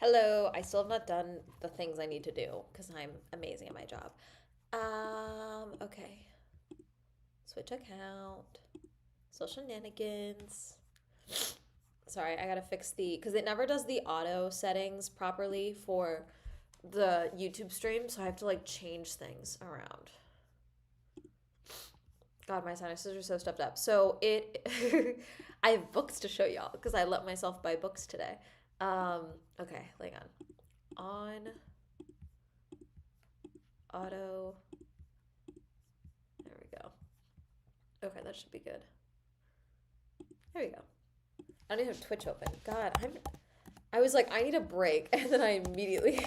Hello, I still have not done the things I need to do because I'm amazing at my job. Okay. Switch account. Social shenanigans. Sorry, I gotta fix because it never does the auto settings properly for the YouTube stream, so I have to like change things around. God, my sinuses are so stuffed up. I have books to show y'all because I let myself buy books today. Okay, hang on. Auto. There we go. Okay, that should be good. There we go. I don't even have Twitch open. God, I was like, I need a break, and then I immediately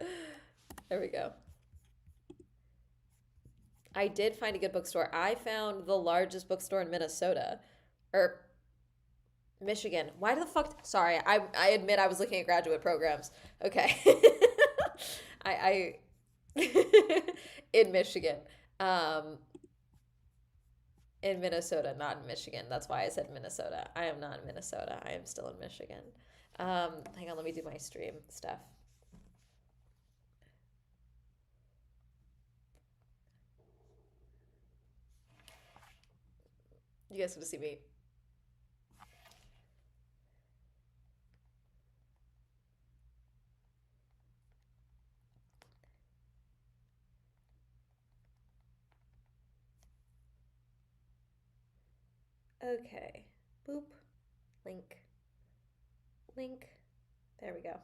there we go. I did find a good bookstore. I found the largest bookstore in Minnesota. Or Michigan. Why the fuck? Sorry, I admit I was looking at graduate programs. Okay. I in Michigan. Um in Minnesota, not in Michigan. That's why I said Minnesota. I am not in Minnesota. I am still in Michigan. Hang on, let me do my stream stuff. You guys get to see me. Okay. Boop. Link. Link. There we go.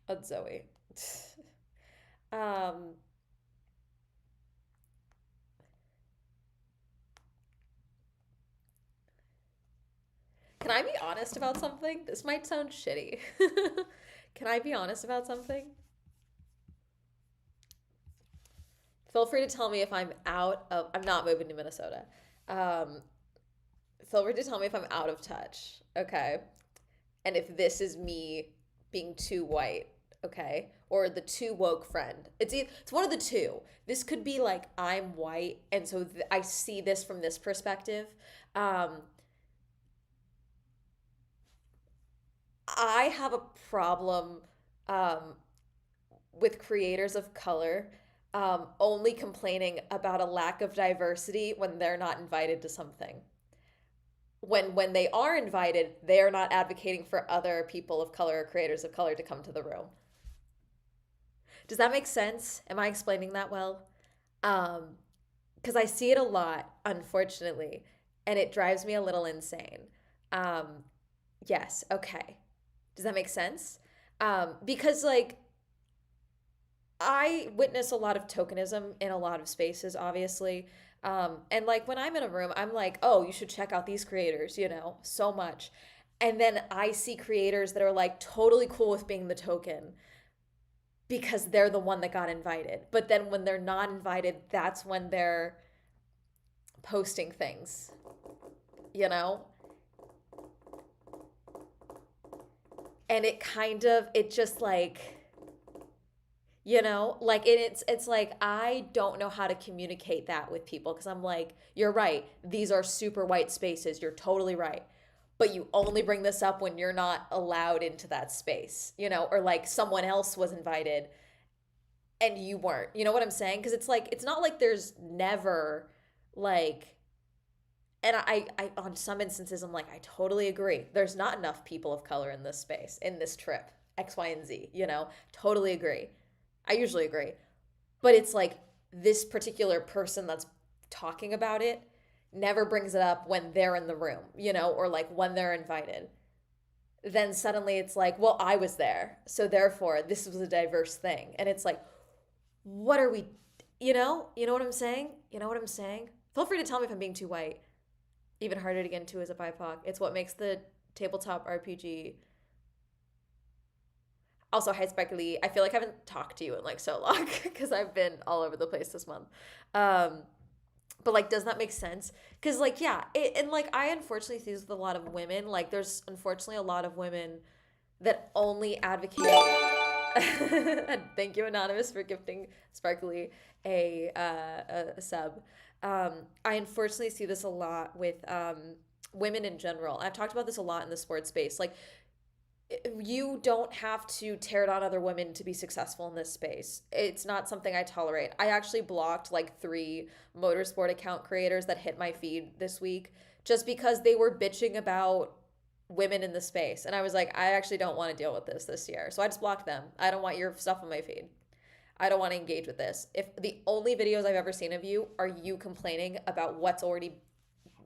Oh, Zoe. um, can I be honest about something? This might sound shitty. Can I be honest about something? Feel free to tell me if I'm out of. I'm not moving to Minnesota. Um, Feel free to tell me if I'm out of touch. Okay. And if this is me being too white, okay, or the too woke friend. It's one of the two. This could be like I'm white, and so I see this from this perspective. Um, I have a problem um, with creators of color only complaining about a lack of diversity when they're not invited to something. When they are invited, they are not advocating for other people of color or creators of color to come to the room. Does that make sense? Am I explaining that well? Um, because I see it a lot, unfortunately, and it drives me a little insane. Um, yes, okay. Does that make sense? Because like I witness a lot of tokenism in a lot of spaces, obviously. And like when I'm in a room, I'm like, oh, you should check out these creators, so much. And then I see creators that are like totally cool with being the token because they're the one that got invited. But then when they're not invited, that's when they're posting things, you know? And it just like, like it's like I don't know how to communicate that with people because I'm like, you're right, these are super white spaces, you're totally right, but you only bring this up when you're not allowed into that space, or like someone else was invited and you weren't, you know what I'm saying? Because it's like it's not like there's never like, and I on some instances I'm like, I totally agree, there's not enough people of color in this space, in this trip, X, Y, and Z, totally agree. I usually agree. But it's like this particular person that's talking about it never brings it up when they're in the room, or like when they're invited. Then suddenly it's like, well, I was there. So therefore, this was a diverse thing. And it's like, what are we, You know what I'm saying? You know what I'm saying? Feel free to tell me if I'm being too white. Even harder to get into as a BIPOC. It's what makes the tabletop RPG. Also, hi Spike Lee. I feel like I haven't talked to you in like so long because I've been all over the place this month. Um, but like, does that make sense? Because like, yeah, and like I unfortunately see this with a lot of women. Like, there's unfortunately a lot of women that only advocate. And thank you, Anonymous, for gifting Sparkly a sub. I unfortunately see this a lot with women in general. I've talked about this a lot in the sports space. Like, you don't have to tear down other women to be successful in this space. It's not something I tolerate. I actually blocked like 3 motorsport account creators that hit my feed this week just because they were bitching about women in the space. And I was like, I actually don't want to deal with this year. So I just blocked them. I don't want your stuff on my feed. I don't want to engage with this. If the only videos I've ever seen of you are you complaining about what's already,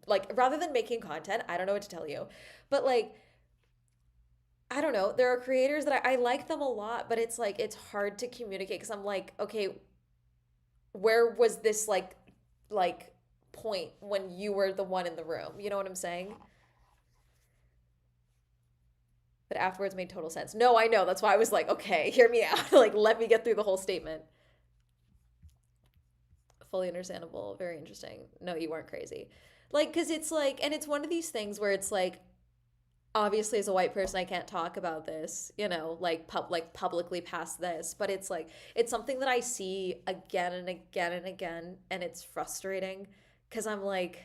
like, rather than making content, I don't know what to tell you. But like, I don't know. There are creators that I like them a lot, but it's like it's hard to communicate because I'm like, okay, where was this like point when you were the one in the room? You know what I'm saying? But afterwards made total sense. No, I know. That's why I was like, okay, hear me out. Like, let me get through the whole statement. Fully understandable. Very interesting. No, you weren't crazy. Like, because it's like, and it's one of these things where it's like, obviously as a white person I can't talk about this, like publicly past this, but it's like it's something that I see again and again and again, and it's frustrating because I'm like,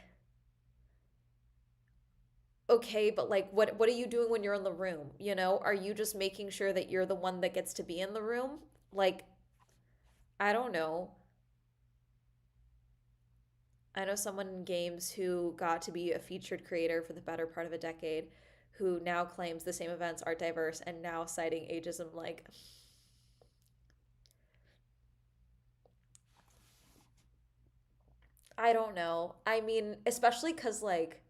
okay, but like what are you doing when you're in the room? Are you just making sure that you're the one that gets to be in the room? Like, I don't know. I know someone in games who got to be a featured creator for the better part of a decade who now claims the same events are diverse and now citing ageism. Like, I don't know. I mean, especially because, like,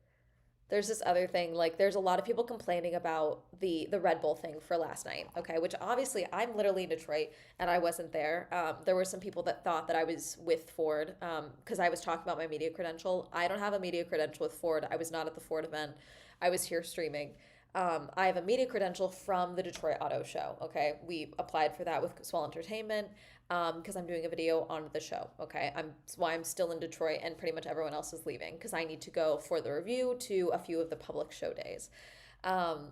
there's this other thing. Like, there's a lot of people complaining about the Red Bull thing for last night, okay? Which obviously I'm literally in Detroit and I wasn't there. There were some people that thought that I was with Ford because I was talking about my media credential. I don't have a media credential with Ford. I was not at the Ford event. I was here streaming. I have a media credential from the Detroit Auto Show. Okay, we applied for that with Swell Entertainment because I'm doing a video on the show. Okay, that's why I'm still in Detroit and pretty much everyone else is leaving because I need to go for the review to a few of the public show days. Um,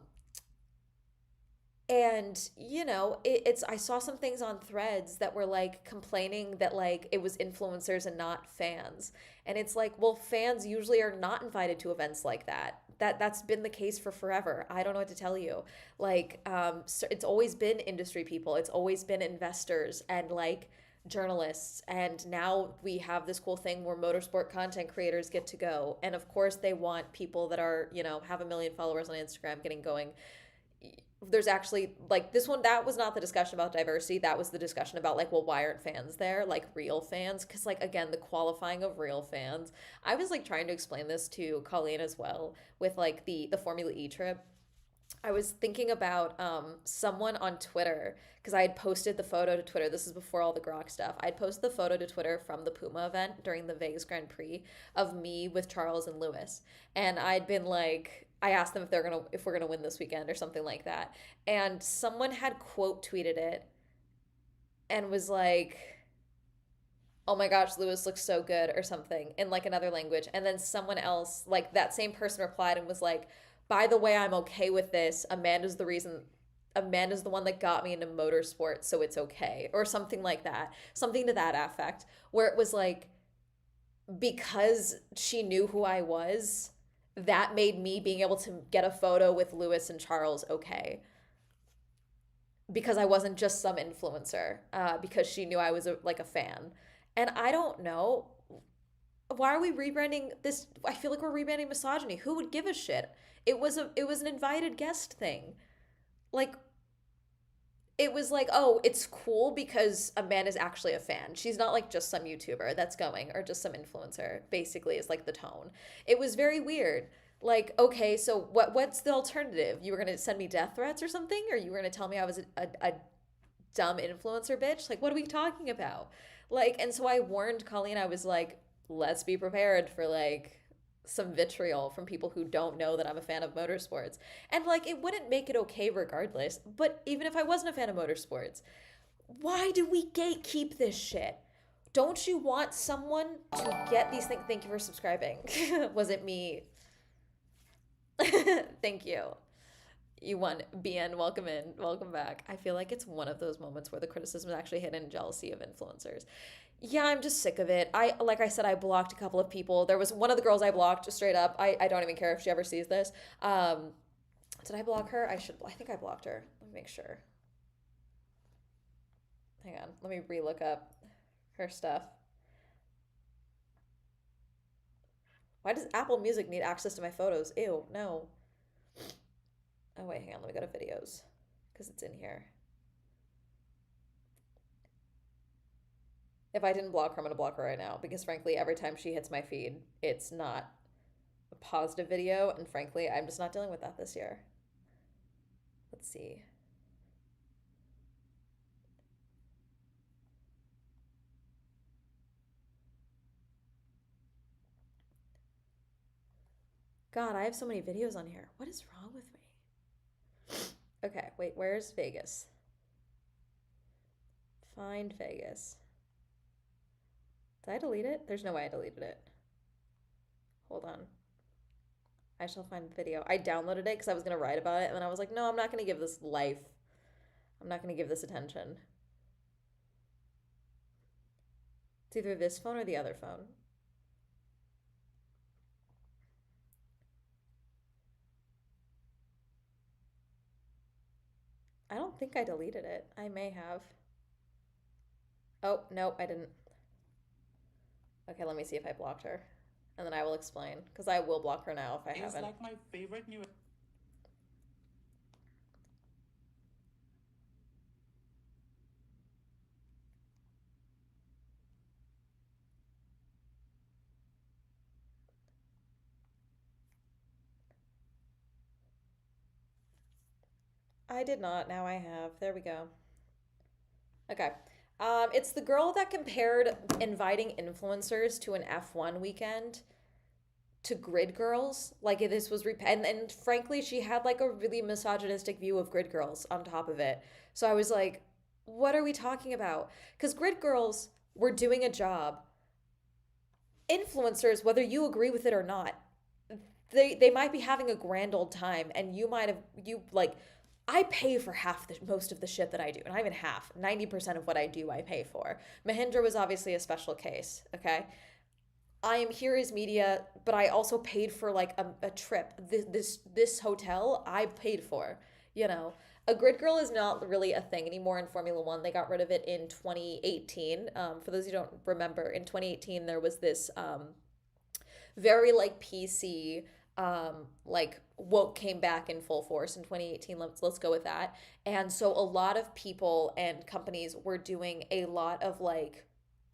and it's I saw some things on threads that were like complaining that like it was influencers and not fans. And it's like, well, fans usually are not invited to events like that. That's been the case for forever. I don't know what to tell you. Like, so it's always been industry people. It's always been investors and like journalists. And now we have this cool thing where motorsport content creators get to go. And of course, they want people that are, have a million followers on Instagram getting going. There's actually like this one, that was not the discussion about diversity. That was the discussion about like, well, why aren't fans there, like real fans? Because like, again, the qualifying of real fans. I was like trying to explain this to Colleen as well with like the Formula E trip. I was thinking about someone on Twitter because I had posted the photo to Twitter. This is before all the Grok stuff. I'd posted the photo to Twitter from the Puma event during the Vegas Grand Prix of me with Charles and Lewis, and I'd been like, I asked them if we're gonna win this weekend or something like that, and someone had quote tweeted it and was like, "Oh my gosh, Lewis looks so good" or something in like another language, and then someone else, like that same person, replied and was like, by the way, I'm okay with this. Amanda's the one that got me into motorsports, so it's okay. Or something like that. Something to that effect. Where it was like, because she knew who I was, that made me being able to get a photo with Lewis and Charles okay. Because I wasn't just some influencer, because she knew I was like a fan. And I don't know. Why are we rebranding this? I feel like we're rebranding misogyny. Who would give a shit? It was an invited guest thing. Like, it was like, oh, it's cool because Amanda's actually a fan. She's not like just some YouTuber that's going or just some influencer, basically, is like the tone. It was very weird. Like, okay, so what's the alternative? You were gonna send me death threats or something? Or you were gonna tell me I was a dumb influencer bitch? Like, what are we talking about? Like, and so I warned Colleen, I was like, let's be prepared for like some vitriol from people who don't know that I'm a fan of motorsports. And like, it wouldn't make it okay regardless, but even if I wasn't a fan of motorsports, why do we gatekeep this shit? Don't you want someone to get these things? Thank you for subscribing. Was it me? Thank you. You won. BN, welcome in. Welcome back. I feel like it's one of those moments where the criticism is actually hidden jealousy of influencers. Yeah, I'm just sick of it. Like I said, I blocked a couple of people. There was one of the girls I blocked straight up. I don't even care if she ever sees this. Did I block her? I think I blocked her. Let me make sure. Hang on. Let me relook up her stuff. Why does Apple Music need access to my photos? Ew, no. Oh, wait, hang on. Let me go to videos because it's in here. If I didn't block her, I'm going to block her right now because, frankly, every time she hits my feed, it's not a positive video. And, frankly, I'm just not dealing with that this year. Let's see. God, I have so many videos on here. What is wrong with me? Okay, wait, where's Vegas? Find Vegas. Did I delete it? There's no way I deleted it. Hold on. I shall find the video. I downloaded it because I was going to write about it, and then I was like, no, I'm not going to give this life. I'm not going to give this attention. It's either this phone or the other phone. I don't think I deleted it. I may have. Oh, no, I didn't. Okay, let me see if I blocked her. And then I will explain. Because I will block her now if I haven't. Like my favorite new. I did not. Now I have. There we go. Okay. It's the girl that compared inviting influencers to an F1 weekend to grid girls. Like this was and frankly, she had like a really misogynistic view of grid girls on top of it. So I was like, what are we talking about? Because grid girls were doing a job. Influencers, whether you agree with it or not, they might be having a grand old time, and you might have you like I pay for half the most of the shit that I do, and not even half. 90% of what I do, I pay for. Mahindra was obviously a special case. Okay, I am here as media, but I also paid for like a trip. This hotel I paid for. You know, a grid girl is not really a thing anymore in Formula One. They got rid of it in 2018. For those who don't remember, in 2018 there was this very like PC like woke came back in full force in 2018. Let's go with that. And so a lot of people and companies were doing a lot of like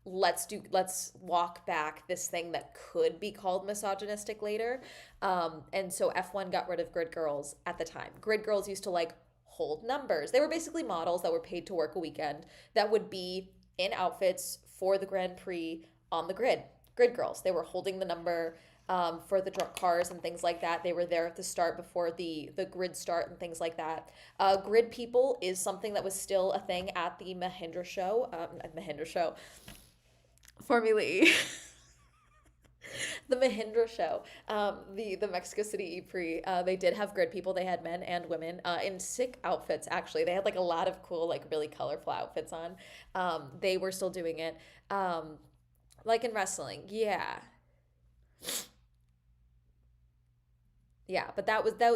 let's walk back this thing that could be called misogynistic later. And so F1 got rid of grid girls at the time. Grid girls used to like hold numbers. They were basically models that were paid to work a weekend that would be in outfits for the Grand Prix on the grid. Grid girls. They were holding the number for the cars and things like that. They were there at the start before the grid start and things like that. Grid people is something that was still a thing at the Mahindra show. Mahindra show. Formula E. The Mahindra show, the Mexico City E-Prix, they did have grid people. They had men and women in sick outfits. Actually, they had like a lot of cool, like really colorful outfits on. They were still doing it, like in wrestling. Yeah, yeah. But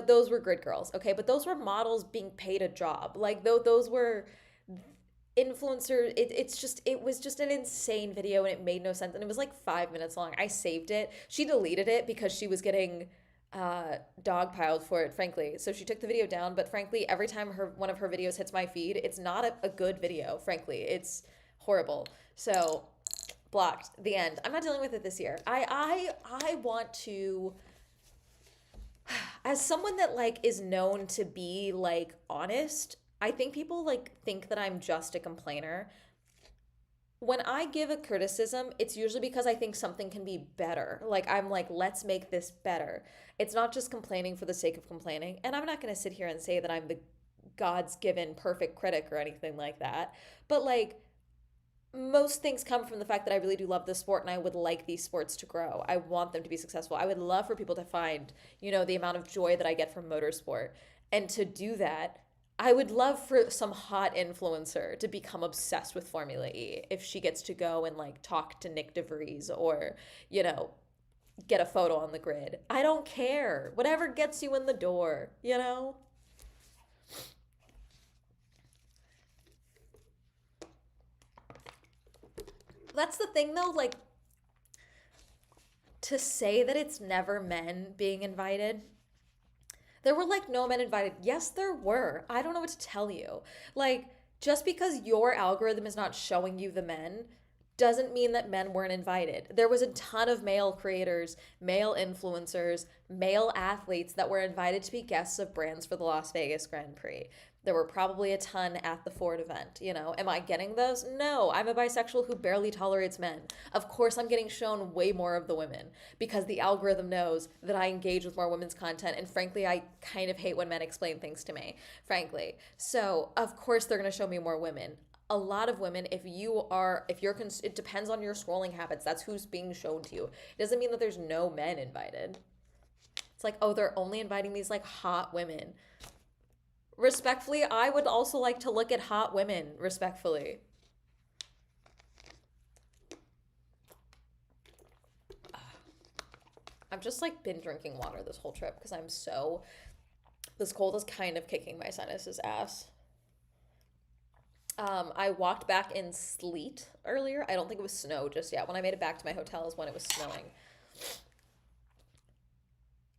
those were grid girls. Okay, but those were models being paid a job. Like those were influencer. It was just an insane video and it made no sense and it was like 5 minutes long. I saved it. She deleted it because she was getting dogpiled for it, frankly. So she took the video down, but frankly, every time one of her videos hits my feed, it's not a good video, frankly. It's horrible. So blocked. The end. I'm not dealing with it this year. I want to, as someone that like is known to be like honest, I think people like think that I'm just a complainer. When I give a criticism, it's usually because I think something can be better. Like I'm like, let's make this better. It's not just complaining for the sake of complaining. And I'm not going to sit here and say that I'm the God's given perfect critic or anything like that. But like most things come from the fact that I really do love this sport and I would like these sports to grow. I want them to be successful. I would love for people to find, the amount of joy that I get from motorsport. And to do that, I would love for some hot influencer to become obsessed with Formula E if she gets to go and like talk to Nick DeVries or, you know, get a photo on the grid. I don't care. Whatever gets you in the door, you know? That's the thing though, like to say that it's never men being invited. There were like no men invited. Yes, there were. I don't know what to tell you. Like, just because your algorithm is not showing you the men doesn't mean that men weren't invited. There was a ton of male creators, male influencers, male athletes that were invited to be guests of brands for the Las Vegas Grand Prix. There were probably a ton at the Ford event, you know. Am I getting those? No, I'm a bisexual who barely tolerates men. Of course, I'm getting shown way more of the women because the algorithm knows that I engage with more women's content. And frankly, I kind of hate when men explain things to me, frankly. So, of course, they're going to show me more women. A lot of women, it depends on your scrolling habits. That's who's being shown to you. It doesn't mean that there's no men invited. It's like, oh, they're only inviting these like hot women. Respectfully, I would also like to look at hot women, respectfully. I've just like been drinking water this whole trip because this cold is kind of kicking my sinuses ass. I walked back in sleet earlier. I don't think it was snow just yet. When I made it back to my hotel is when it was snowing.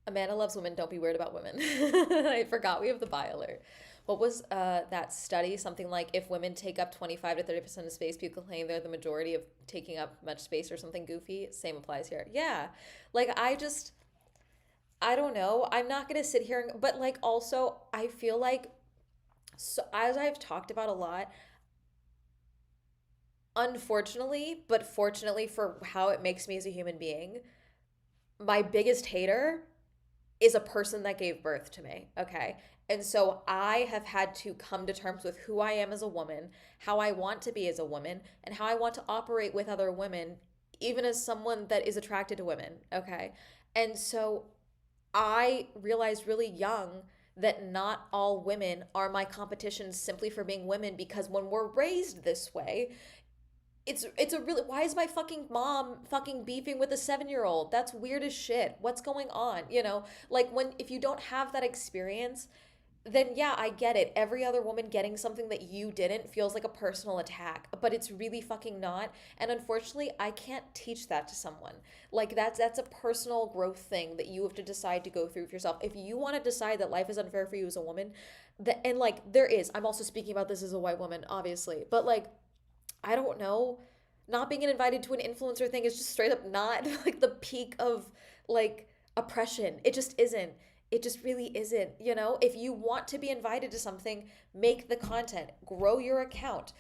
Amanda loves women. Don't be weird about women. I forgot we have the bi alert. What was that study? Something like if women take up 25 to 30% of space, people claim they're the majority of taking up much space or something goofy. Same applies here. Yeah. Like, I don't know. I'm not going to sit here but like also, I feel like, so as I've talked about a lot, unfortunately, but fortunately for how it makes me as a human being, my biggest hater is a person that gave birth to me, okay? And so I have had to come to terms with who I am as a woman, how I want to be as a woman, and how I want to operate with other women, even as someone that is attracted to women, okay? And so I realized really young that not all women are my competition simply for being women because when we're raised this way, it's a really, why is my fucking mom fucking beefing with a 7-year old? That's weird as shit. What's going on? You know, like when if you don't have that experience, then yeah, I get it. Every other woman getting something that you didn't feels like a personal attack, but it's really fucking not. And unfortunately, I can't teach that to someone. Like that's a personal growth thing that you have to decide to go through for yourself. If you want to decide that life is unfair for you as a woman, and like there is, I'm also speaking about this as a white woman, obviously, but like I don't know. Not being invited to an influencer thing is just straight up not like the peak of like oppression. It just isn't. It just really isn't. You know, if you want to be invited to something, make the content, grow your account.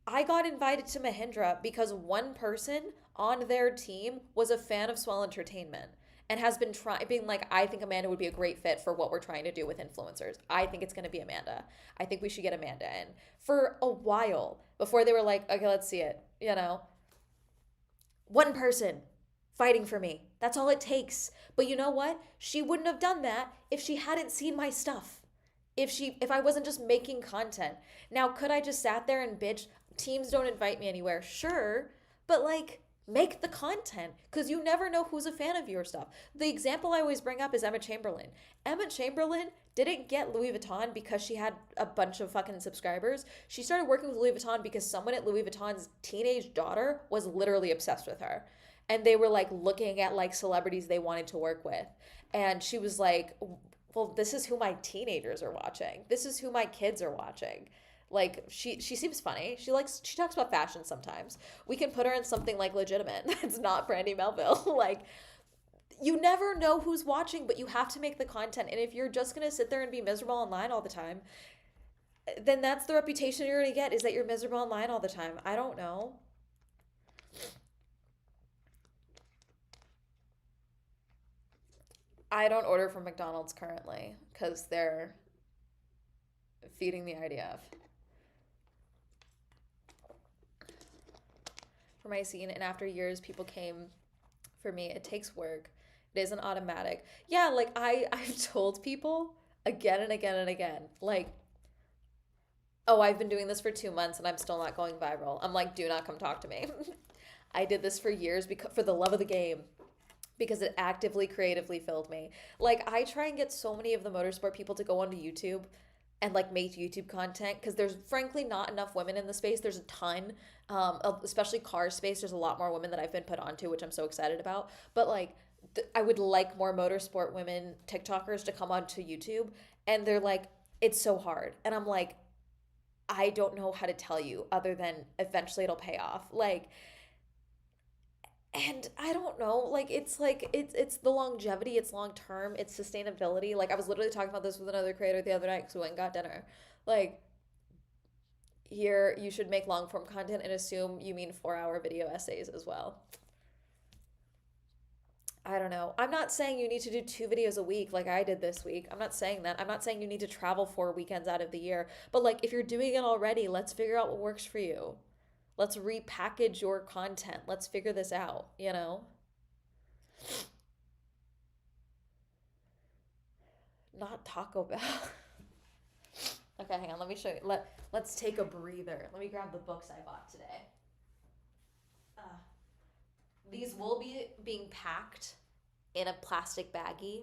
I got invited to Mahindra because one person on their team was a fan of Swell Entertainment and has been trying, being like, I think Amanda would be a great fit for what we're trying to do with influencers. I think it's going to be Amanda. I think we should get Amanda in for a while before they were like, okay, let's see it. You know, one person fighting for me. That's all it takes. But you know what? She wouldn't have done that if she hadn't seen my stuff. If I wasn't just making content. Now, could I just sat there and bitch, teams don't invite me anywhere? Sure, but like make the content because you never know who's a fan of your stuff. The example I always bring up is Emma Chamberlain. Emma Chamberlain didn't get Louis Vuitton because she had a bunch of fucking subscribers. She started working with Louis Vuitton because someone at Louis Vuitton's teenage daughter was literally obsessed with her. And they were like looking at like celebrities they wanted to work with. And she was like, well, this is who my teenagers are watching. This is who my kids are watching. Like she seems funny. She talks about fashion sometimes. We can put her in something like legitimate. It's not Brandy Melville. Like you never know who's watching, but you have to make the content. And if you're just gonna sit there and be miserable online all the time, then that's the reputation you're gonna get is that you're miserable online all the time. I don't know. I don't order from McDonald's currently because they're feeding the IDF for my scene. And after years, people came for me. It takes work. It isn't automatic. Yeah, like I've told people again and again and again. Like, oh, I've been doing this for 2 months and I'm still not going viral. I'm like, do not come talk to me. I did this for years because for the love of the game, because it actively creatively filled me. Like I try and get so many of the motorsport people to go onto YouTube and like make YouTube content because there's frankly not enough women in the space. There's a ton, especially car space. There's a lot more women that I've been put onto, which I'm so excited about. But like, I would like more motorsport women TikTokers to come onto YouTube, and they're like, it's so hard, and I'm like, I don't know how to tell you other than eventually it'll pay off. And I don't know, like it's the longevity, it's long term, it's sustainability. Like I was literally talking about this with another creator the other night because we went and got dinner. Like here, you should make long form content and assume you mean 4 hour video essays as well. I don't know. I'm not saying you need to do 2 videos a week like I did this week. I'm not saying that. I'm not saying you need to travel 4 weekends out of the year. But like if you're doing it already, let's figure out what works for you. Let's repackage your content. Let's figure this out, you know? Not Taco Bell. Okay, hang on. Let me show you. Let's take a breather. Let me grab the books I bought today. Uh, these will be being packed in a plastic baggie,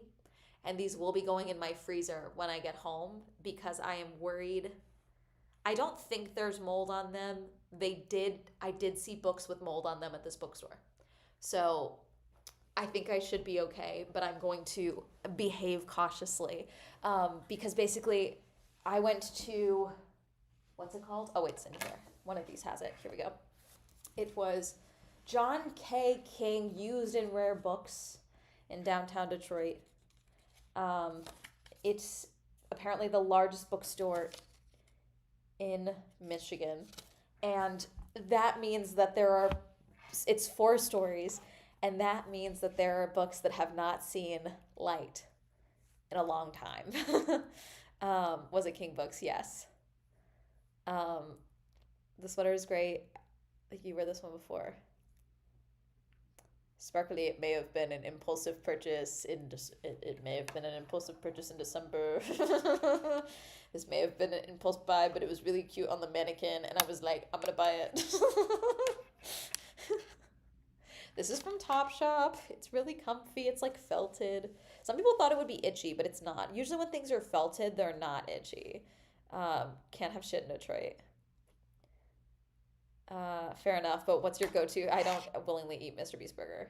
and these will be going in my freezer when I get home because I am worried. I don't think there's mold on them. I did see books with mold on them at this bookstore. So I think I should be okay, but I'm going to behave cautiously because basically I went to, what's it called? Oh, it's in here. One of these has it. Here we go. It was John K. King Used in Rare Books in downtown Detroit. Um, it's apparently the largest bookstore in Michigan. And that means that it's 4 stories, and that means that there are books that have not seen light in a long time. Was it King Books? Yes. Um, the sweater is great. I think you wear this one before. Sparkly, it may have been an impulsive purchase it may have been an impulsive purchase in December. This may have been an impulse buy, but it was really cute on the mannequin, and I was like, I'm gonna buy it. This is from Topshop. It's really comfy. It's like felted. Some people thought it would be itchy, but it's not. Usually when things are felted, they're not itchy. Can't have shit in Detroit. Fair enough, but what's your go-to? I don't willingly eat Mr. Beast burger.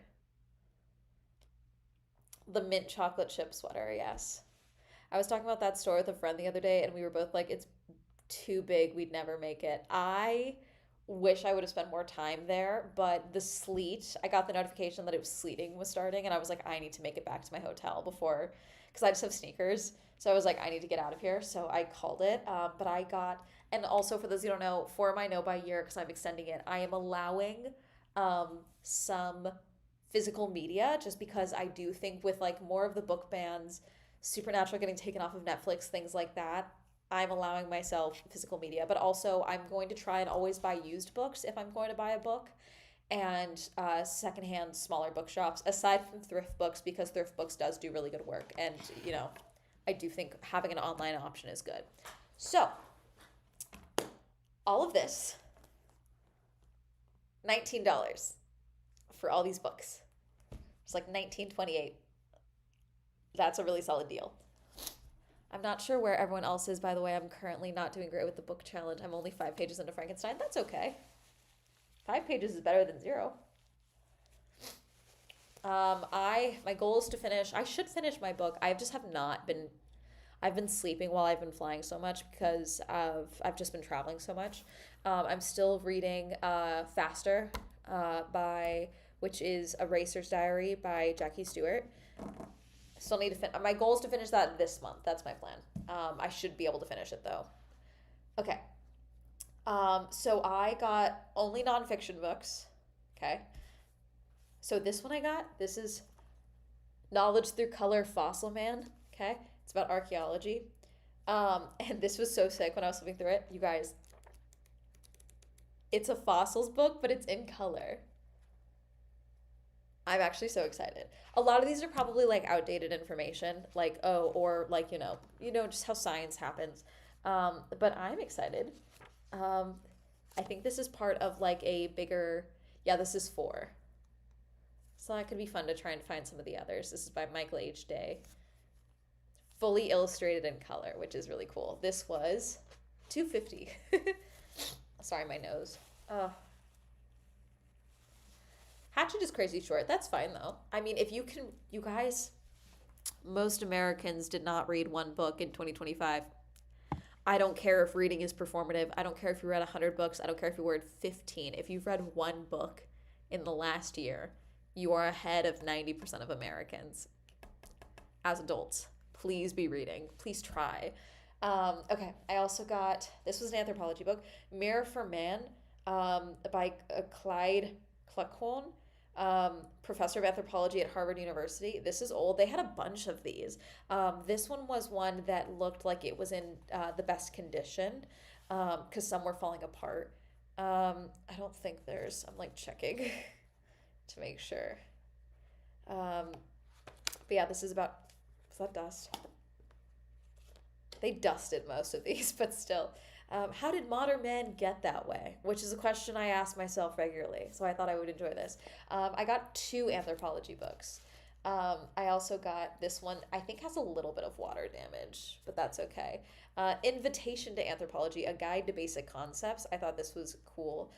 The mint chocolate chip sweater, yes. I was talking about that store with a friend the other day, and we were both like, it's too big, we'd never make it. I wish I would have spent more time there, but the sleet, I got the notification that it was sleeting was starting, and I was like, I need to make it back to my hotel before, because I just have sneakers. So I was like, I need to get out of here. So I called it. But I got, and also for those who don't know, for my no buy year, because I'm extending it, I am allowing some physical media just because I do think with like more of the book bans, Supernatural getting taken off of Netflix, things like that, I'm allowing myself physical media. But also, I'm going to try and always buy used books if I'm going to buy a book, and secondhand smaller bookshops aside from thrift books, because thrift books does do really good work, and I do think having an online option is good. So all of this, $19 for all these books. It's like $19.28. That's a really solid deal. I'm not sure where everyone else is, by the way. I'm currently not doing great with the book challenge. I'm only 5 pages into Frankenstein. That's okay. 5 pages is better than 0. My goal is to finish. I should finish my book. I just have not been. I've been sleeping while I've been flying so much because I've just been traveling so much. I'm still reading Faster which is A Racer's Diary by Jackie Stewart. Still need to finish. My goal is to finish that this month. That's my plan. I should be able to finish it though. Okay. So I got only nonfiction books. Okay. So this one I got, this is Knowledge Through Color, Fossil Man. Okay. It's about archaeology. And this was so sick when I was flipping through it. You guys, it's a fossils book, but it's in color. I'm actually so excited. A lot of these are probably like outdated information, like oh, or like just how science happens. But I'm excited. Um, I think this is part of like a bigger. Yeah, this is four, so that could be fun to try and find some of the others. This is by Michael H. Day, fully illustrated in color, which is really cool. This was 250. Sorry, my nose. Hatchet is crazy short. That's fine though. I mean, if you can, you guys, most Americans did not read one book in 2025. I don't care if reading is performative. I don't care if you read 100 books. I don't care if you read 15. If you've read one book in the last year, you are ahead of 90% of Americans as adults. Please be reading. Please try. Okay, I also got this was an anthropology book, Mirror for Man, by Clyde Kluckhohn, professor of anthropology at Harvard University. This is old. They had a bunch of these. This one was one that looked like it was in the best condition because some were falling apart. I don't think there's, I'm like checking to make sure. But yeah, this is about, is that dust? They dusted most of these, but still. How did modern men get that way? Which is a question I ask myself regularly, so I thought I would enjoy this. I got two anthropology books. I also got this one, I think has a little bit of water damage, but that's okay. Invitation to Anthropology, A Guide to Basic Concepts. I thought this was cool.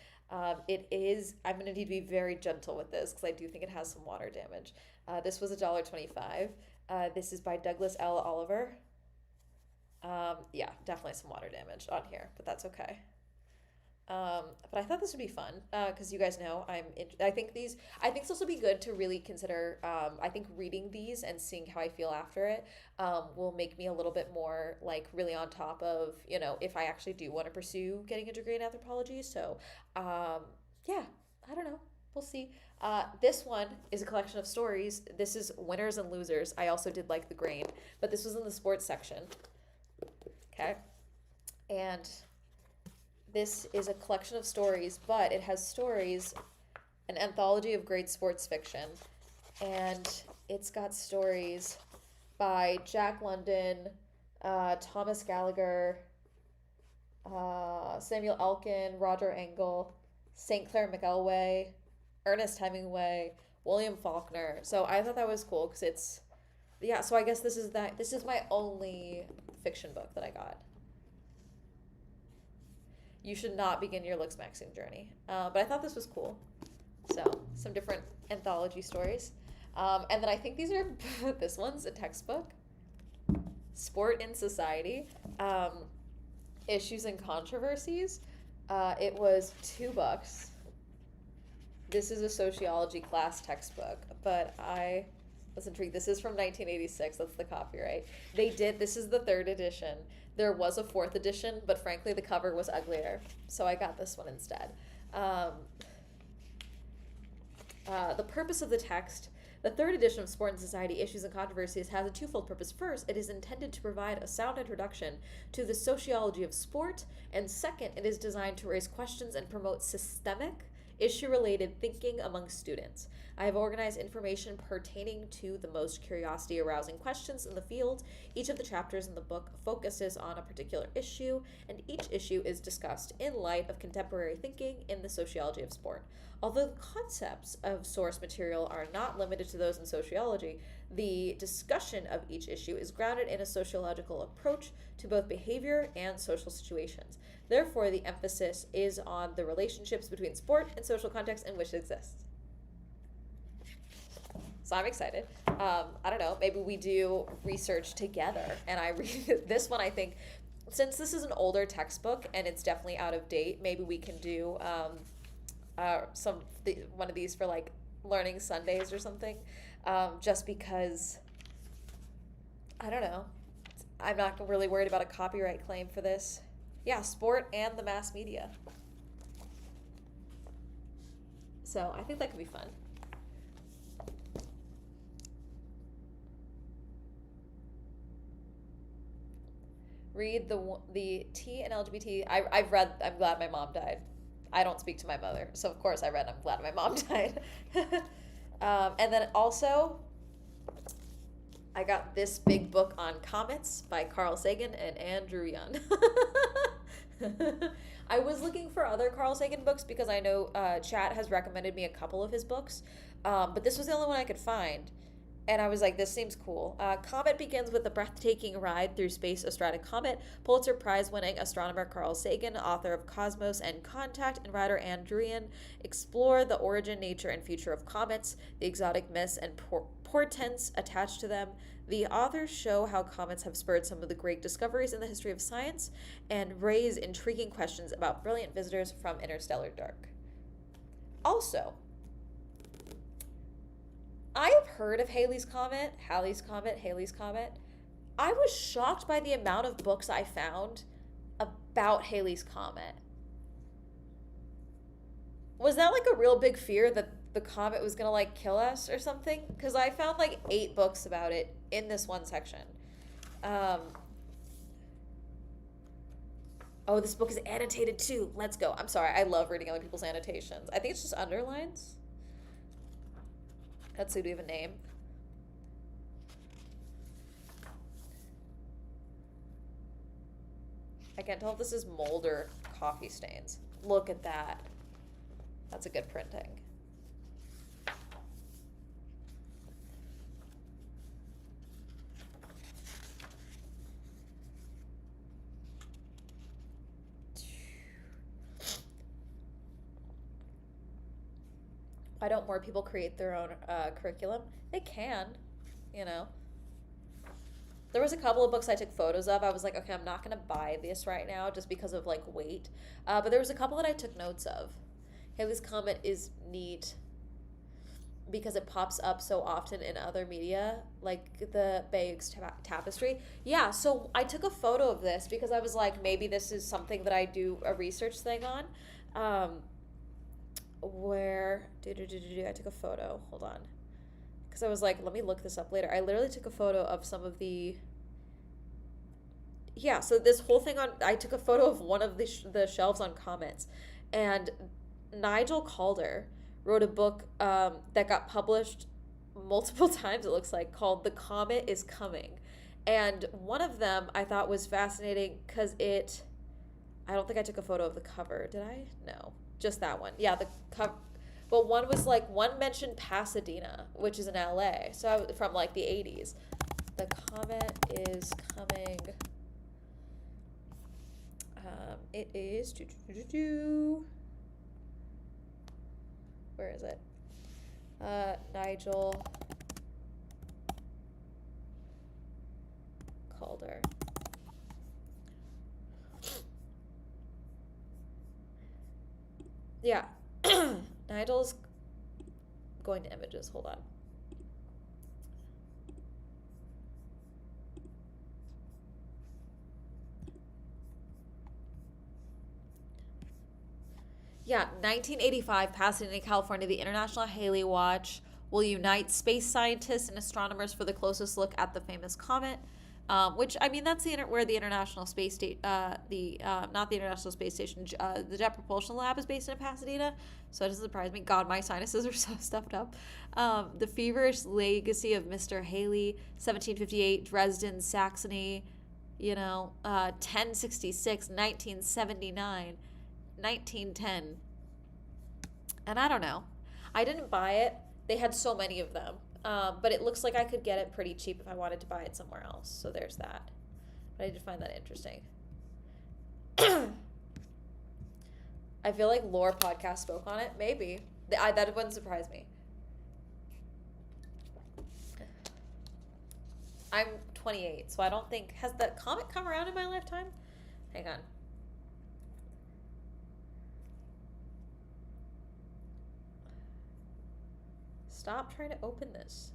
It is, I'm going to need to be very gentle with this because I do think it has some water damage. This was $1.25. This is by Douglas L. Oliver. Yeah, definitely some water damage on here, but that's okay. But I thought this would be fun because you guys know I think this will be good to really consider. I think reading these and seeing how I feel after it will make me a little bit more like really on top of if I actually do want to pursue getting a degree in anthropology. So yeah, I don't know. We'll see. This one is a collection of stories. This is Winners and Losers. I also did like The Grain, but this was in the sports section. Okay. And this is a collection of stories, but it has stories, an anthology of great sports fiction. And it's got stories by Jack London, Thomas Gallagher, Samuel Elkin, Roger Engel, St. Clair McElway, Ernest Hemingway, William Faulkner. So I thought that was cool because it's, yeah, so I guess this is my only fiction book that I got. You should not begin your looks maxing journey. But I thought this was cool. So some different anthology stories. And then I think these are, this one's a textbook. Sport in Society, Issues and Controversies. It was $2. This is a sociology class textbook, but I was intrigued. This is from 1986. That's the copyright. This is the 3rd edition. There was a 4th edition, but frankly, the cover was uglier. So I got this one instead. The purpose of the text. The 3rd edition of Sport and Society, Issues and Controversies has a twofold purpose. First, it is intended to provide a sound introduction to the sociology of sport, and second, it is designed to raise questions and promote systemic, issue-related thinking among students. I have organized information pertaining to the most curiosity-arousing questions in the field. Each of the chapters in the book focuses on a particular issue, and each issue is discussed in light of contemporary thinking in the sociology of sport. Although the concepts of source material are not limited to those in sociology, the discussion of each issue is grounded in a sociological approach to both behavior and social situations. Therefore, the emphasis is on the relationships between sport and social context in which it exists. So I'm excited. I don't know, maybe we do research together and I read this one. I think since this is an older textbook and it's definitely out of date, maybe we can do one of these for like learning Sundays or something, just because I don't know, I'm not really worried about a copyright claim for this. Yeah, sport and the mass media. So I think that could be fun. Read the T and LGBT. I've read I'm Glad My Mom Died. I don't speak to my mother, so of course I read I'm Glad My Mom Died. And then also, I got this big book on comets by Carl Sagan and Andrew Young. I was looking for other Carl Sagan books because I know Chat has recommended me a couple of his books, but this was the only one I could find. And I was like, this seems cool. Comet begins with a breathtaking ride through space. A Strata Comet. Pulitzer Prize winning astronomer Carl Sagan, author of Cosmos and Contact, and writer Andrian explore the origin, nature, and future of comets, the exotic myths and portents attached to them. The authors show how comets have spurred some of the great discoveries in the history of science and raise intriguing questions about brilliant visitors from interstellar dark. Also, I have heard of Halley's Comet, Halley's Comet, Halley's Comet. I was shocked by the amount of books I found about Halley's Comet. Was that like a real big fear that the comet was gonna like kill us or something? Because I found like 8 books about it in this one section. Um, oh, this book is annotated too. Let's go. I'm sorry. I love reading other people's annotations. I think it's just underlines. Let's see, do we have a name? I can't tell if this is mold or coffee stains. Look at that. That's a good printing. Why don't more people create their own curriculum? They can, you know. There was a couple of books I took photos of. I was like, okay, I'm not gonna buy this right now just because of like weight. But there was a couple that I took notes of. Halley's Comet is neat because it pops up so often in other media, like the Bayeux Tapestry. Yeah, so I took a photo of this because I was like, maybe this is something that I do a research thing on. I took a photo. Hold on. Because I was like, let me look this up later. I literally took a photo of some of the. Yeah, so this whole thing on. I took a photo of one of the shelves on Comets. And Nigel Calder wrote a book that got published multiple times, it looks like, called The Comet is Coming. And one of them I thought was fascinating because it. I don't think I took a photo of the cover. Did I? No. Just that one. Yeah, the cover. But one was like, one mentioned Pasadena, which is in LA. So from like the 80s. The Comet is Coming. It is. Where is it? Nigel Calder. Yeah. Nigel's going to images. Hold on. Yeah, 1985, Pasadena, California, the International Halley Watch will unite space scientists and astronomers for the closest look at the famous comet. Which, I mean, that's where the International Space Station, not the International Space Station, the Jet Propulsion Lab is based in Pasadena, so it doesn't surprise me. God, my sinuses are so stuffed up. The Feverish Legacy of Mr. Halley, 1758, Dresden, Saxony, 1066, 1979, 1910. And I don't know. I didn't buy it. They had so many of them. But it looks like I could get it pretty cheap if I wanted to buy it somewhere else. So there's that. But I did find that interesting. I feel like Lore Podcast spoke on it. Maybe. That wouldn't surprise me. I'm 28, so I don't think... Has the comet come around in my lifetime? Hang on. Stop trying to open this.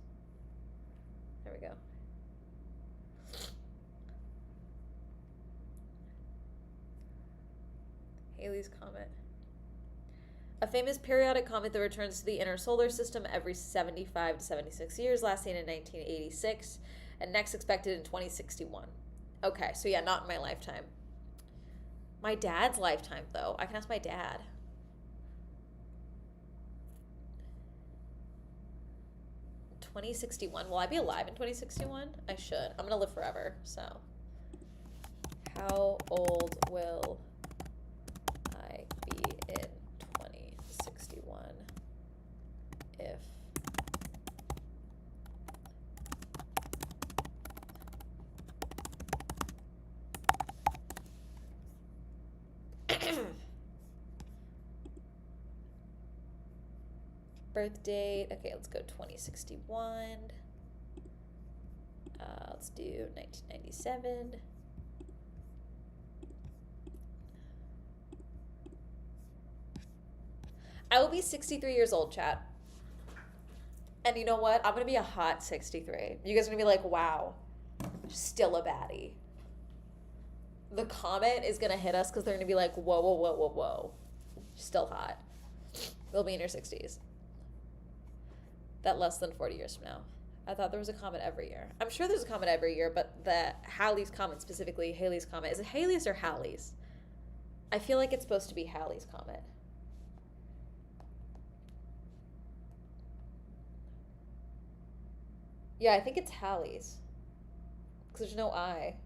There we go. Halley's Comet. A famous periodic comet that returns to the inner solar system every 75 to 76 years, last seen in 1986, and next expected in 2061. Okay, so yeah, not in my lifetime. My dad's lifetime, though. I can ask my dad. 2061. Will I be alive in 2061? I should. I'm gonna live forever, so. How old will I be in 2061 if birth date? Okay, let's go 2061. Let's do 1997. I will be 63 years old, chat. And you know what? I'm going to be a hot 63. You guys are going to be like, wow, still a baddie. The comet is going to hit us because they're going to be like, whoa, whoa, whoa, whoa, whoa. Still hot. They'll be in your 60s. That less than 40 years from now. I thought there was a comet every year. I'm sure there's a comet every year, but the Halley's Comet, specifically Halley's Comet, is it Halley's or Halley's? I feel like it's supposed to be Halley's Comet. Yeah, I think it's Halley's. Because there's no I.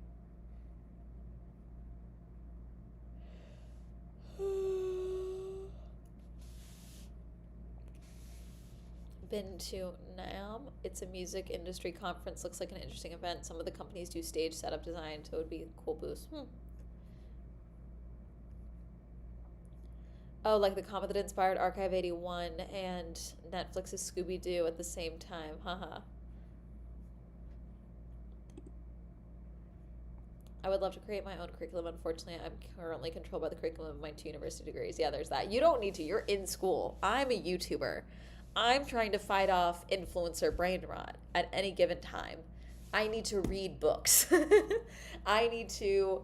Been to NAMM. It's a music industry conference. Looks like an interesting event. Some of the companies do stage setup design, so it would be a cool boost. Oh, like the comet that inspired Archive 81 and Netflix's Scooby-Doo at the same time. Haha. I would love to create my own curriculum. Unfortunately, I'm currently controlled by the curriculum of my 2 university degrees. Yeah, there's that. You don't need to. You're in school. I'm a YouTuber. I'm trying to fight off influencer brain rot at any given time. I need to read books. I need to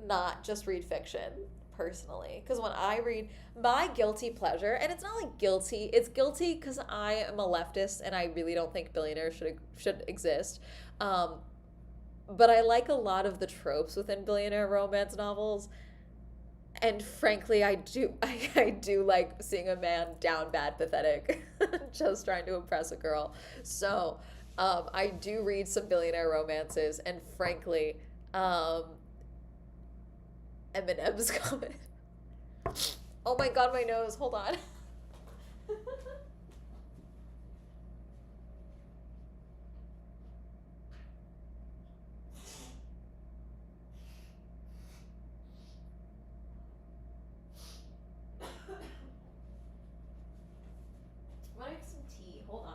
not just read fiction, personally. Because when I read, my guilty pleasure, and it's not like guilty, it's guilty because I am a leftist and I really don't think billionaires should exist. But I like a lot of the tropes within billionaire romance novels. And frankly, I do like seeing a man down bad pathetic, just trying to impress a girl. So I do read some billionaire romances, and frankly, Eminem's coming. Oh my god, my nose, hold on. I have some tea. Hold on.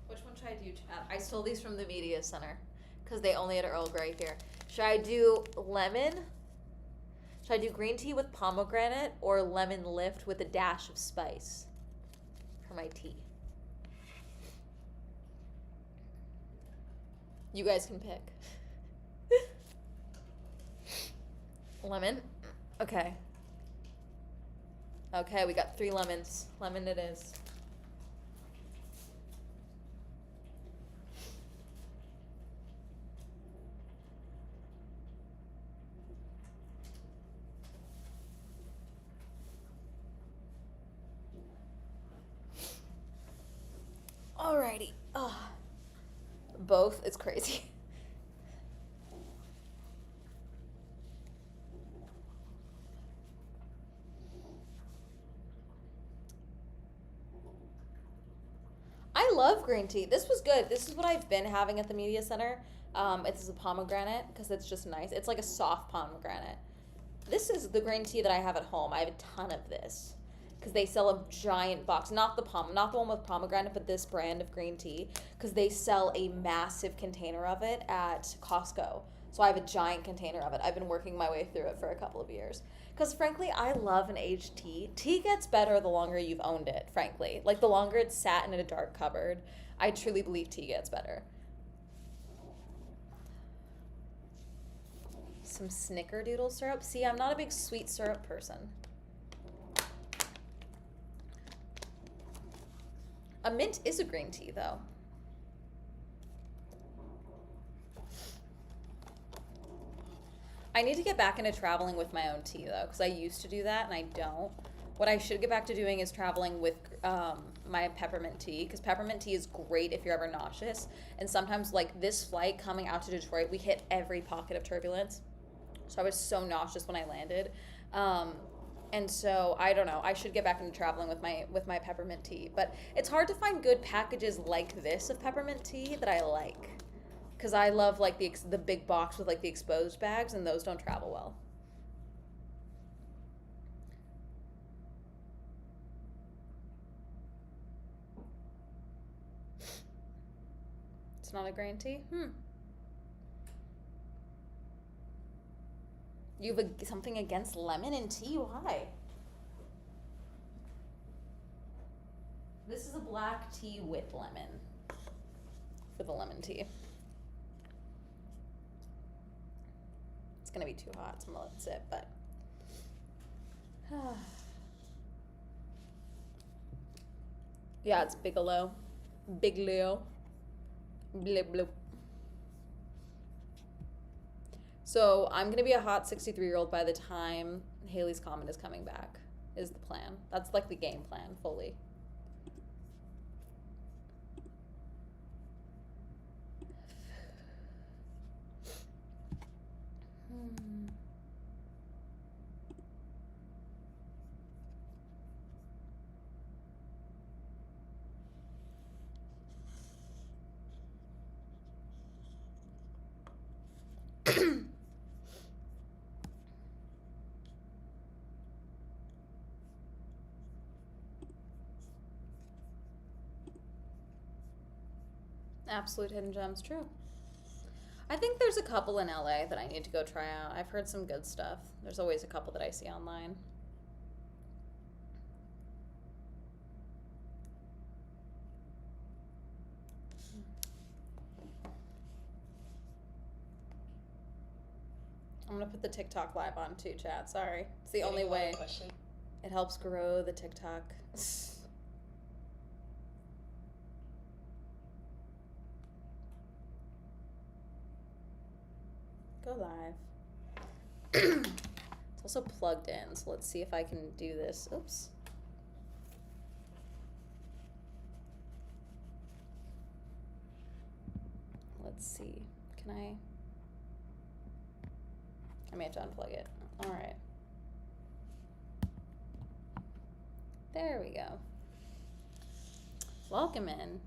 Which one should I do, chat? I stole these from the media center because they only had Earl Grey here. Should I do lemon? Should I do green tea with pomegranate or lemon lift with a dash of spice for my tea? You guys can pick. Lemon? Okay. Okay, we got 3 lemons. Lemon it is. Alrighty. Oh. Both? It's crazy. I love green tea. This was good. This is what I've been having at the media center. It's a pomegranate because it's just nice. It's like a soft pomegranate. This is the green tea that I have at home. I have a ton of this because they sell a giant box. Not the one with pomegranate, but this brand of green tea because they sell a massive container of it at Costco. So I have a giant container of it. I've been working my way through it for a couple of years Because frankly, I love an aged tea. Tea gets better the longer you've owned it, frankly. Like the longer it's sat in a dark cupboard, I truly believe tea gets better. Some snickerdoodle syrup. See, I'm not a big sweet syrup person. A mint is a green tea, though. I need to get back into traveling with my own tea, though, because I used to do that, and I don't. What I should get back to doing is traveling with my peppermint tea, because peppermint tea is great if you're ever nauseous. And sometimes, like this flight coming out to Detroit, we hit every pocket of turbulence. So I was so nauseous when I landed. And so I don't know. I should get back into traveling with my peppermint tea. But it's hard to find good packages like this of peppermint tea that I like. Because I love like the big box with like the exposed bags, and those don't travel well. It's not a green tea? You have something against lemon in tea? Why? This is a black tea with lemon for the lemon tea. It's gonna be too hot, so I'm gonna let it sit, but yeah, it's Bigelow. Bigelow. Blip blip. So I'm gonna be a hot 63-year-old by the time Halley's Comet is coming back, is the plan. That's like the game plan, fully. Absolute hidden gems, true. I think there's a couple in LA that I need to go try out. I've heard some good stuff. There's always a couple that I see online. I'm gonna put the TikTok live on too, chat. Sorry. It's the only way. It helps grow the TikTok. Go live. It's also plugged in, so let's see if I can do this. Oops. Let's see. Can I may have to unplug it. All right. There we go. Welcome in.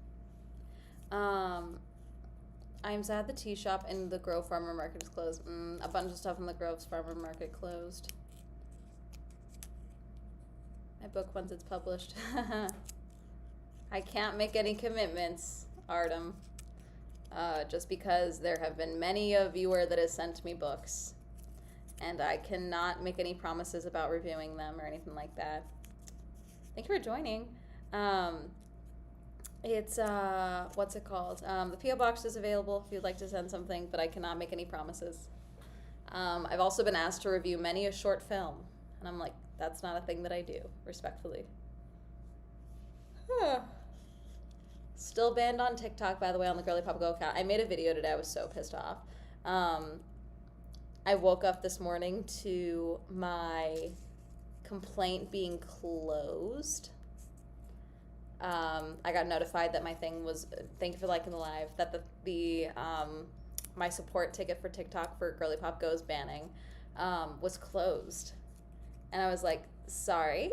I'm sad the tea shop in the Grove Farmer Market is closed. A bunch of stuff in the Grove's Farmer Market closed. My book once it's published. I can't make any commitments, Artem. Just because there have been many a viewer that has sent me books. And I cannot make any promises about reviewing them or anything like that. Thank you for joining. It's, what's it called? The P.O. Box is available if you'd like to send something, but I cannot make any promises. I've also been asked to review many a short film, and I'm like, that's not a thing that I do, respectfully. Still banned on TikTok, by the way, on the Girly Pop Go account. I made a video today. I was so pissed off. I woke up this morning to my complaint being closed. I got notified that my thing was, thank you for liking the live, that the my support ticket for TikTok for Girly Pop Go's banning was closed. And I was like, sorry?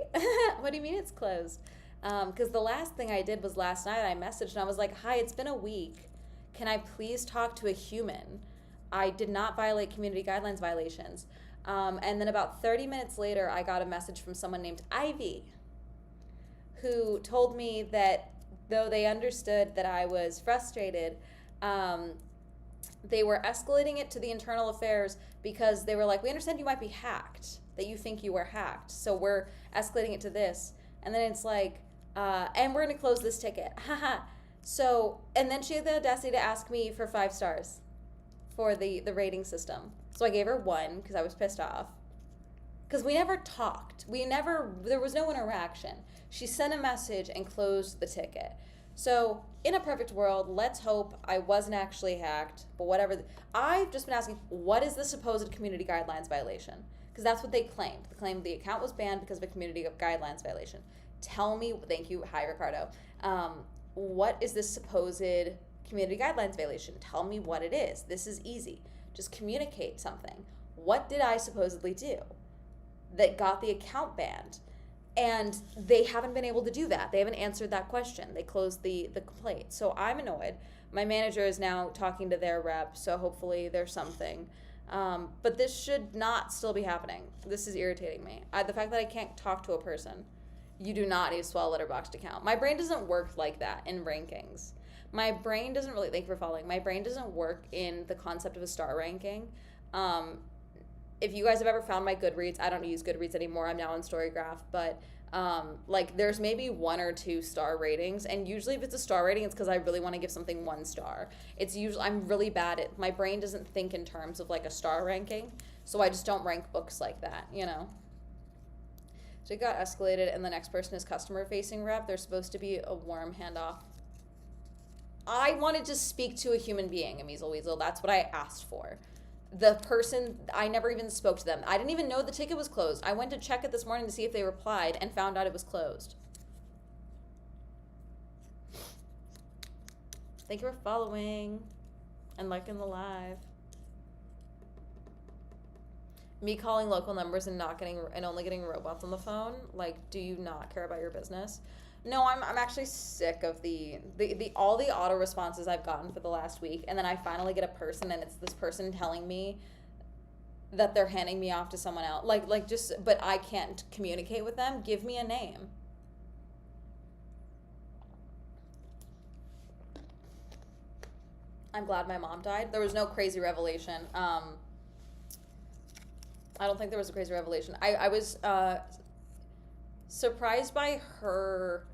What do you mean it's closed? Because the last thing I did was last night I messaged and I was like, hi, it's been a week. Can I please talk to a human? I did not violate community guidelines violations. And then about 30 minutes later, I got a message from someone named Ivy, who told me that though they understood that I was frustrated, they were escalating it to the internal affairs because they were like, we understand you might be hacked, that you think you were hacked, so we're escalating it to this. And then it's like, and we're going to close this ticket. Haha. So, and then she had the audacity to ask me for 5 stars for the rating system. So I gave her 1 because I was pissed off. Because we never talked. There was no interaction. She sent a message and closed the ticket. So, in a perfect world, let's hope I wasn't actually hacked, but whatever. I've just been asking, what is the supposed community guidelines violation? Because that's what they claimed. They claimed the account was banned because of a community guidelines violation. Tell me, thank you, hi Ricardo. What is this supposed community guidelines violation? Tell me what it is. This is easy. Just communicate something. What did I supposedly do that got the account banned? And they haven't been able to do that. They haven't answered that question. They closed the complaint. So I'm annoyed. My manager is now talking to their rep, so hopefully there's something. But this should not still be happening. This is irritating me. The fact that I can't talk to a person. You do not need to swallow a Letterboxd account. My brain doesn't work like that in rankings. My brain doesn't really, thank you for following. My brain doesn't work in the concept of a star ranking. If you guys have ever found my Goodreads, I don't use Goodreads anymore. I'm now on Storygraph, but like there's maybe 1 or 2 star ratings, and usually if it's a star rating, it's because I really want to give something 1 star. It's usually, I'm really bad at, my brain doesn't think in terms of like a star ranking, so I just don't rank books like that, you know? So it got escalated, and the next person is customer facing rep. There's supposed to be a warm handoff. I wanted to speak to a human being, a Measle Weasel. That's what I asked for. The person, I never even spoke to them. I didn't even know the ticket was closed. I went to check it this morning to see if they replied and found out it was closed. Thank you for following and liking the live. Me calling local numbers and only getting robots on the phone. Like, do you not care about your business? No, I'm actually sick of the all the auto responses I've gotten for the last week, and then I finally get a person, and it's this person telling me that they're handing me off to someone else. But I can't communicate with them. Give me a name. I'm glad my mom died. There was no crazy revelation. I don't think there was a crazy revelation. I was surprised by her.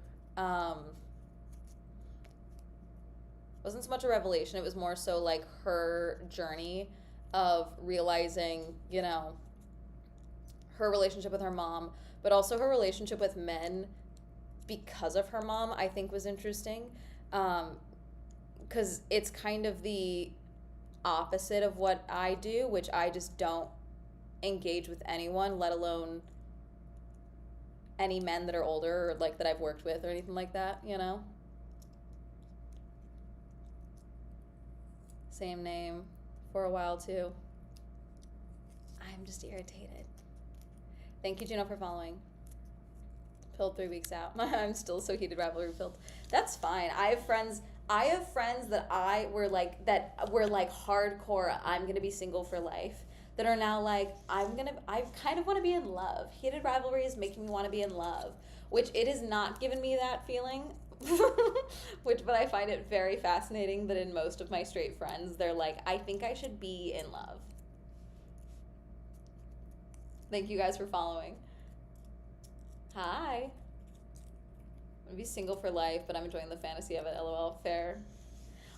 Wasn't so much a revelation. It was more so like her journey of realizing, you know, her relationship with her mom, but also her relationship with men because of her mom, I think was interesting. Because it's kind of the opposite of what I do, which I just don't engage with anyone, let alone any men that are older or like that I've worked with or anything like that, you know? Same name for a while too. I'm just irritated. Thank you, Juno, for following. Pilled 3 weeks out. I'm still so heated, Ravelry pilled. That's fine. I have friends that were like hardcore, I'm gonna be single for life, that are now like, I kind of want to be in love. Heated Rivalry is making me want to be in love, which it has not given me that feeling, but I find it very fascinating that in most of my straight friends, they're like, I think I should be in love. Thank you guys for following. Hi. I'm gonna be single for life, but I'm enjoying the fantasy of it, LOL, fair.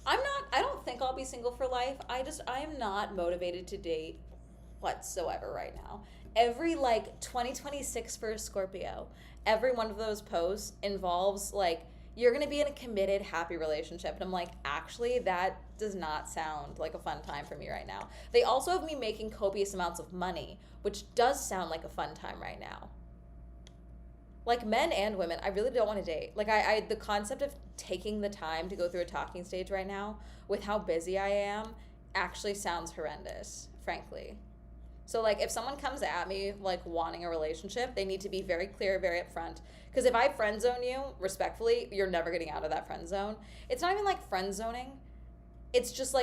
I don't think I'll be single for life. I am not motivated to date whatsoever right now. Every 2026 for a Scorpio, every one of those posts involves you're gonna be in a committed, happy relationship, and I'm like, actually, that does not sound like a fun time for me right now. They also have me making copious amounts of money, which does sound like a fun time right now. Like, men and women, I really don't want to date. The concept of taking the time to go through a talking stage right now with how busy I am actually sounds horrendous, frankly. So, if someone comes at me, wanting a relationship, they need to be very clear, very upfront. Because if I friend zone you, respectfully, you're never getting out of that friend zone. It's not even friend zoning. It's just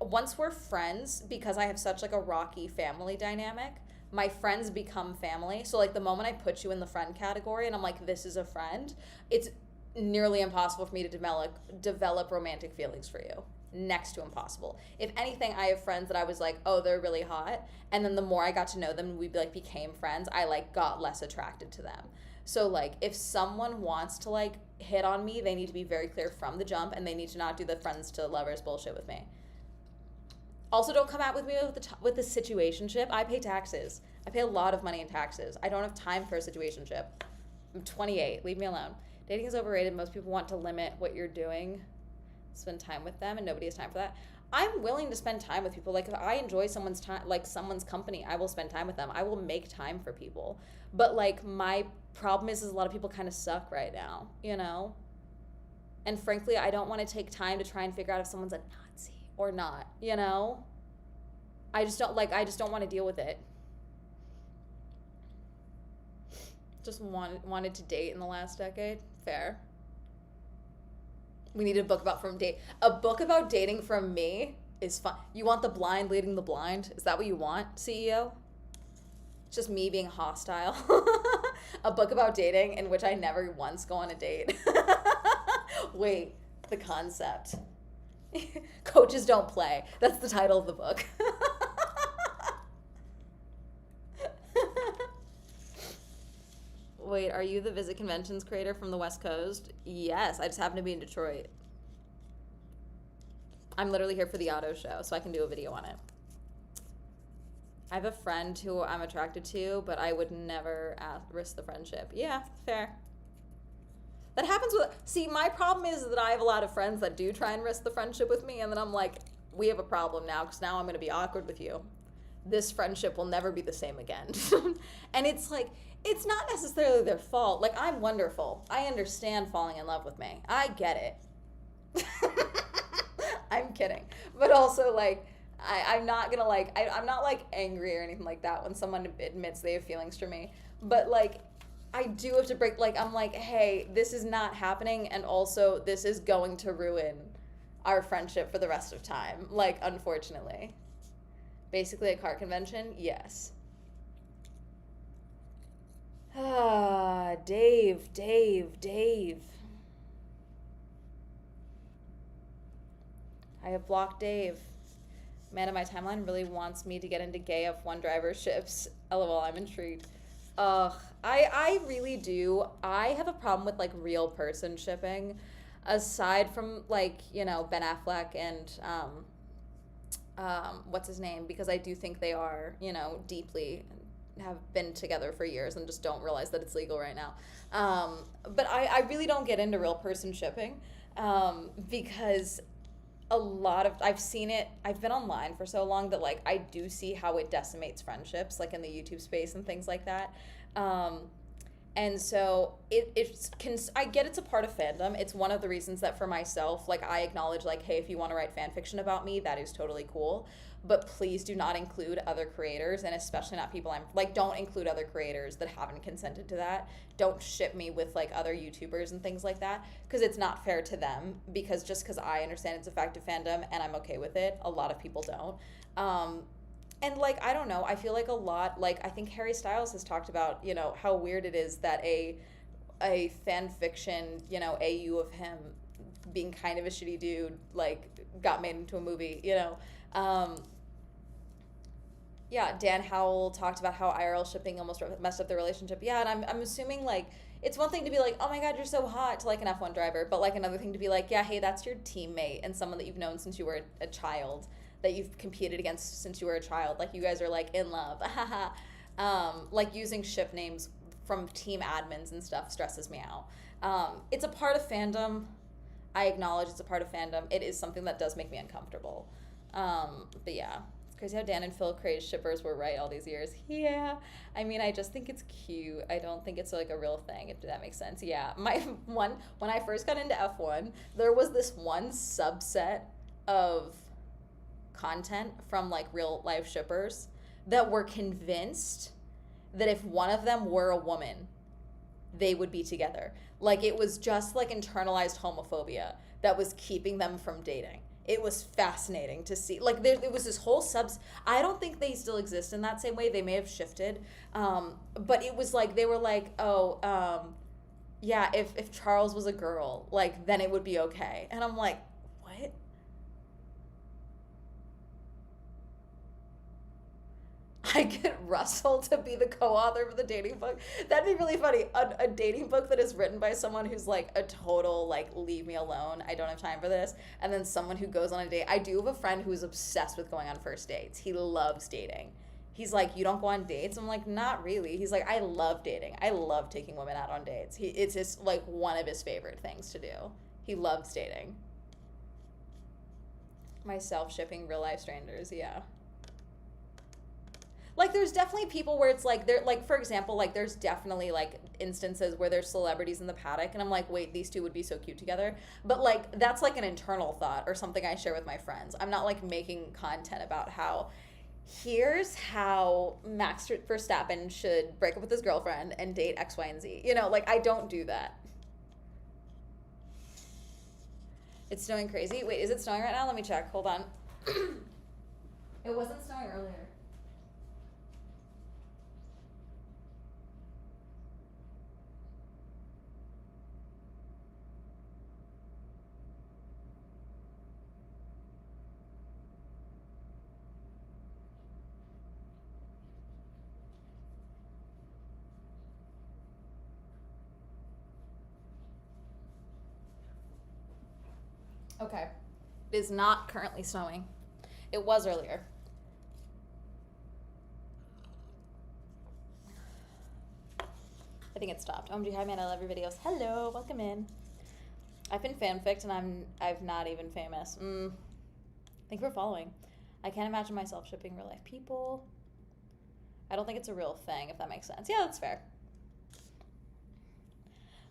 once we're friends, because I have such a rocky family dynamic, my friends become family. So, the moment I put you in the friend category and I'm like, this is a friend, it's nearly impossible for me to develop romantic feelings for you. next to impossible. If anything, I have friends that I was like, oh, they're really hot, and then the more I got to know them and we like became friends, I like got less attracted to them. So like if someone wants to like hit on me, they need to be very clear from the jump, and they need to not do the friends to lovers bullshit with me. Also, don't come out with me with the situationship. I pay taxes. I pay a lot of money in taxes. I don't have time for a situationship. I'm 28. Leave me alone. Dating is overrated. Most people want to limit what you're doing, spend time with them, and nobody has time for that. I'm willing to spend time with people. Like if I enjoy someone's time, like someone's company, I will spend time with them. I will make time for people. But like my problem is a lot of people kind of suck right now, you know? And frankly, I don't want to take time to try and figure out if someone's a Nazi or not, you know? I just don't want to deal with it. Just wanted to date in the last decade. Fair. We need a book about dating from me is fun. You want the blind leading the blind? Is that what you want, CEO? It's just me being hostile. A book about dating in which I never once go on a date. Wait, the concept. Coaches don't play. That's the title of the book. Wait, are you the Visit Conventions creator from the West Coast? Yes, I just happen to be in Detroit. I'm literally here for the auto show, so I can do a video on it. I have a friend who I'm attracted to, but I would never risk the friendship. Yeah, fair. That happens with... See, my problem is that I have a lot of friends that do try and risk the friendship with me, and then I'm like, we have a problem now, because now I'm going to be awkward with you. This friendship will never be the same again. And it's like... It's not necessarily their fault. Like, I'm wonderful. I understand falling in love with me. I get it. I'm kidding. But also, like, I'm not gonna, like, I'm not, like, angry or anything like that when someone admits they have feelings for me. But, like, I do have to break, like, I'm like, hey, this is not happening, and also this is going to ruin our friendship for the rest of time. Like, unfortunately. Basically a cart convention? Yes. Ah, Dave. I have blocked Dave. Man in my timeline really wants me to get into gay F1 driver ships. LOL, I'm intrigued. Ugh, I really do. I have a problem with, like, real person shipping. Aside from, like, you know, Ben Affleck and, what's his name? Because I do think they are, you know, deeply... have been together for years and just don't realize that it's legal right now. But I really don't get into real person shipping because a lot of, I've seen it, I've been online for so long that like I do see how it decimates friendships like in the YouTube space and things like that. And so I get it's a part of fandom. It's one of the reasons that for myself, like I acknowledge like, hey, if you want to write fan fiction about me, that is totally cool. But please do not include other creators, and especially not people don't include other creators that haven't consented to that. Don't ship me with like other YouTubers and things like that, because it's not fair to them, because just because I understand it's effective fandom and I'm okay with it, a lot of people don't. And like, I don't know, I feel like a lot, like I think Harry Styles has talked about, you know, how weird it is that a fan fiction, you know, AU of him being kind of a shitty dude, like got made into a movie, you know. Yeah, Dan Howell talked about how IRL shipping almost messed up their relationship. Yeah, and I'm assuming, like, it's one thing to be like, oh my god, you're so hot to, like, an F1 driver, but, like, another thing to be like, yeah, hey, that's your teammate and someone that you've known since you were a child, that you've competed against since you were a child. Like, you guys are, like, in love. Like, using ship names from team admins and stuff stresses me out. It's a part of fandom. I acknowledge it's a part of fandom. It is something that does make me uncomfortable. But yeah. Crazy how Dan and Phil Craze shippers were right all these years. Yeah. I mean, I just think it's cute. I don't think it's like a real thing, if that makes sense. Yeah. When I first got into F1, there was this one subset of content from like real life shippers that were convinced that if one of them were a woman, they would be together. Like it was just like internalized homophobia that was keeping them from dating. It was fascinating to see. Like, it was this whole I don't think they still exist in that same way. They may have shifted. But it was like, they were like, yeah, if Charles was a girl, like, then it would be okay. And I'm like, what? I get Russell to be the co-author of the dating book. That'd be really funny. A dating book that is written by someone who's like a total like leave me alone. I don't have time for this. And then someone who goes on a date. I do have a friend who's obsessed with going on first dates. He loves dating. He's like, you don't go on dates? I'm like, not really. He's like, I love dating. I love taking women out on dates. It's his like one of his favorite things to do. He loves dating. Myself shipping real life strangers, yeah. Like there's definitely people where it's like they're like, for example, like there's definitely like instances where there's celebrities in the paddock and I'm like, wait, these two would be so cute together. But like that's like an internal thought or something I share with my friends. I'm not like making content about how here's how Max Verstappen should break up with his girlfriend and date X, Y, and Z. You know, like I don't do that. It's snowing crazy. Wait, is it snowing right now? Let me check. Hold on. It wasn't snowing earlier. Okay. It is not currently snowing. It was earlier. I think it stopped. OMG, hi man, I love your videos. Hello, welcome in. I've been fanficked and I've not even famous. Thank you for following. I can't imagine myself shipping real life people. I don't think it's a real thing, if that makes sense. Yeah, that's fair.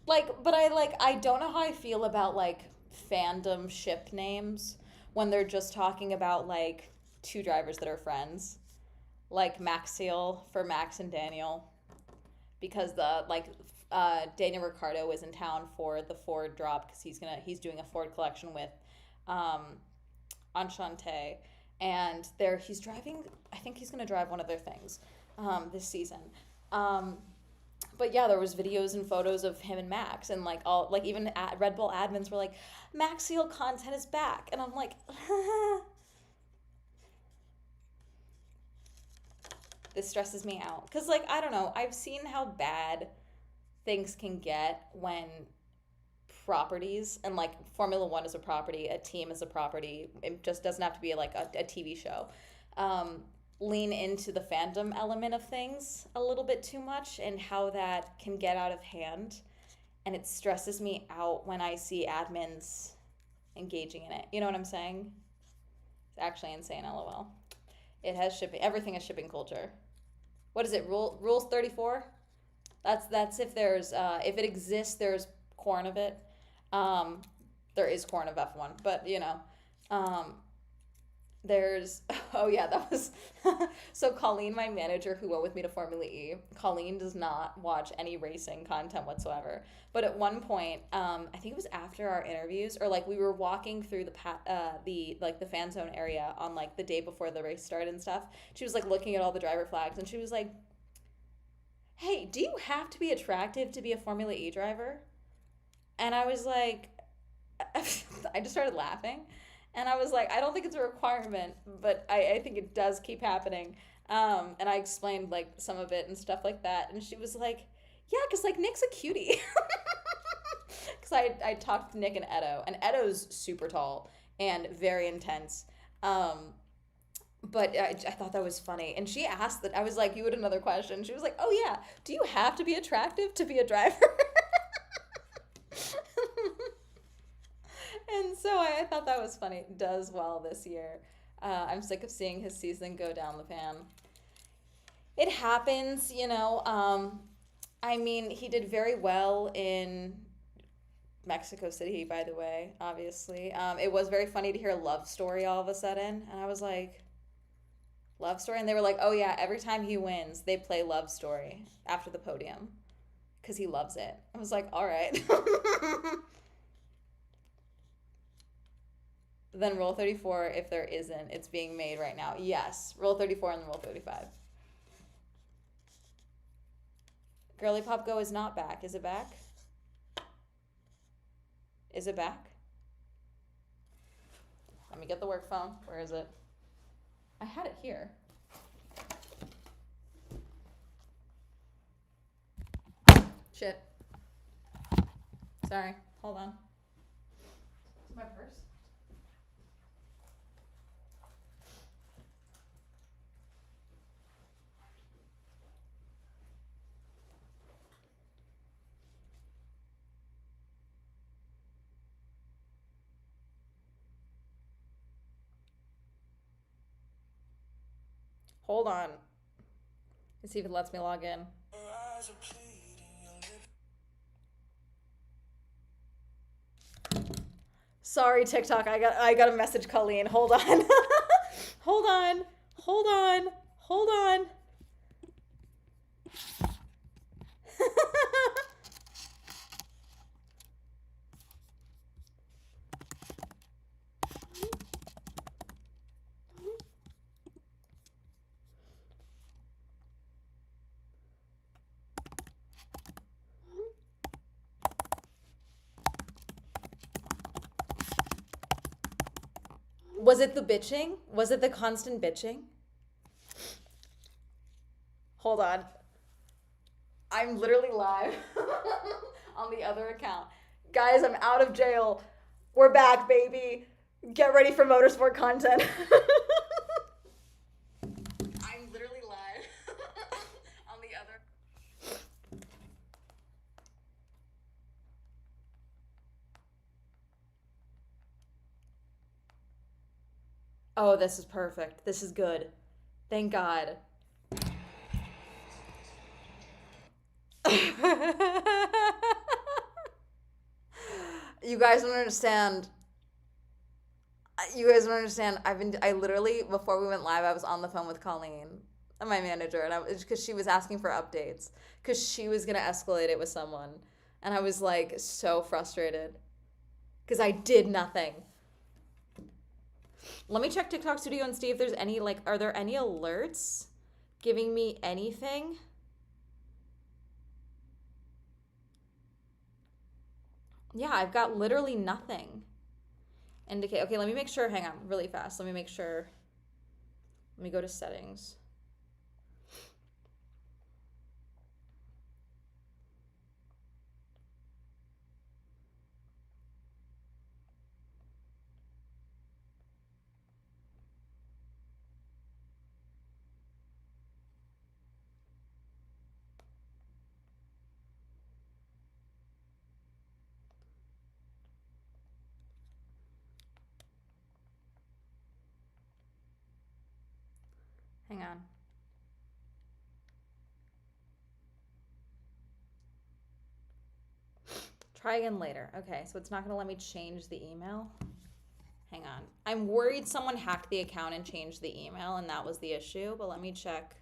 Like, but I don't know how I feel about like fandom ship names when they're just talking about like two drivers that are friends, like Maxiel for Max and Daniel, because the like Daniel Ricciardo is in town for the Ford drop because he's doing a Ford collection with Enchante, and he's driving. I think he's gonna drive one of their things this season. But yeah, there was videos and photos of him and Max, and like all like even Red Bull admins were like, Maxiel content is back, and I'm like, this stresses me out because like I don't know, I've seen how bad things can get when properties and like Formula One is a property, a team is a property. It just doesn't have to be like a TV show. Lean into the fandom element of things a little bit too much and how that can get out of hand. And it stresses me out when I see admins engaging in it. You know what I'm saying? It's actually insane, lol. It has shipping. Everything is shipping culture. What is it? Rules 34? That's if there's if it exists, there's corn of it. There is corn of F1, but you know, there's oh yeah, that was so Colleen, my manager who went with me to Formula E. Colleen does not watch any racing content whatsoever. But at one point, I think it was after our interviews, or like we were walking through the like the fan zone area on like the day before the race started and stuff. She was like looking at all the driver flags, and she was like, "Hey, do you have to be attractive to be a Formula E driver?" And I was like, I just started laughing. And I was like, I don't think it's a requirement, but I think it does keep happening. And I explained like some of it and stuff like that. And she was like, yeah, because like Nick's a cutie. Because I talked to Nick and Edo. And Edo's super tall and very intense. But I thought that was funny. And she asked that, I was like, you had another question. She was like, oh yeah, do you have to be attractive to be a driver? And so I thought that was funny. Does well this year. I'm sick of seeing his season go down the pan. It happens, you know. I mean, he did very well in Mexico City, by the way, obviously. It was very funny to hear Love Story all of a sudden. And I was like, Love Story? And they were like, oh yeah, every time he wins, they play Love Story after the podium. Because he loves it. I was like, all right. Then Rule 34, if there isn't, it's being made right now. Yes, Rule 34 and Rule 35. Girly Pop Go is not back. Is it back? Is it back? Let me get the work phone. Where is it? I had it here. Shit. Sorry. Hold on. My purse. Hold on. Let's see if it lets me log in. Sorry, TikTok. I got a message, Colleen. Hold on. Hold on. Hold on. Hold on. Was it the bitching? Was it the constant bitching? Hold on. I'm literally live on the other account. Guys, I'm out of jail. We're back, baby. Get ready for motorsport content. I'm literally live on the other. Oh, this is perfect. This is good. Thank God. You guys don't understand. You guys don't understand. I literally, before we went live, I was on the phone with Colleen, my manager, and I was, because she was asking for updates, because she was going to escalate it with someone. And I was like so frustrated because I did nothing. Let me check TikTok Studio and see if there's any, like, are there any alerts giving me anything? Yeah, I've got literally nothing. Indicate. Okay, let me make sure. Hang on, really fast. Let me make sure. Let me go to settings. Hang on. Try again later. Okay, so it's not gonna let me change the email. Hang on. I'm worried someone hacked the account and changed the email and that was the issue, but let me check.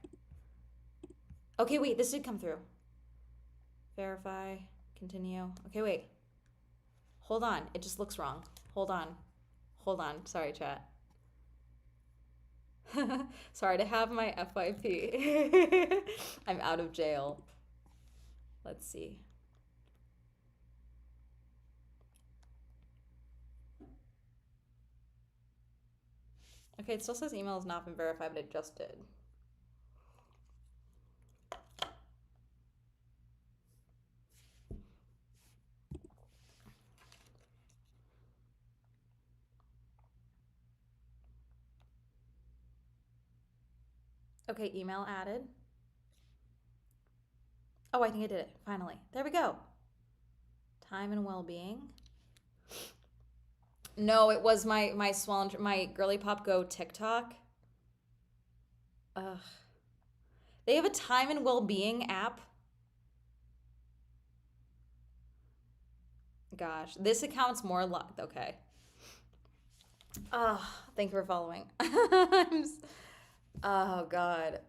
Okay, wait, this did come through. Verify, continue. Okay, wait. Hold on, it just looks wrong. Hold on. Hold on. Sorry, chat. Sorry to have my FYP. I'm out of jail. Let's see. Okay, it still says email has not been verified, but it just did. Okay, email added. Oh, I think I did it, finally. There we go. Time and well-being. No, it was my swollen, my Girly Pop Go TikTok. Ugh. They have a time and well-being app. Gosh, this account's more locked. Okay. Oh, thank you for following. Oh God.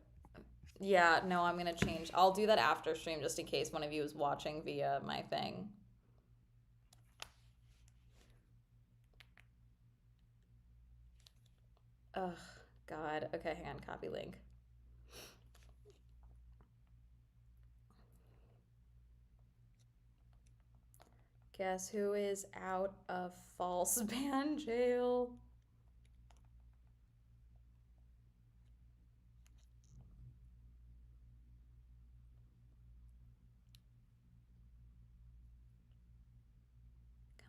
Yeah, no, I'm gonna change. I'll do that after stream just in case one of you is watching via my thing. Ugh, God. Okay, hang on. Copy link. Guess who is out of false ban jail?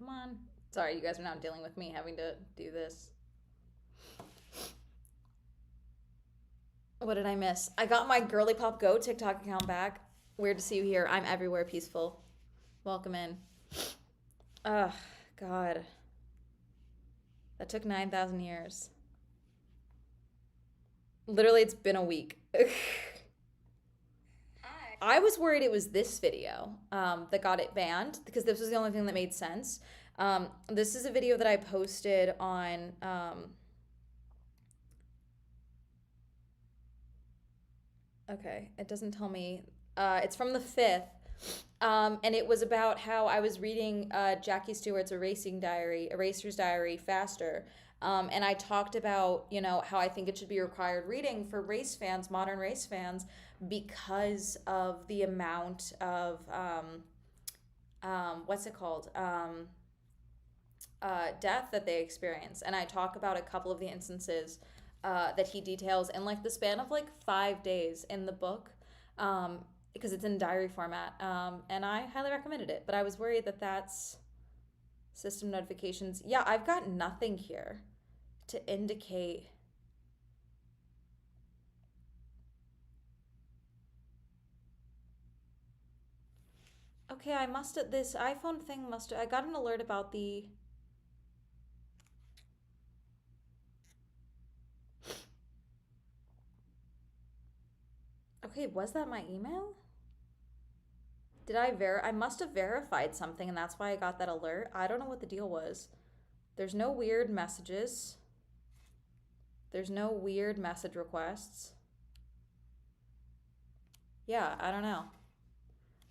Come on. Sorry, you guys are now dealing with me having to do this. What did I miss? I got my Girly Pop Go TikTok account back. Weird to see you here. I'm everywhere peaceful. Welcome in. Ugh, God. That took 9,000 years. Literally, it's been a week. I was worried it was this video that got it banned because this was the only thing that made sense. This is a video that I posted on... okay, it doesn't tell me. It's from the 5th. And it was about how I was reading Jackie Stewart's Eraser's Diary faster. And I talked about, how I think it should be required reading for race fans, modern race fans, because of the amount of, death that they experience. And I talk about a couple of the instances that he details in like the span of like 5 days in the book, because it's in diary format. And I highly recommended it, but I was worried that that's system notifications. Yeah, I've got nothing here to indicate. Okay, this iPhone thing I got an alert about the... Okay, was that my email? I must have verified something and that's why I got that alert. I don't know what the deal was. There's no weird messages. There's no weird message requests. Yeah, I don't know.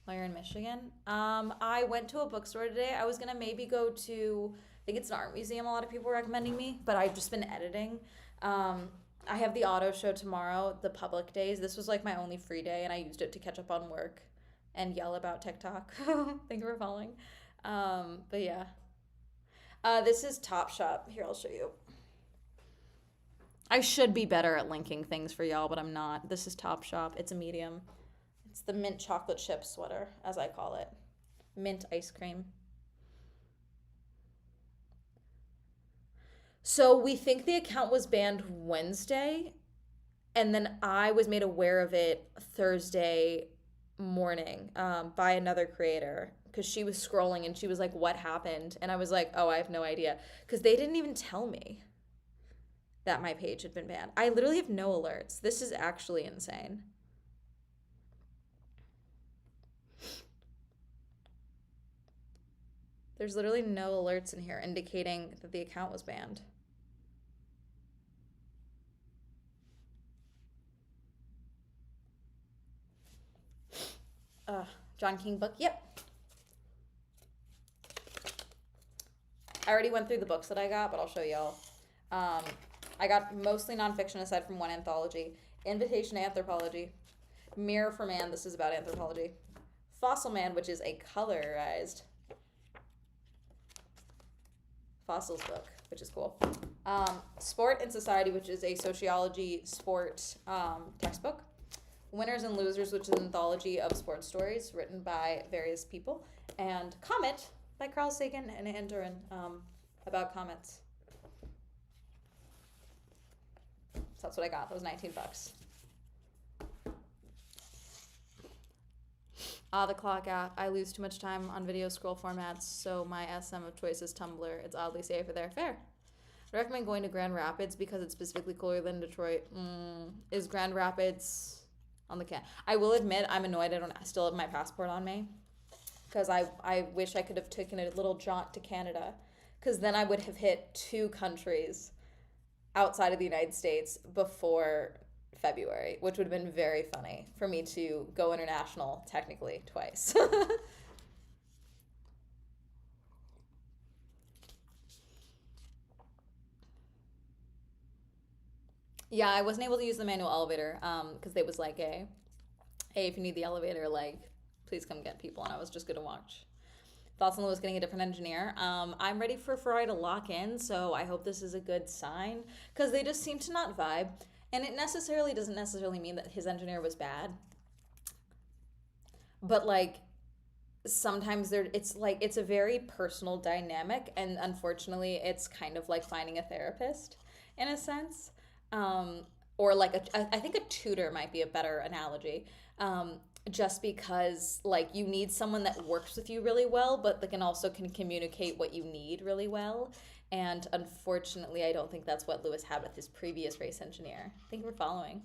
While you're in Michigan. I went to a bookstore today. I was gonna maybe go to, I think it's an art museum, a lot of people were recommending me, but I've just been editing. I have the auto show tomorrow, the public days. This was like my only free day and I used it to catch up on work and yell about TikTok. Thank you for following. But yeah. This is Topshop. Here, I'll show you. I should be better at linking things for y'all, but I'm not. This is Topshop. It's a medium. It's the mint chocolate chip sweater, as I call it. Mint ice cream. So we think the account was banned Wednesday, and then I was made aware of it Thursday morning by another creator because she was scrolling and she was like, what happened? And I was like, oh, I have no idea, because they didn't even tell me that my page had been banned. I literally have no alerts. This is actually insane. There's literally no alerts in here indicating that the account was banned. John King book, yep. I already went through the books that I got, but I'll show y'all. I got mostly nonfiction aside from one anthology. Invitation to Anthropology. Mirror for Man, this is about anthropology. Fossil Man, which is a colorized fossils book, which is cool. Sport and Society, which is a sociology sport textbook. Winners and Losers, which is an anthology of sports stories written by various people. And Comet by Carl Sagan and Ann Duran, about comets. So that's what I got. That was $19. The Clock app. I lose too much time on video scroll formats, so my SM of choice is Tumblr. It's oddly safer there. Fair. I recommend going to Grand Rapids because it's specifically cooler than Detroit. Is Grand Rapids on the can? I will admit I'm annoyed I don't still have my passport on me, because I wish I could have taken a little jaunt to Canada, because then I would have hit 2 countries outside of the United States before February, which would have been very funny for me to go international technically twice. Yeah, I wasn't able to use the manual elevator because they was like, hey, if you need the elevator, like, please come get people. And I was just going to watch. Thoughts on Lewis getting a different engineer? I'm ready for Ferrari to lock in, so I hope this is a good sign, because they just seem to not vibe. And it doesn't necessarily mean that his engineer was bad. But, like, sometimes it's a very personal dynamic, and unfortunately it's kind of like finding a therapist in a sense, or like I think a tutor might be a better analogy, just because like you need someone that works with you really well but that can communicate what you need really well, and unfortunately I don't think that's what Lewis had with his previous race engineer. Thank you for following.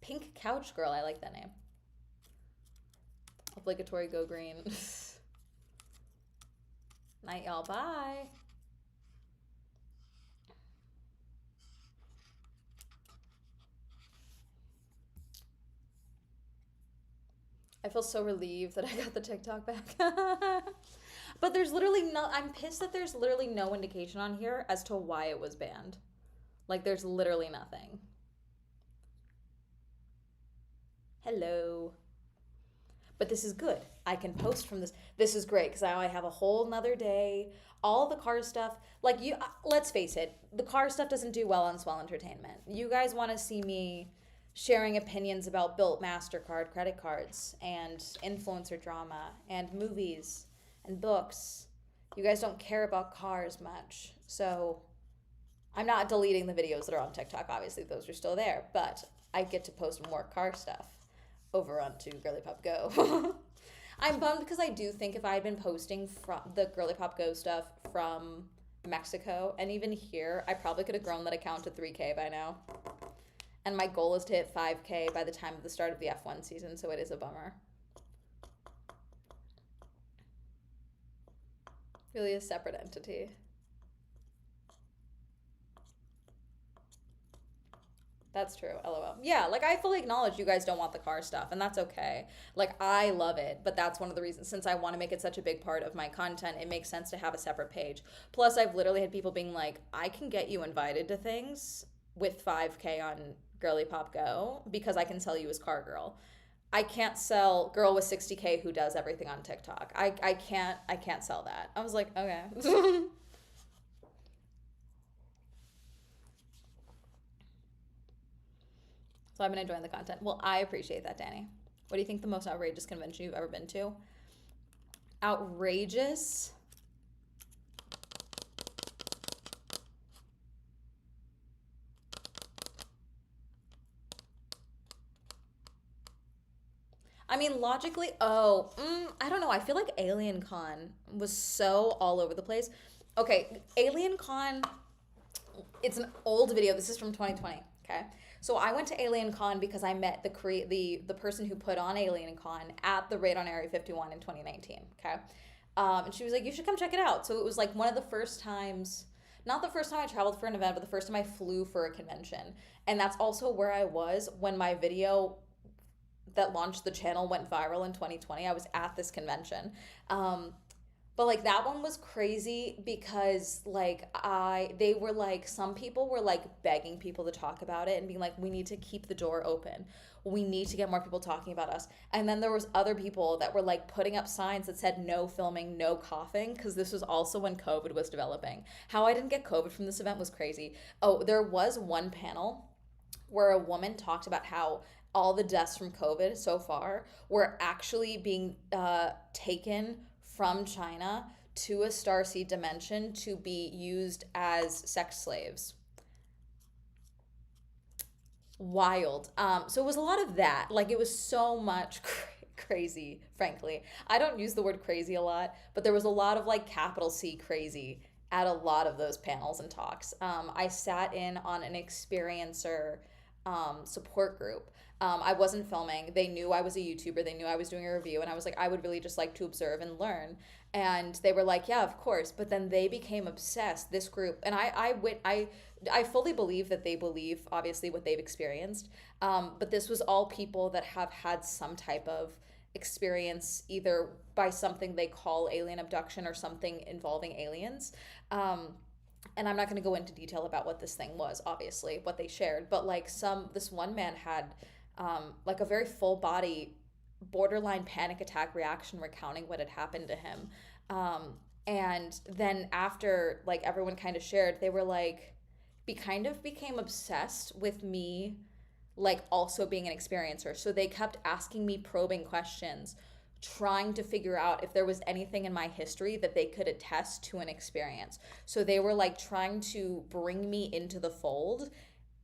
Pink Couch Girl, I like that name. Obligatory go green. Night, y'all. Bye. I feel so relieved that I got the TikTok back. But there's literally no, I'm pissed that there's literally no indication on here as to why it was banned. Like, there's literally nothing. Hello. But this is good. I can post from this. This is great because now I have a whole nother day. All the car stuff, like you, let's face it, the car stuff doesn't do well on Swell Entertainment. You guys want to see me sharing opinions about built MasterCard credit cards and influencer drama and movies and books. You guys don't care about cars much. So I'm not deleting the videos that are on TikTok. Obviously, those are still there, but I get to post more car stuff over onto Girly Pop Go. I'm bummed because I do think if I had been posting from the Girly Pop Go stuff from Mexico and even here, I probably could have grown that account to 3K by now. And my goal is to hit 5K by the time of the start of the F1 season, so it is a bummer. Really a separate entity. That's true, LOL. Yeah, like I fully acknowledge you guys don't want the car stuff, and that's okay. Like I love it, but that's one of the reasons, since I want to make it such a big part of my content, it makes sense to have a separate page. Plus, I've literally had people being like, I can get you invited to things with 5K on Girly Pop Go because I can sell you as car girl. I can't sell girl with 60K who does everything on TikTok. I can't sell that. I was like, okay. So I've been enjoying the content. Well, I appreciate that, Danny. What do you think the most outrageous convention you've ever been to? Outrageous? I mean, logically, I don't know. I feel like Alien Con was so all over the place. Okay, Alien Con, it's an old video. This is from 2020. Okay, so I went to Alien Con because I met the person who put on Alien Con at the raid on Area 51 in 2019. Okay, and she was like, "You should come check it out." So it was like one of the first times. Not the first time I traveled for an event, but the first time I flew for a convention. And that's also where I was when my video that launched the channel went viral in 2020. I was at this convention. But like that one was crazy because like they were like, some people were like begging people to talk about it and being like, we need to keep the door open. We need to get more people talking about us. And then there was other people that were like putting up signs that said no filming, no coughing, because this was also when COVID was developing. How I didn't get COVID from this event was crazy. Oh, there was one panel where a woman talked about how all the deaths from COVID so far were actually being taken from China to a starseed dimension to be used as sex slaves. Wild. So it was a lot of that. Like it was so much crazy, frankly. I don't use the word crazy a lot, but there was a lot of like capital C crazy at a lot of those panels and talks. I sat in on an experiencer support group. I wasn't filming. They knew I was a YouTuber. They knew I was doing a review, and I was like, I would really just like to observe and learn. And they were like, yeah, of course. But then they became obsessed. This group, and I fully believe that they believe obviously what they've experienced. But this was all people that have had some type of experience either by something they call alien abduction or something involving aliens. And I'm not going to go into detail about what this thing was, obviously, what they shared, but like this one man had like a very full body, borderline panic attack reaction recounting what had happened to him. And then after like everyone kind of shared, they were like, kind of became obsessed with me, like also being an experiencer. So they kept asking me probing questions. trying to figure out if there was anything in my history that they could attest to an experience. So they were like trying to bring me into the fold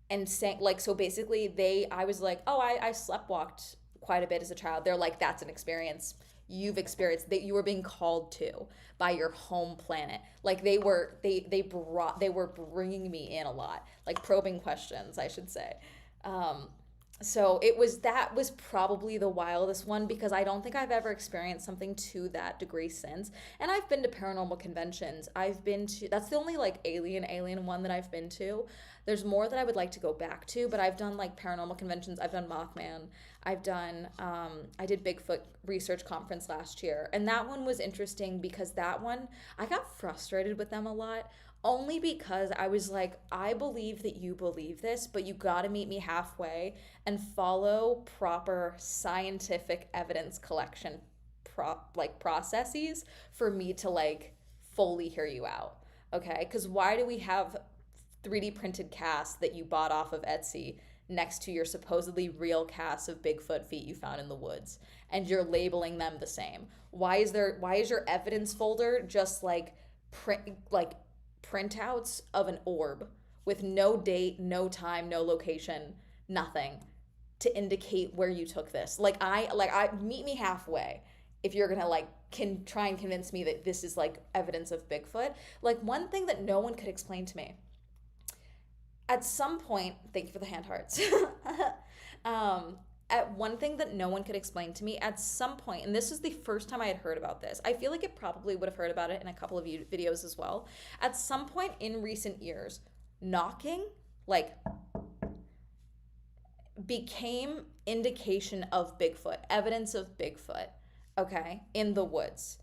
and saying like, so basically I was like, oh, I sleptwalked quite a bit as a child. They're like, that's an experience you've experienced, that you were being called to by your home planet. Like they were bringing me in a lot, like probing questions, I should say. So that was probably the wildest one, because I don't think I've ever experienced something to that degree since. And I've been to paranormal conventions. That's the only like alien one that I've been to. There's more that I would like to go back to, but I've done like paranormal conventions. I've done Mothman. I did Bigfoot research conference last year. And that one was interesting because that one, I got frustrated with them a lot, only because I was like, I believe that you believe this, but you got to meet me halfway and follow proper scientific evidence collection processes for me to like fully hear you out. Okay? Because why do we have 3D printed casts that you bought off of Etsy next to your supposedly real casts of Bigfoot feet you found in the woods, and you're labeling them the same? Why is your evidence folder just like printouts of an orb with no date, no time, no location, nothing to indicate where you took this? I meet me halfway if you're gonna try and convince me that this is like evidence of Bigfoot. Like, one thing that no one could explain to me at some point, thank you for the hand hearts. At one thing that no one could explain to me at some point, and this is the first time I had heard about this. I feel like it probably would have heard about it in a couple of videos as well. At some point in recent years, knocking became indication of Bigfoot, evidence of Bigfoot, okay, in the woods.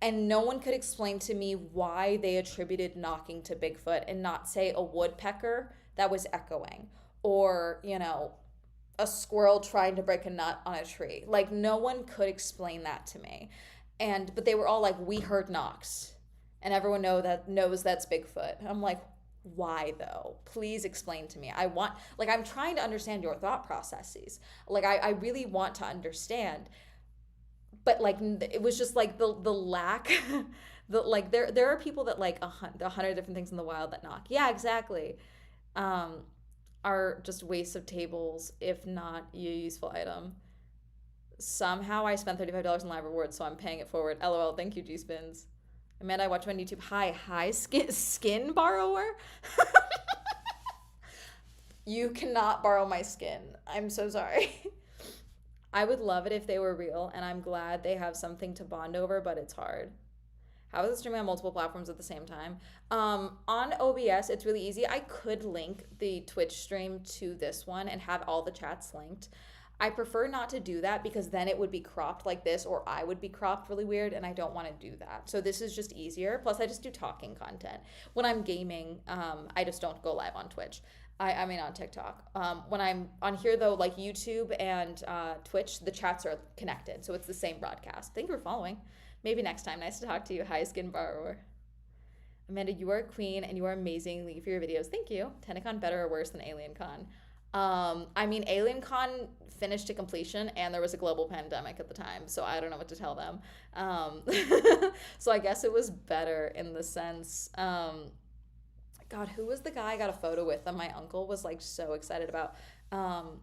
And no one could explain to me why they attributed knocking to Bigfoot and not, say, a woodpecker that was echoing, or, a squirrel trying to break a nut on a tree. Like, no one could explain that to me. But they were all like, we heard knocks, and everyone knows that's Bigfoot. I'm like, why though? Please explain to me. I'm trying to understand your thought processes. Like, I really want to understand. But like, it was just like the lack, there are people that like 100 different things in the wild that knock. Yeah, exactly. Are just waste of tables, if not a useful item. Somehow I spent $35 in live rewards, so I'm paying it forward. LOL, thank you, G-Spins. Amanda, I watch him on YouTube. Hi, skin borrower? You cannot borrow my skin. I'm so sorry. I would love it if they were real, and I'm glad they have something to bond over, but it's hard. How is it streaming on multiple platforms at the same time? On OBS, it's really easy. I could link the Twitch stream to this one and have all the chats linked. I prefer not to do that because then it would be cropped like this, or I would be cropped really weird, and I don't want to do that. So this is just easier. Plus, I just do talking content. When I'm gaming, I just don't go live on Twitch. I mean on TikTok. When I'm on here though, like YouTube and Twitch, the chats are connected, so it's the same broadcast. Thank you for following. Maybe next time. Nice to talk to you. Hi, Skin Borrower. Amanda, you are a queen and you are amazing. Thank you for your videos. Thank you. TennaCon better or worse than AlienCon? I mean, AlienCon finished to completion and there was a global pandemic at the time, so I don't know what to tell them. So I guess it was better in the sense. God, who was the guy I got a photo with that my uncle was like so excited about? God,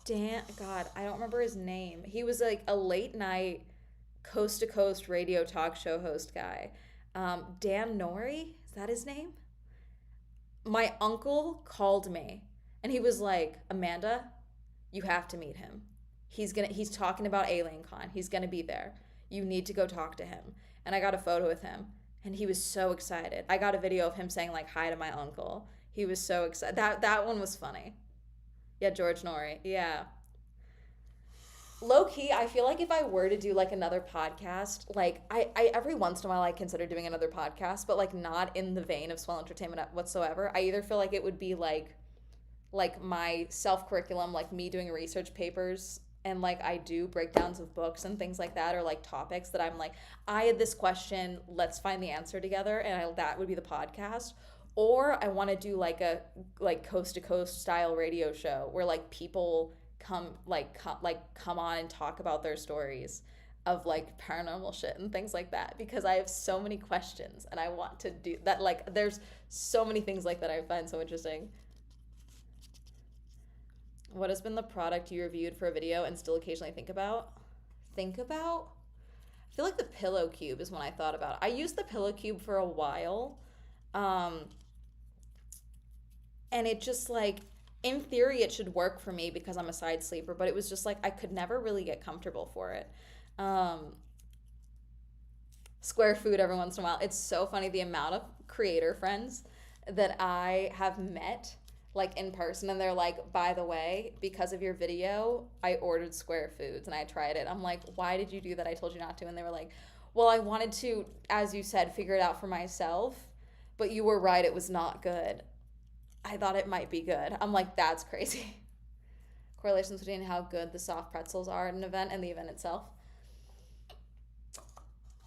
I don't remember his name. He was like a late night coast to coast radio talk show host guy. Dan Nori, is that his name? My uncle called me and he was like, Amanda, you have to meet him. He's talking about AlienCon. He's gonna be there. You need to go talk to him. And I got a photo with him. And he was so excited. I got a video of him saying like hi to my uncle. He was so excited. That one was funny. Yeah, George Nori. Yeah. Low key, I feel like if I were to do like another podcast, like I every once in a while I consider doing another podcast, but like not in the vein of Swell Entertainment whatsoever. I either feel like it would be like my self-curriculum, like me doing research papers, and like I do breakdowns of books and things like that, or like topics that I'm like, I had this question, let's find the answer together, and that would be the podcast. Or I want to do like a coast to coast style radio show where like people come on and talk about their stories of like paranormal shit and things like that, because I have so many questions and I want to do that. Like there's so many things like that I find so interesting. What has been the product you reviewed for a video and still occasionally think about? Think about? I feel like the Pillow Cube is one I thought about. I used the Pillow Cube for a while. And it just like, in theory, it should work for me because I'm a side sleeper, but it was just like I could never really get comfortable for it. Square food every once in a while. It's so funny the amount of creator friends that I have met like in person, and they're like, by the way, because of your video, I ordered Square Foods and I tried it. I'm like, why did you do that? I told you not to. And they were like, well, I wanted to, as you said, figure it out for myself, but you were right, it was not good. I thought it might be good. I'm like, that's crazy. Correlations between how good the soft pretzels are at an event and the event itself.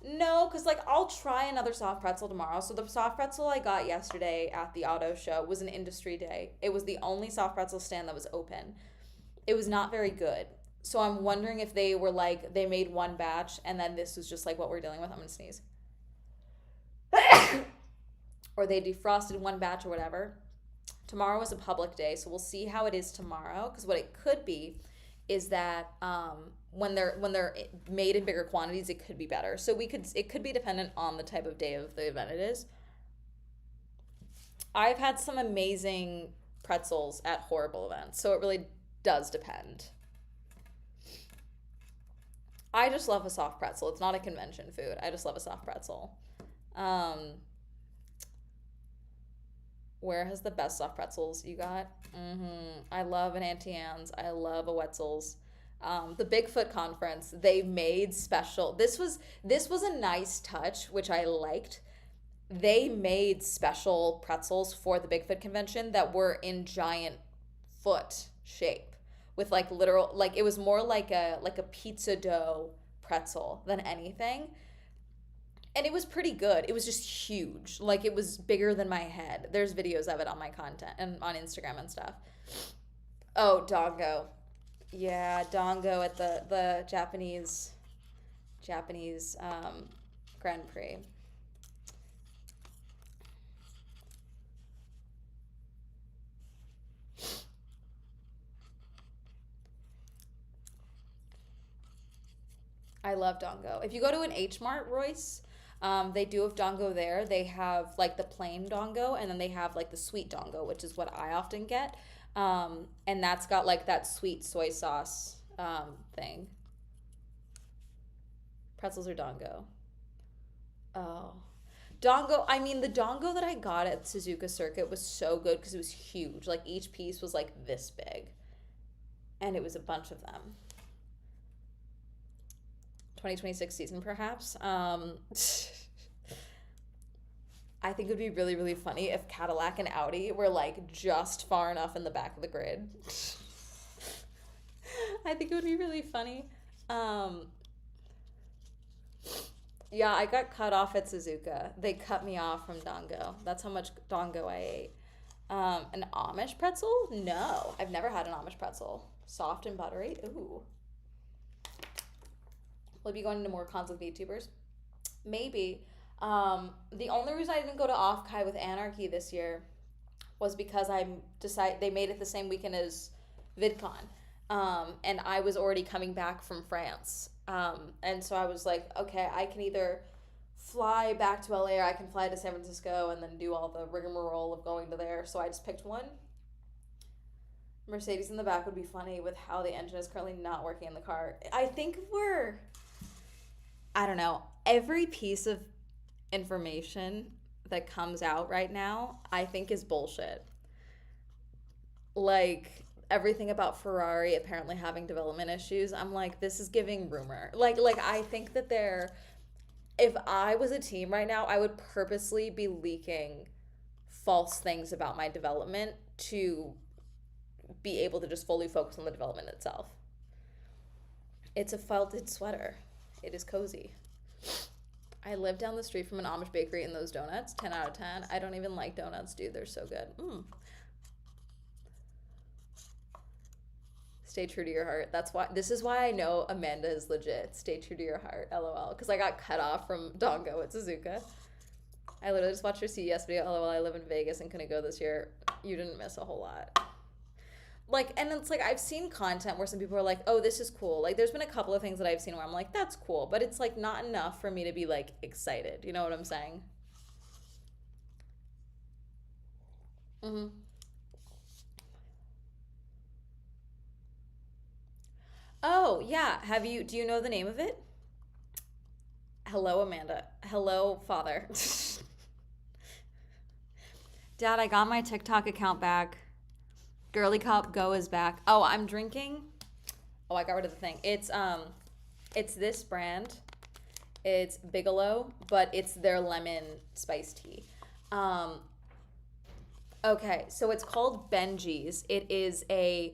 No, because like I'll try another soft pretzel tomorrow. So the soft pretzel I got yesterday at the auto show was an industry day. It was the only soft pretzel stand that was open. It was not very good. So I'm wondering if they were like, they made one batch and then this was just like what we're dealing with. I'm gonna sneeze. Or they defrosted one batch or whatever. Tomorrow is a public day, so we'll see how it is tomorrow. Because what it could be is that when they're made in bigger quantities, it could be better. So it could be dependent on the type of day of the event it is. I've had some amazing pretzels at horrible events, so it really does depend. I just love a soft pretzel. It's not a convention food. I just love a soft pretzel. Where has the best soft pretzels you got? I love an Auntie Anne's. I love a Wetzel's. The Bigfoot conference, they made special. This was a nice touch, which I liked. They made special pretzels for the Bigfoot convention that were in giant foot shape, with like literal, like it was more like a pizza dough pretzel than anything. And it was pretty good. It was just huge. Like it was bigger than my head. There's videos of it on my content and on Instagram and stuff. Oh, Dongo. Yeah, Dongo at the Japanese Grand Prix. I love Dongo. If you go to an H Mart, Royce, they do have Dongo there. They have like the plain Dongo, and then they have like the sweet Dongo, which is what I often get. And that's got like that sweet soy sauce thing. Pretzels or Dongo? Oh. Dongo, I mean, the Dongo that I got at Suzuka Circuit was so good because it was huge. Like each piece was like this big. And it was a bunch of them. 2026 season, perhaps. I think it would be really, really funny if Cadillac and Audi were like just far enough in the back of the grid. I think it would be really funny. Yeah, I got cut off at Suzuka. They cut me off from Dongo. That's how much Dongo I ate. An Amish pretzel? No, I've never had an Amish pretzel. Soft and buttery? Ooh. Will you be going into more cons with VTubers? Maybe. The only reason I didn't go to Off-Kai with Anarchy this year was because they made it the same weekend as VidCon. And I was already coming back from France. And so I was like, okay, I can either fly back to LA or I can fly to San Francisco and then do all the rigmarole of going to there. So I just picked one. Mercedes in the back would be funny with how the engine is currently not working in the car. I think I don't know, every piece of information that comes out right now, I think is bullshit. Like, everything about Ferrari apparently having development issues, I'm like, this is giving rumor. Like I think that if I was a team right now, I would purposely be leaking false things about my development to be able to just fully focus on the development itself. It's a felted sweater. It is cozy. I live down the street from an Amish bakery and those donuts, 10 out of 10. I don't even like donuts, dude. They're so good. Stay true to your heart. This is why I know Amanda is legit. Stay true to your heart. LOL. Because I got cut off from Dongo at Suzuka. I literally just watched your CES video. LOL. I live in Vegas and couldn't go this year. You didn't miss a whole lot. Like, and it's like I've seen content where some people are like, oh, this is cool. Like, there's been a couple of things that I've seen where I'm like, that's cool, but it's like not enough for me to be like excited. You know what I'm saying? Mm-hmm. Oh, yeah. Do you know the name of it? Hello, Amanda. Hello, father. Dad, I got my TikTok account back. Girly Cop Go is back. Oh, I'm drinking. Oh, I got rid of the thing. It's this brand. It's Bigelow, but it's their lemon spice tea. Okay, so it's called Benji's. It is a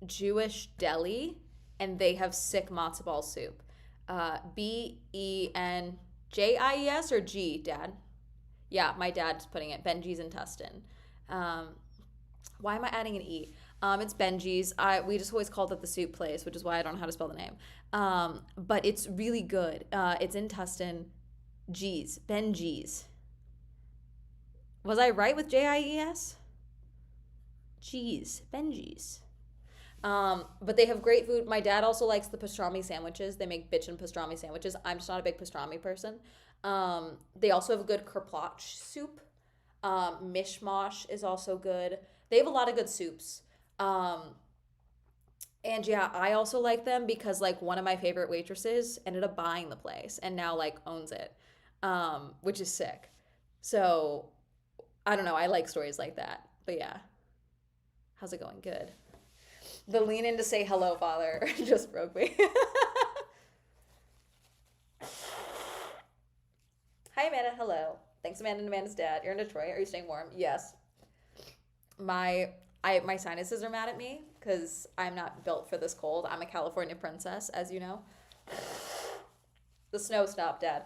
Jewish deli, and they have sick matzo ball soup. Benjis or G, Dad? Yeah, my dad's putting it. Benji's in Tustin. Why am I adding an E? It's Benji's. We just always called it the soup place, which is why I don't know how to spell the name. But it's really good. It's in Tustin. G's. Benji's. Was I right with Jies? Jeez. Benji's. But they have great food. My dad also likes the pastrami sandwiches. They make bitchin' pastrami sandwiches. I'm just not a big pastrami person. They also have a good kerplach soup. Mishmash is also good. They have a lot of good soups. And yeah, I also like them because like one of my favorite waitresses ended up buying the place and now like owns it, which is sick. So I don't know. I like stories like that. But yeah, how's it going? Good. The lean in to say hello, father, just broke me. Hi, Amanda. Hello. Thanks, Amanda and Amanda's dad. You're in Detroit. Are you staying warm? Yes. My sinuses are mad at me because I'm not built for this cold. I'm a California princess, as you know. The snow stopped, Dad.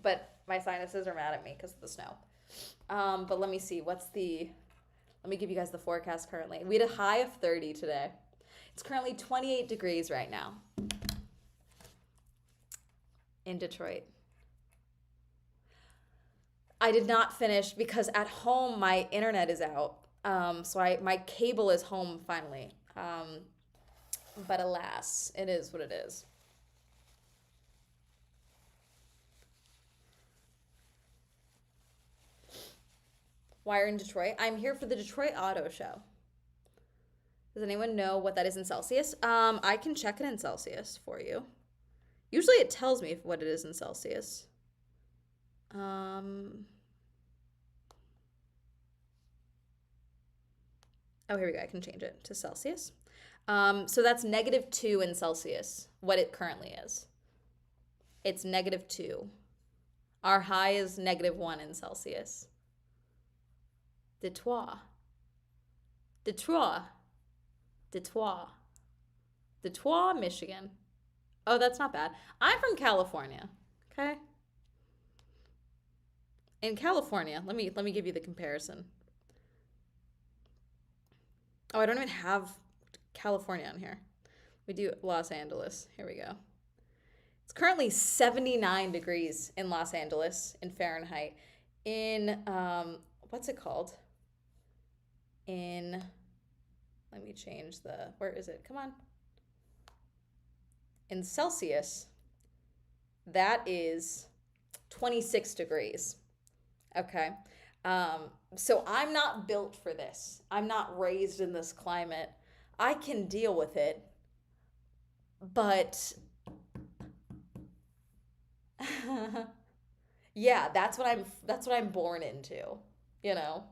But my sinuses are mad at me because of the snow. But let me see. Let me give you guys the forecast currently. We had a high of 30 today. It's currently 28 degrees right now in Detroit. I did not finish because at home my internet is out. So my cable is home finally. But alas, it is what it is. Why are you in Detroit? I'm here for the Detroit Auto Show. Does anyone know what that is in Celsius? I can check it in Celsius for you. Usually it tells me what it is in Celsius. Oh, here we go. I can change it to Celsius. So that's -2 in Celsius, what it currently is. It's -2. Our high is -1 in Celsius. Detroit. Detroit. Detroit. Detroit, Michigan. Oh, that's not bad. I'm from California. Okay. In California, let me give you the comparison. Oh, I don't even have California on here. We do Los Angeles. Here we go. It's currently 79 degrees in Los Angeles in Fahrenheit. In what's it called? Let me change where is it? Come on. In Celsius, that is 26 degrees. Okay. So I'm not built for this. I'm not raised in this climate. I can deal with it, but yeah, that's what I'm born into, you know.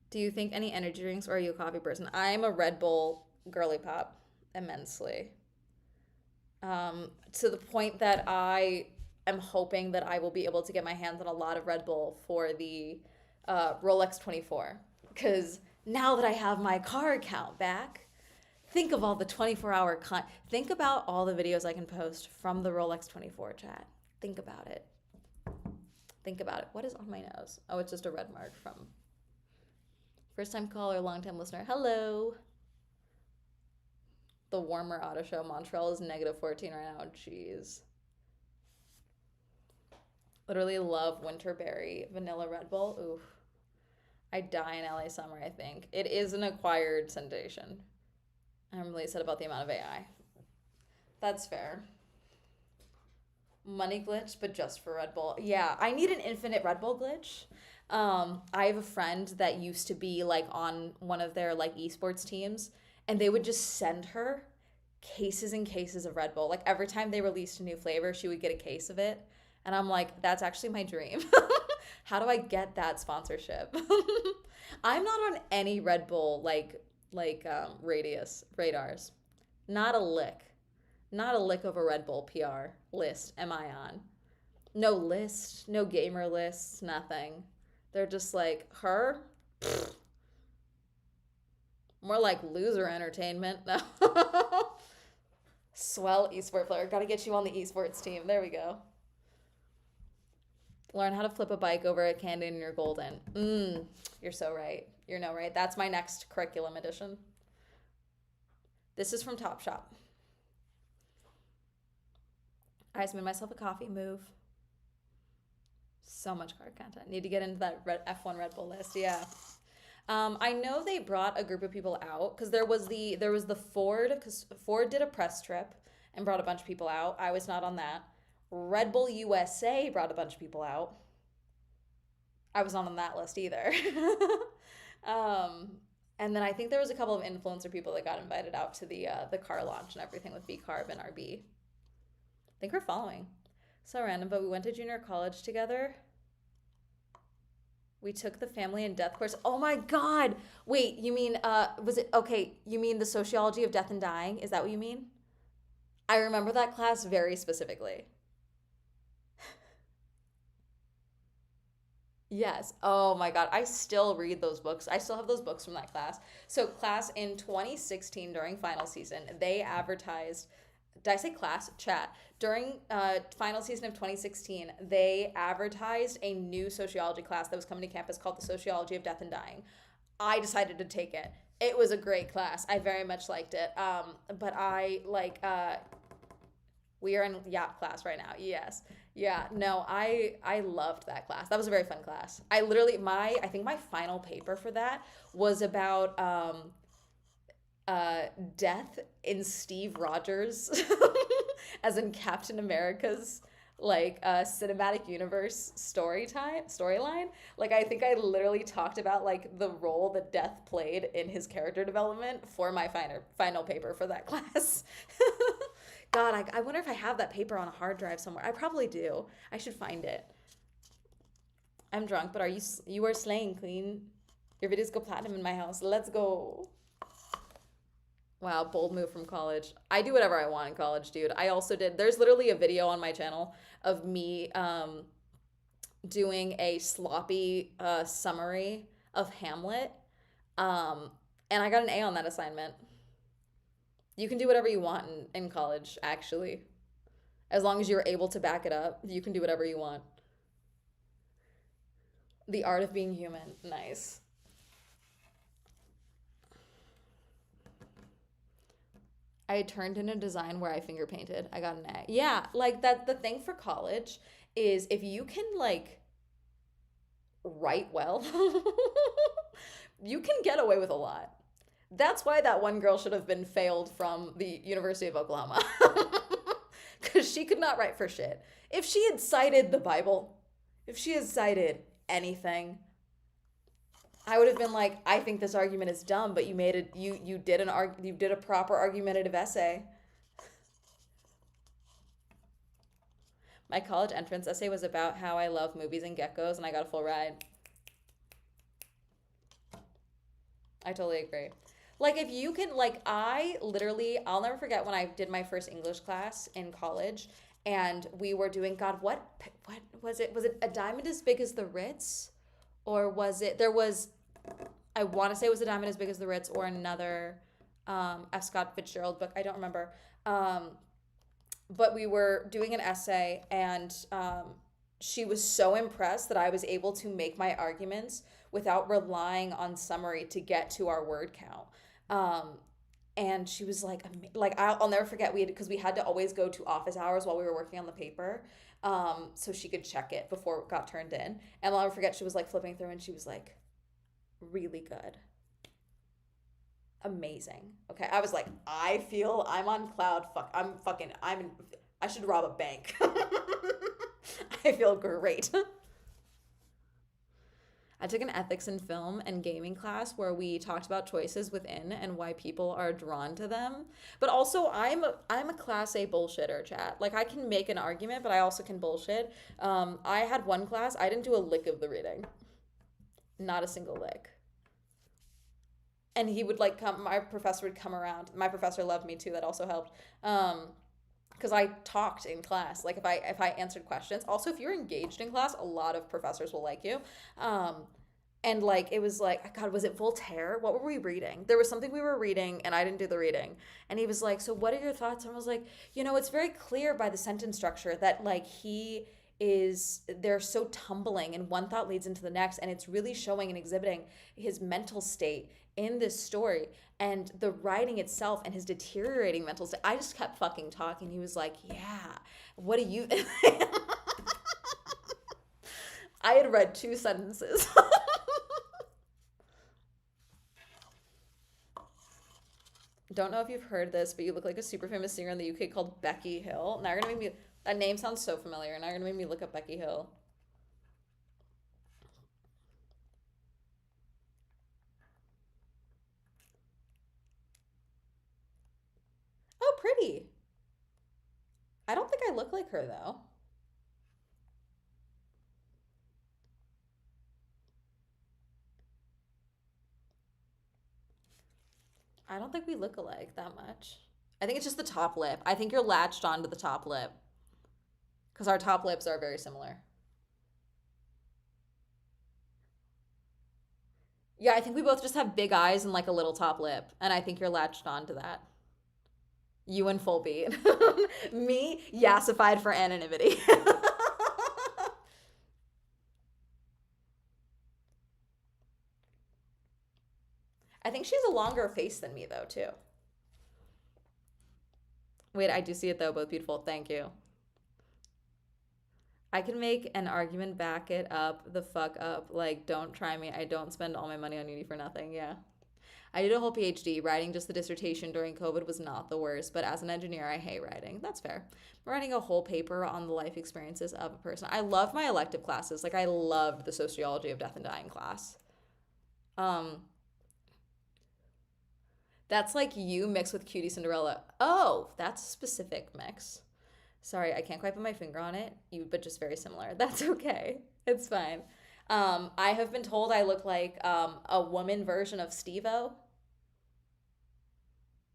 Do you think any energy drinks, or are you a coffee person? I'm a Red Bull girly pop immensely. To the point that I am hoping that I will be able to get my hands on a lot of Red Bull for the Rolex 24. Because now that I have my car account back, think of all the 24-hour think about all the videos I can post from the Rolex 24 chat. Think about it. Think about it. What is on my nose? Oh, it's just a red mark from first time caller, long time listener. Hello. The warmer auto show. Montreal is -14 right now. Jeez. Literally love Winterberry vanilla Red Bull. Oof. I die in LA summer, I think. It is an acquired sensation. I'm really upset about the amount of AI. That's fair. Money glitch, but just for Red Bull. Yeah, I need an infinite Red Bull glitch. I have a friend that used to be like on one of their like esports teams, and they would just send her cases and cases of Red Bull. Like every time they released a new flavor, she would get a case of it. And I'm like, that's actually my dream. How do I get that sponsorship? I'm not on any Red Bull radars. Not a lick. Not a lick of a Red Bull PR list am I on. No list, no gamer lists, nothing. They're just like, her? Pfft. More like loser entertainment. No. Swell esport player. Gotta get you on the esports team. There we go. Learn how to flip a bike over a candy and you're golden. You're so right. You're no right. That's my next curriculum edition. This is from Topshop. I just made myself a coffee. Move. So much card content. Need to get into that F1 Red Bull list. Yeah. I know they brought a group of people out because there was the Ford, because Ford did a press trip and brought a bunch of people out. I was not on that. Red Bull USA brought a bunch of people out. I was not on that list either. And then I think there was a couple of influencer people that got invited out to the car launch and everything with B Carb and RB. I think we're following. So random, but we went to junior college together. We took the family and death course. Oh my God. Wait, you mean, you mean the sociology of death and dying? Is that what you mean? I remember that class very specifically. Yes. Oh my God. I still read those books. I still have those books from that class. So class in 2016 during final season, they advertised, did I say class? Chat. During final season of 2016, they advertised a new sociology class that was coming to campus called the Sociology of Death and Dying. I decided to take it. It was a great class. I very much liked it. But I we are in YAP class right now. Yes. Yeah. No, I loved that class. That was a very fun class. I think my final paper for that was about death in Steve Rogers as in Captain America's cinematic universe storyline. Like I think I literally talked about like the role that death played in his character development for my final paper for that class. God, I wonder if I have that paper on a hard drive somewhere. I probably do. I should find it. I'm drunk, but you are slaying, queen. Your videos go platinum in my house. Let's go. Wow, bold move from college. I do whatever I want in college, dude. I also there's literally a video on my channel of me doing a sloppy summary of Hamlet. And I got an A on that assignment. You can do whatever you want in college, actually. As long as you're able to back it up, you can do whatever you want. The art of being human. Nice. I turned in a design where I finger painted. I got an A. Yeah, like that. The thing for college is if you can like write well, you can get away with a lot. That's why that one girl should have been failed from the University of Oklahoma. Because she could not write for shit. If she had cited the Bible, if she had cited anything, I would have been like, I think this argument is dumb, but you made it. You did a proper argumentative essay. My college entrance essay was about how I love movies and geckos, and I got a full ride. I totally agree. Like if you can, like I'll never forget when I did my first English class in college, and we were doing, God, what was it? Was it A Diamond as Big as the Ritz? Or was it, I want to say it was A Diamond as Big as the Ritz or another F. Scott Fitzgerald book. I don't remember. But we were doing an essay, and she was so impressed that I was able to make my arguments without relying on summary to get to our word count. And she was like I'll never forget, because we had to always go to office hours while we were working on the paper, so she could check it before it got turned in. And I'll never forget, she was like flipping through and she was like, really good, amazing. Okay, I was like, I feel I'm on cloud. I should rob a bank. I feel great. I took an ethics in film and gaming class where we talked about choices within and why people are drawn to them. But also, I'm a class A bullshitter, chat. Like, I can make an argument, but I also can bullshit. I had one class, I didn't do a lick of the reading. Not a single lick. And he would like come, my professor would come around. My professor loved me too, that also helped. Because I talked in class, like if I answered questions. Also, if you're engaged in class, a lot of professors will like you. And like it was like, God, was it Voltaire? What were we reading? There was something we were reading, and I didn't do the reading. And he was like, "So what are your thoughts?" And I was like, it's very clear by the sentence structure that like they're so tumbling, and one thought leads into the next, and it's really showing and exhibiting his mental state in this story, and the writing itself and his deteriorating mental state. I just kept fucking talking. He was like, yeah, what do you I had read 2 sentences. Don't know if you've heard this, but you look like a super famous singer in the UK called Becky Hill. Now you're gonna make me, that name sounds so familiar. Now you're gonna make me look up Becky Hill. Oh, pretty. I don't think I look like her though. I don't think we look alike that much. I think it's just the top lip. I think you're latched onto the top lip because our top lips are very similar. Yeah, I think we both just have big eyes and like a little top lip, and I think you're latched onto that. You and full beat. Me, yassified for anonymity. I think she has a longer face than me though, too. Wait, I do see it though, both beautiful. Thank you. I can make an argument, back it up the fuck up. Like, don't try me. I don't spend all my money on uni for nothing. Yeah. I did a whole PhD. Writing just the dissertation during COVID was not the worst, but as an engineer, I hate writing. That's fair. I'm writing a whole paper on the life experiences of a person. I love my elective classes. Like, I loved the sociology of death and dying class. Um, that's like you mixed with Cutie Cinderella. Oh, that's a specific mix. Sorry, I can't quite put my finger on it. But just very similar. That's okay. It's fine. I have been told I look like a woman version of Steve-O.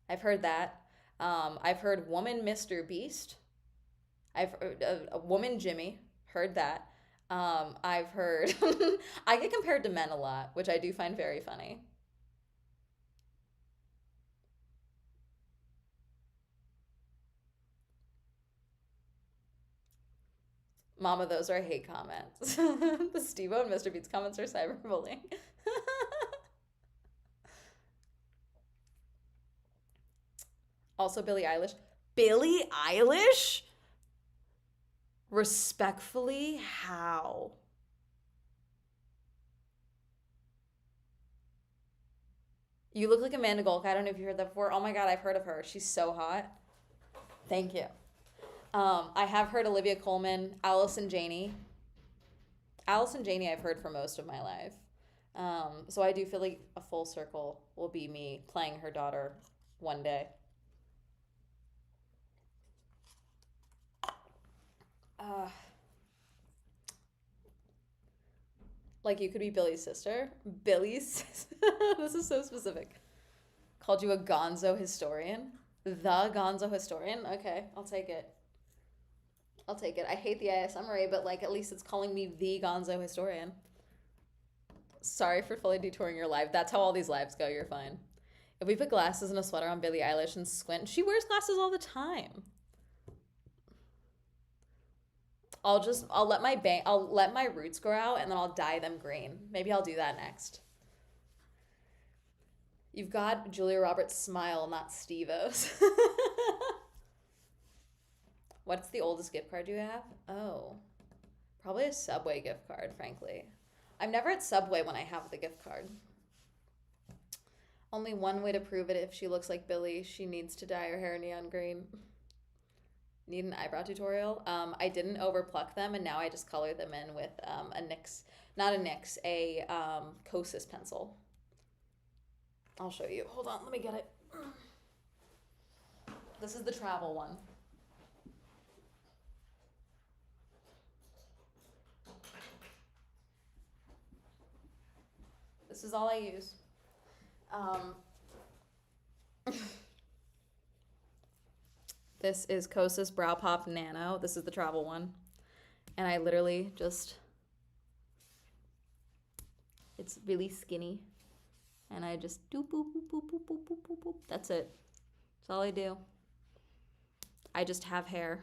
I've heard that. I've heard woman Mr. Beast. I've heard a woman Jimmy. Heard that. I've heard I get compared to men a lot, which I do find very funny. Mama, those are hate comments. The Steve-O and Mr. Beats comments are cyberbullying. Also, Billie Eilish. Billie Eilish? Respectfully, how? You look like Amanda Golk. I don't know if you heard that before. Oh my God, I've heard of her. She's so hot. Thank you. I have heard Olivia Colman, Allison Janney. Allison Janney, I've heard for most of my life. So I do feel like a full circle will be me playing her daughter one day. Uh, like you could be Billy's sister. Billy's sister. This is so specific. Called you a gonzo historian. The gonzo historian. Okay, I'll take it. I'll take it. I hate the ASMR, but like at least it's calling me the gonzo historian. Sorry for fully detouring your live. That's how all these lives go. You're fine. If we put glasses and a sweater on Billie Eilish and squint, she wears glasses all the time. I'll let my roots grow out and then I'll dye them green. Maybe I'll do that next. You've got Julia Roberts' smile, not Steve-O's. What's the oldest gift card you have? Oh, probably a Subway gift card, frankly. I'm never at Subway when I have the gift card. Only one way to prove it: if she looks like Billie, she needs to dye her hair neon green. Need an eyebrow tutorial? I didn't overpluck them, and now I just color them in with a Kosas pencil. I'll show you. Hold on, let me get it. This is the travel one. This is all I use. This is Kosas Brow Pop Nano. This is the travel one. And I literally just, it's really skinny. And I just do boop, boop, boop, boop, boop, boop, boop, boop. That's it. That's all I do. I just have hair.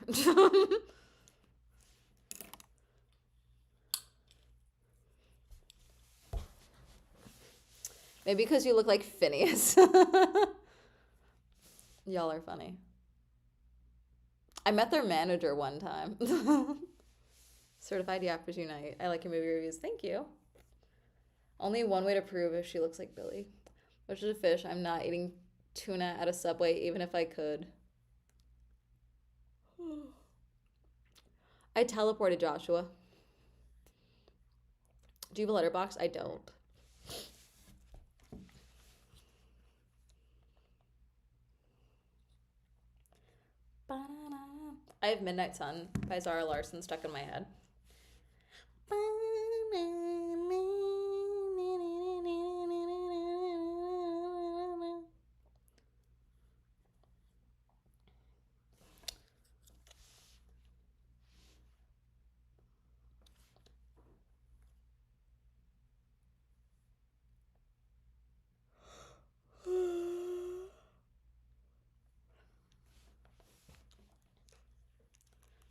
Maybe because you look like Phineas. Y'all are funny. I met their manager one time. Certified Yappers Unite. I like your movie reviews. Thank you. Only one way to prove if she looks like Billie. Which is a fish. I'm not eating tuna at a Subway, even if I could. I teleported Joshua. Do you have a letterbox? I don't. I have Midnight Sun by Zara Larsson stuck in my head.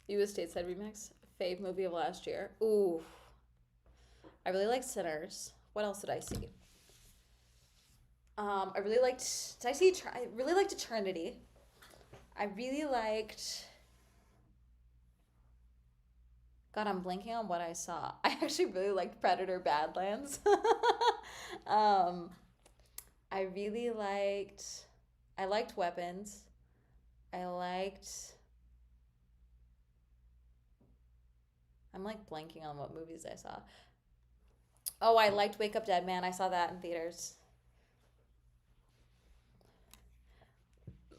U.S. Stateside Remix. Fave movie of last year. Ooh. I really liked Sinners. What else did I see? I really liked Eternity. I really liked, God, I'm blanking on what I saw. I actually really liked Predator Badlands. I liked Weapons. I'm like blanking on what movies I saw. Oh, I liked Wake Up Dead Man. I saw that in theaters.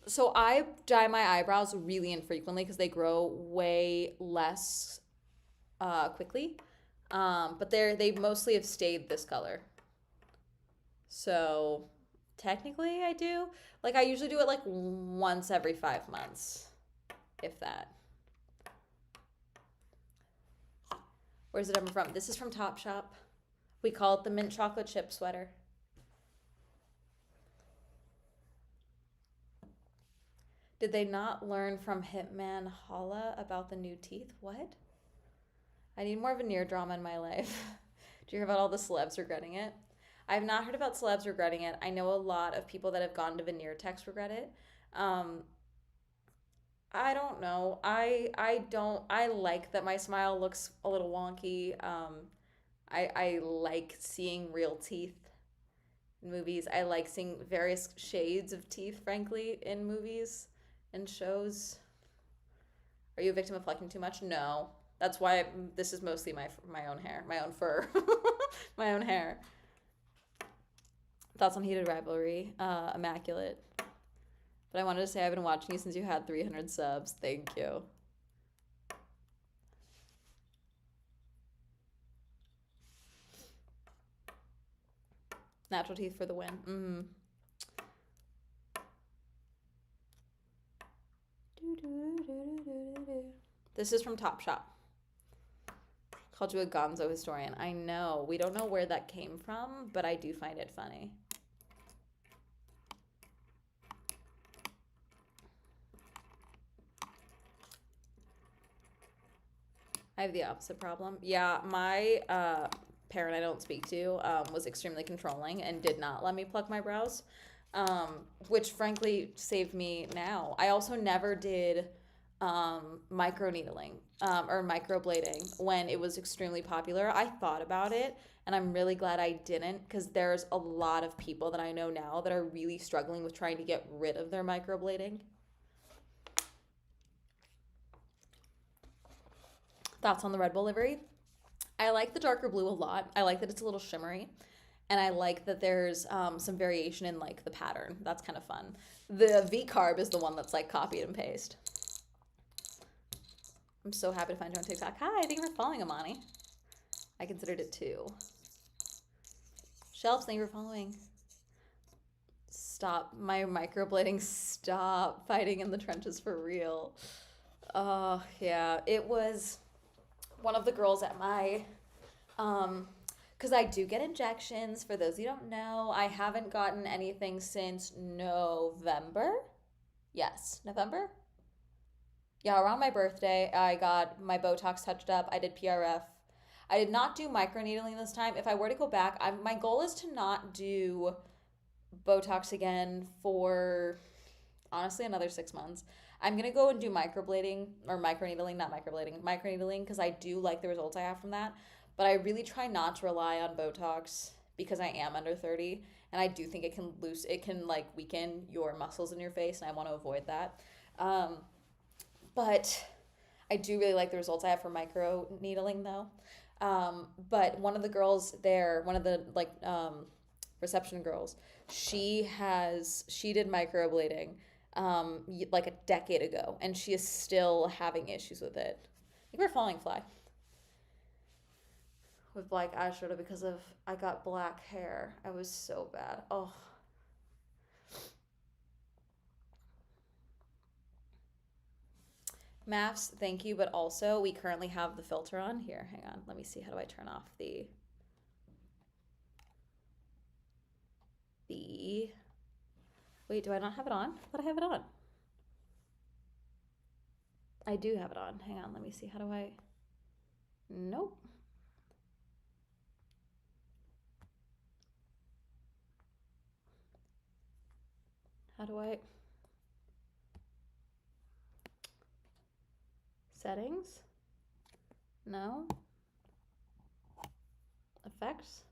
So I dye my eyebrows really infrequently because they grow way less quickly. But they mostly have stayed this color. So technically I do. Like I usually do it like once every 5 months, if that. Where's it ever from? This is from Topshop. We call it the mint chocolate chip sweater. Did they not learn from Hitman Holla about the new teeth? What? I need more veneer drama in my life. Do you hear about all the celebs regretting it? I have not heard about celebs regretting it. I know a lot of people that have gone to veneer techs regret it. I don't know. I like that my smile looks a little wonky. I like seeing real teeth in movies. I like seeing various shades of teeth, frankly, in movies and shows. Are you a victim of plucking too much? No. That's why this is mostly my own hair, my own fur, my own hair. Thoughts on Heated Rivalry? Immaculate. But I wanted to say I've been watching you since you had 300 subs. Thank you. Natural teeth for the win. Mm-hmm. This is from Topshop. Called you a gonzo historian. I know. We don't know where that came from, but I do find it funny. I have the opposite problem. Yeah, my parent I don't speak to was extremely controlling and did not let me pluck my brows, which frankly saved me now. I also never did micro needling or microblading when it was extremely popular. I thought about it and I'm really glad I didn't because there's a lot of people that I know now that are really struggling with trying to get rid of their microblading. Thoughts on the Red Bull livery? I like the darker blue a lot. I like that it's a little shimmery. And I like that there's some variation in like the pattern. That's kind of fun. The V carb is the one that's like copied and paste. I'm so happy to find you on TikTok. Hi, thank you for following, Amani. I considered it too. Shelves, thank you for following. Stop my microblading. Stop fighting in the trenches for real. Oh, yeah. It was one of the girls at my, because I do get injections. For those who don't know, I haven't gotten anything since November. Yes, November? Yeah, around my birthday, I got my Botox touched up. I did PRF. I did not do microneedling this time. If I were to go back, my goal is to not do Botox again for honestly another 6 months. I'm gonna go and do microblading or microneedling, not microblading, microneedling because I do like the results I have from that. But I really try not to rely on Botox because I am under 30 and I do think it can like weaken your muscles in your face and I want to avoid that. But I do really like the results I have for micro needling though. But one of the girls there, one of the like reception girls, she did microblading like a decade ago, and she is still having issues with it. I think we're falling fly with black eyeshadow because of I got black hair. I was so bad. Oh. Maths, thank you, but also we currently have the filter on here. Hang on, let me see. How do I turn off the wait, do I not have it on? I thought I have it on. I do have it on. Hang on, let me see. How do I? Nope. How do I? Settings? No. Effects?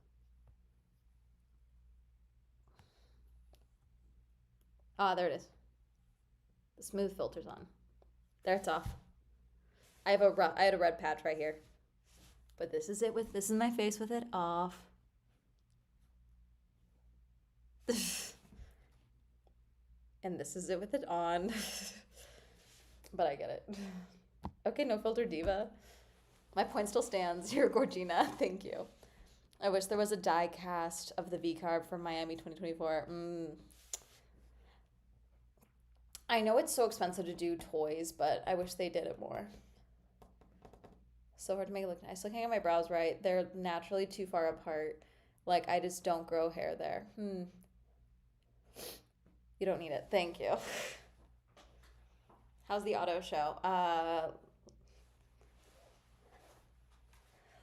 Ah, there it is. The smooth filter's on. There, it's off. I had a red patch right here. But this is my face with it off. And this is it with it on. But I get it. Okay, no filter diva. My point still stands. You're Gorgina. Thank you. I wish there was a die cast of the V-carb from Miami 2024. I know it's so expensive to do toys, but I wish they did it more. So hard to make it look nice. Looking at my brows right, they're naturally too far apart. Like, I just don't grow hair there. You don't need it. Thank you. How's the auto show?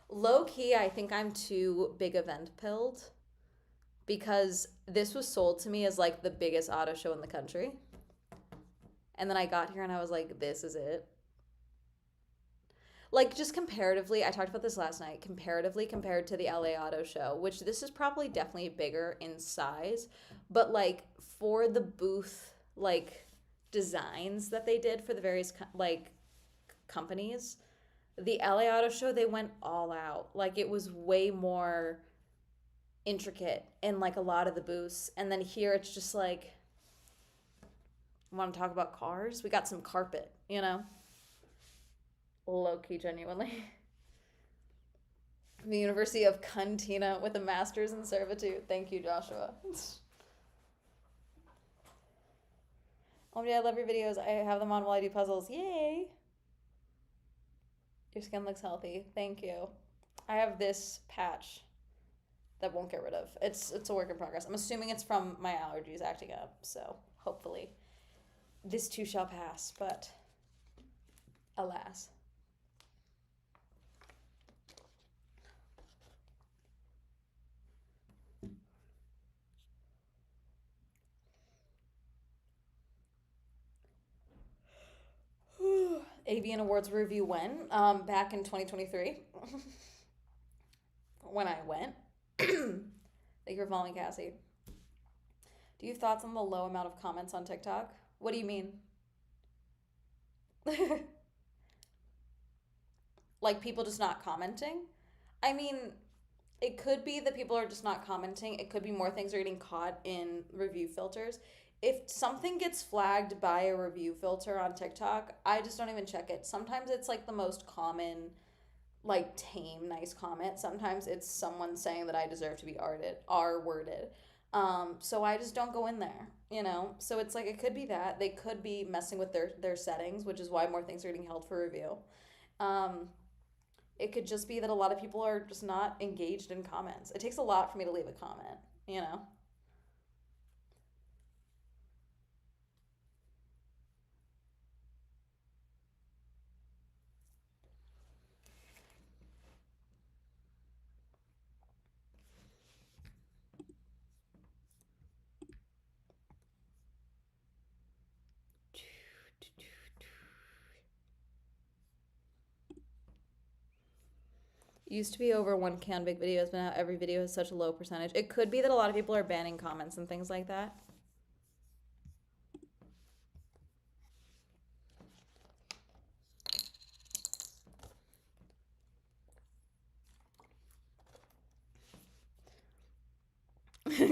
Low key, I think I'm too big event pilled because this was sold to me as like the biggest auto show in the country. And then I got here and I was like, this is it. Like, just comparatively, I talked about this last night, comparatively compared to the LA Auto Show, which this is probably definitely bigger in size, but like for the booth, like designs that they did for the various like companies, the LA Auto Show, they went all out. Like, it was way more intricate in like a lot of the booths. And then here it's just like, want to talk about cars? We got some carpet, you know? Low-key, genuinely. The University of Cantina with a master's in servitude. Thank you, Joshua. Oh yeah, I love your videos. I have them on while I do puzzles. Yay! Your skin looks healthy. Thank you. I have this patch that won't get rid of. It's a work in progress. I'm assuming it's from my allergies acting up, so hopefully this too shall pass, but alas. Avian Awards review when? Back in 2023. When I went. Thank you for following, Cassie. Do you have thoughts on the low amount of comments on TikTok? What do you mean? Like people just not commenting? I mean, it could be that people are just not commenting. It could be more things are getting caught in review filters. If something gets flagged by a review filter on TikTok, I just don't even check it. Sometimes it's like the most common, like tame, nice comment. Sometimes it's someone saying that I deserve to be R-worded. So I just don't go in there, you know? So it's like, it could be that. They could be messing with their settings, which is why more things are getting held for review. Um, it could just be that a lot of people are just not engaged in comments. It takes a lot for me to leave a comment, you know? Used to be over one Canvig videos, but now every video has such a low percentage. It could be that a lot of people are banning comments and things like that.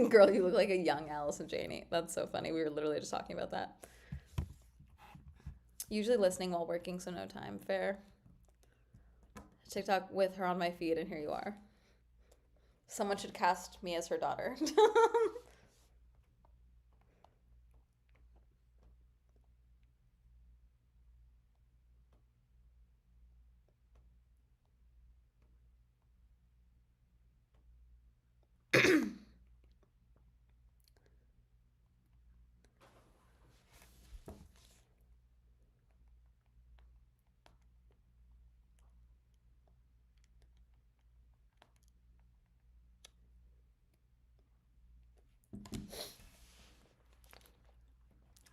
Girl, you look like a young Allison Janney. That's so funny. We were literally just talking about that. Usually listening while working, so no time. Fair. TikTok with her on my feed, and here you are. Someone should cast me as her daughter.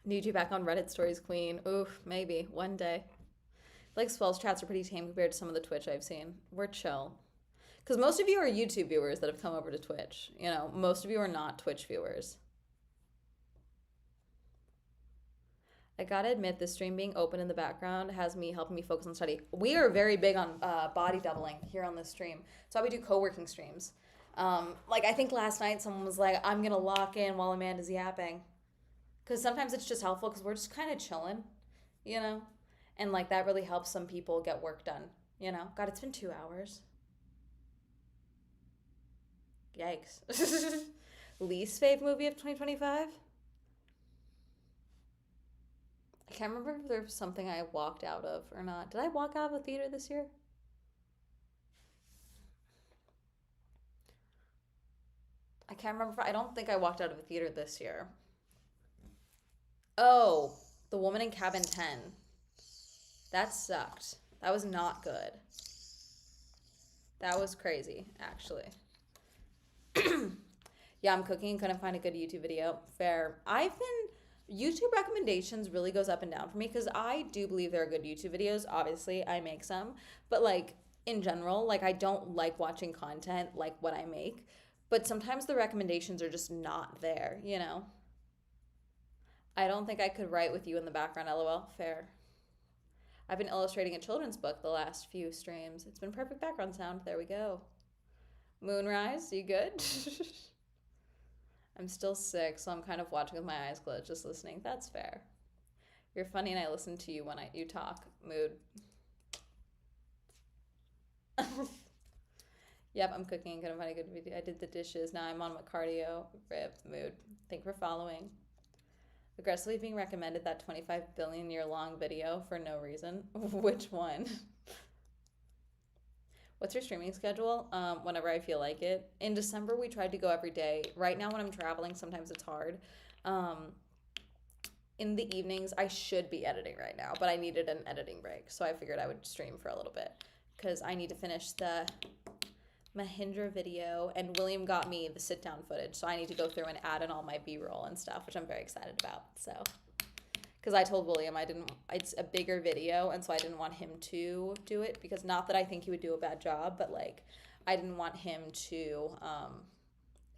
Need you back on Reddit stories, queen. Oof, maybe one day. Like Swell's chats are pretty tame compared to some of the Twitch I've seen. We're chill. Because most of you are YouTube viewers that have come over to Twitch. You know, most of you are not Twitch viewers. I gotta admit, this stream being open in the background has me helping me focus on study. We are very big on body doubling here on this stream. So we do co-working streams. Like I think last night someone was like, I'm gonna lock in while Amanda's yapping. Because sometimes it's just helpful because we're just kind of chilling, you know? And like that really helps some people get work done, you know? God, it's been 2 hours. Yikes. Least fave movie of 2025? I can't remember if there was something I walked out of or not. Did I walk out of a theater this year? I can't remember. I don't think I walked out of a theater this year. Oh, The Woman in Cabin 10. That sucked. That was not good. That was crazy, actually. Yeah, I'm cooking and couldn't find a good YouTube video. Fair. YouTube recommendations really goes up and down for me because I do believe there are good YouTube videos. Obviously, I make some. But like in general, like I don't like watching content like what I make. But sometimes the recommendations are just not there, you know? I don't think I could write with you in the background, lol. Fair. I've been illustrating a children's book the last few streams. It's been perfect background sound. There we go. Moonrise, you good? I'm still sick, so I'm kind of watching with my eyes closed, just listening. That's fair. You're funny and I listen to you when you talk. Mood. Yep, I'm cooking and couldn't find a good video. I did the dishes. Now I'm on my cardio. Rip. Mood. Thank you for following. Aggressively being recommended that 25 billion year long video for no reason. Which one? What's your streaming schedule? Whenever I feel like it. In December, we tried to go every day. Right now, when I'm traveling, sometimes it's hard. Um, in the evenings, I should be editing right now, but I needed an editing break, so I figured I would stream for a little bit because I need to finish the Mahindra video, and William got me the sit down footage, so I need to go through and add in all my B-roll and stuff, which I'm very excited about. So, because I told William it's a bigger video, and so I didn't want him to do it because not that I think he would do a bad job, but like I didn't want him to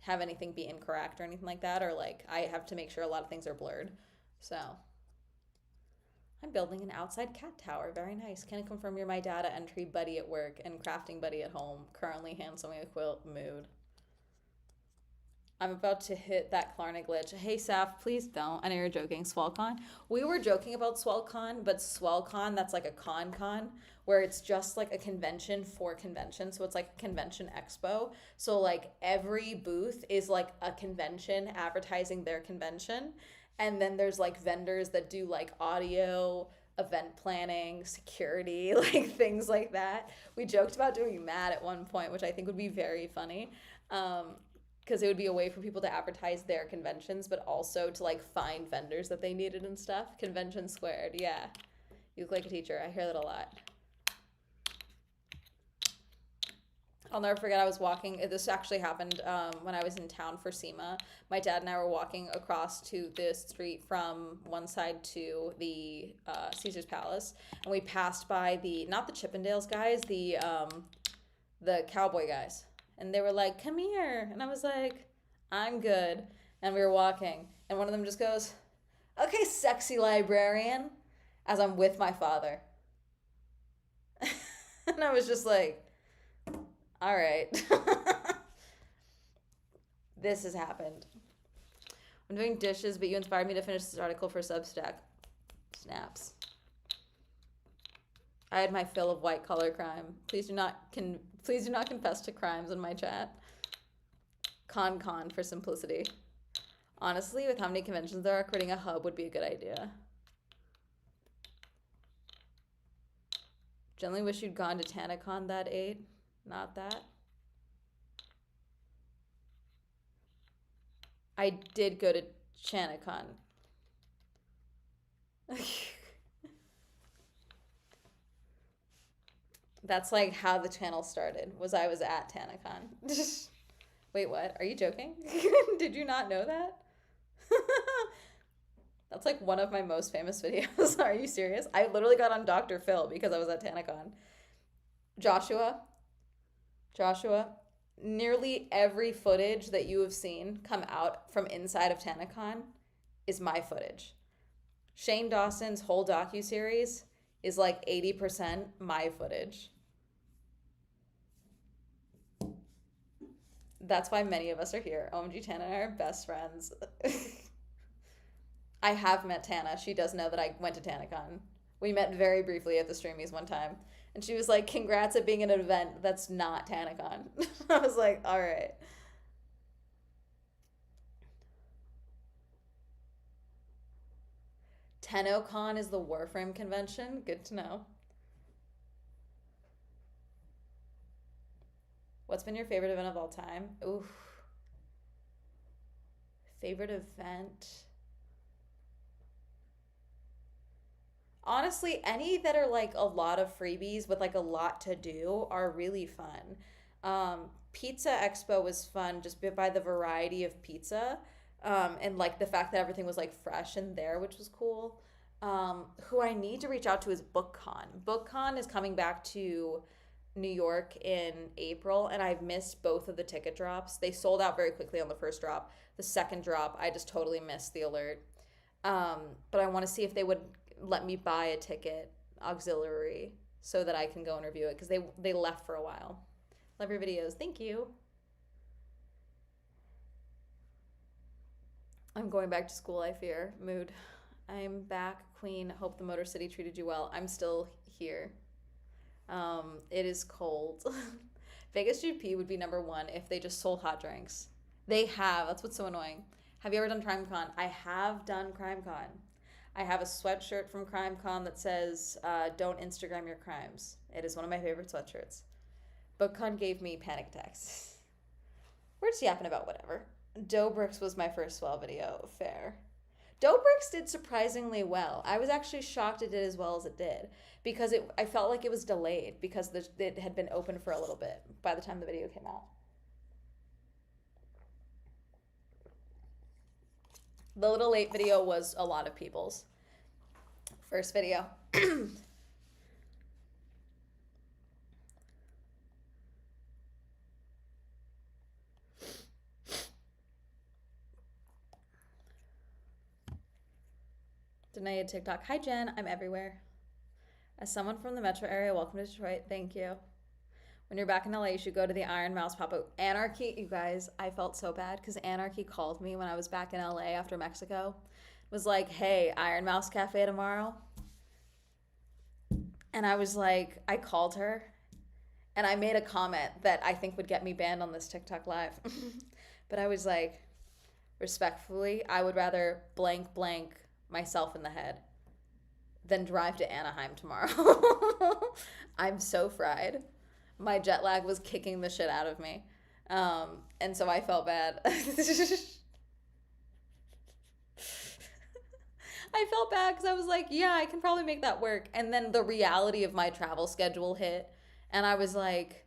have anything be incorrect or anything like that, or like I have to make sure a lot of things are blurred. So, I'm building an outside cat tower. Very nice. Can I confirm you're my data entry buddy at work and crafting buddy at home? Currently hand-sewing a quilt. Mood. I'm about to hit that Klarna glitch. Hey, Saf, please don't. I know you're joking. SwellCon. We were joking about SwellCon, but SwellCon, that's like a con, where it's just like a convention for convention. So it's like a convention expo. So like every booth is like a convention advertising their convention. And then there's like vendors that do like audio, event planning, security, like things like that. We joked about doing that at one point, which I think would be very funny. Because it would be a way for people to advertise their conventions, but also to like find vendors that they needed and stuff. Convention squared, yeah. You look like a teacher. I hear that a lot. I'll never forget, I was walking, this actually happened when I was in town for SEMA. My dad and I were walking across to the street from one side to the Caesar's Palace, and we passed by not the Chippendales guys, the cowboy guys. And they were like, come here. And I was like, I'm good. And we were walking, and one of them just goes, okay, sexy librarian, as I'm with my father. And I was just like, all right. This has happened. I'm doing dishes, but you inspired me to finish this article for Substack. Snaps. I had my fill of white collar crime. Please do not confess to crimes in my chat. Con for simplicity. Honestly, with how many conventions there are, creating a hub would be a good idea. Generally wish you'd gone to TanaCon that 8. Not that. I did go to TanaCon. That's like how the channel started, I was at TanaCon. Wait, what? Are you joking? Did you not know that? That's like one of my most famous videos. Are you serious? I literally got on Dr. Phil because I was at TanaCon. Joshua, nearly every footage that you have seen come out from inside of TanaCon is my footage. Shane Dawson's whole docuseries is like 80% my footage. That's why many of us are here. OMG, Tana and I are best friends. I have met Tana. She does know that I went to TanaCon. We met very briefly at the Streamies one time. And she was like, congrats at being at an event that's not TanaCon. I was like, all right. TennoCon is the Warframe convention. Good to know. What's been your favorite event of all time? Oof. Favorite event? Honestly, any that are like a lot of freebies with like a lot to do are really fun. Pizza Expo was fun just by the variety of pizza, and like the fact that everything was like fresh in there, which was cool. Who I need to reach out to is BookCon. BookCon is coming back to New York in April, and I've missed both of the ticket drops. They sold out very quickly on the first drop. The second drop, I just totally missed the alert. But I want to see if they would let me buy a ticket auxiliary so that I can go and review it, because they left for a while. Love your videos. Thank you. I'm going back to school, I fear. Mood. I'm back, Queen. Hope the Motor City treated you well. I'm still here. It is cold. Vegas GP would be number 1 if they just sold hot drinks. They have. That's what's so annoying. Have you ever done CrimeCon? I have done CrimeCon. I have a sweatshirt from CrimeCon that says, don't Instagram your crimes. It is one of my favorite sweatshirts. BookCon gave me panic attacks. We're just yapping about whatever. Dobrik's was my first swell video. Fair. Dobrik's did surprisingly well. I was actually shocked it did as well as it did because I felt like it was delayed because it had been open for a little bit by the time the video came out. The Little Late video was a lot of people's first video. Danae TikTok. Hi Jen, I'm everywhere. As someone from the metro area, welcome to Detroit. Thank you. When you're back in LA, you should go to the Iron Mouse pop-up. Anarchy, you guys, I felt so bad because Anarchy called me when I was back in LA after Mexico. Was like, hey, Iron Mouse Cafe tomorrow. And I was like, I called her and I made a comment that I think would get me banned on this TikTok live. But I was like, respectfully, I would rather blank myself in the head than drive to Anaheim tomorrow. I'm so fried. My jet lag was kicking the shit out of me. And so I felt bad. I felt bad because I was like, yeah, I can probably make that work. And then the reality of my travel schedule hit. And I was like,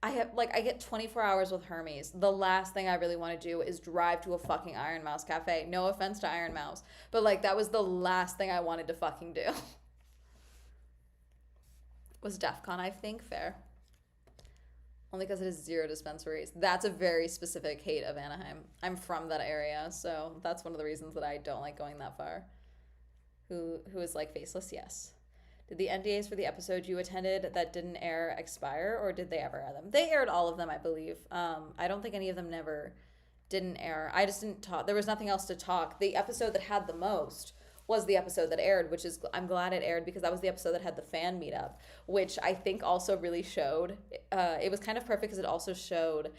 I get 24 hours with Hermes. The last thing I really want to do is drive to a fucking Iron Mouse Cafe. No offense to Iron Mouse. But like, that was the last thing I wanted to fucking do. Was DEF CON, I think, fair. Only because it has 0 dispensaries. That's a very specific hate of Anaheim. I'm from that area, so that's one of the reasons that I don't like going that far. Who is like faceless? Yes. Did the NDAs for the episode you attended that didn't air expire, or did they ever air them? They aired all of them, I believe. I don't think any of them didn't air. I just didn't talk. There was nothing else to talk. The episode that had the most was the episode that aired, which is, I'm glad it aired because that was the episode that had the fan meetup, which I think also really showed, it was kind of perfect because it also showed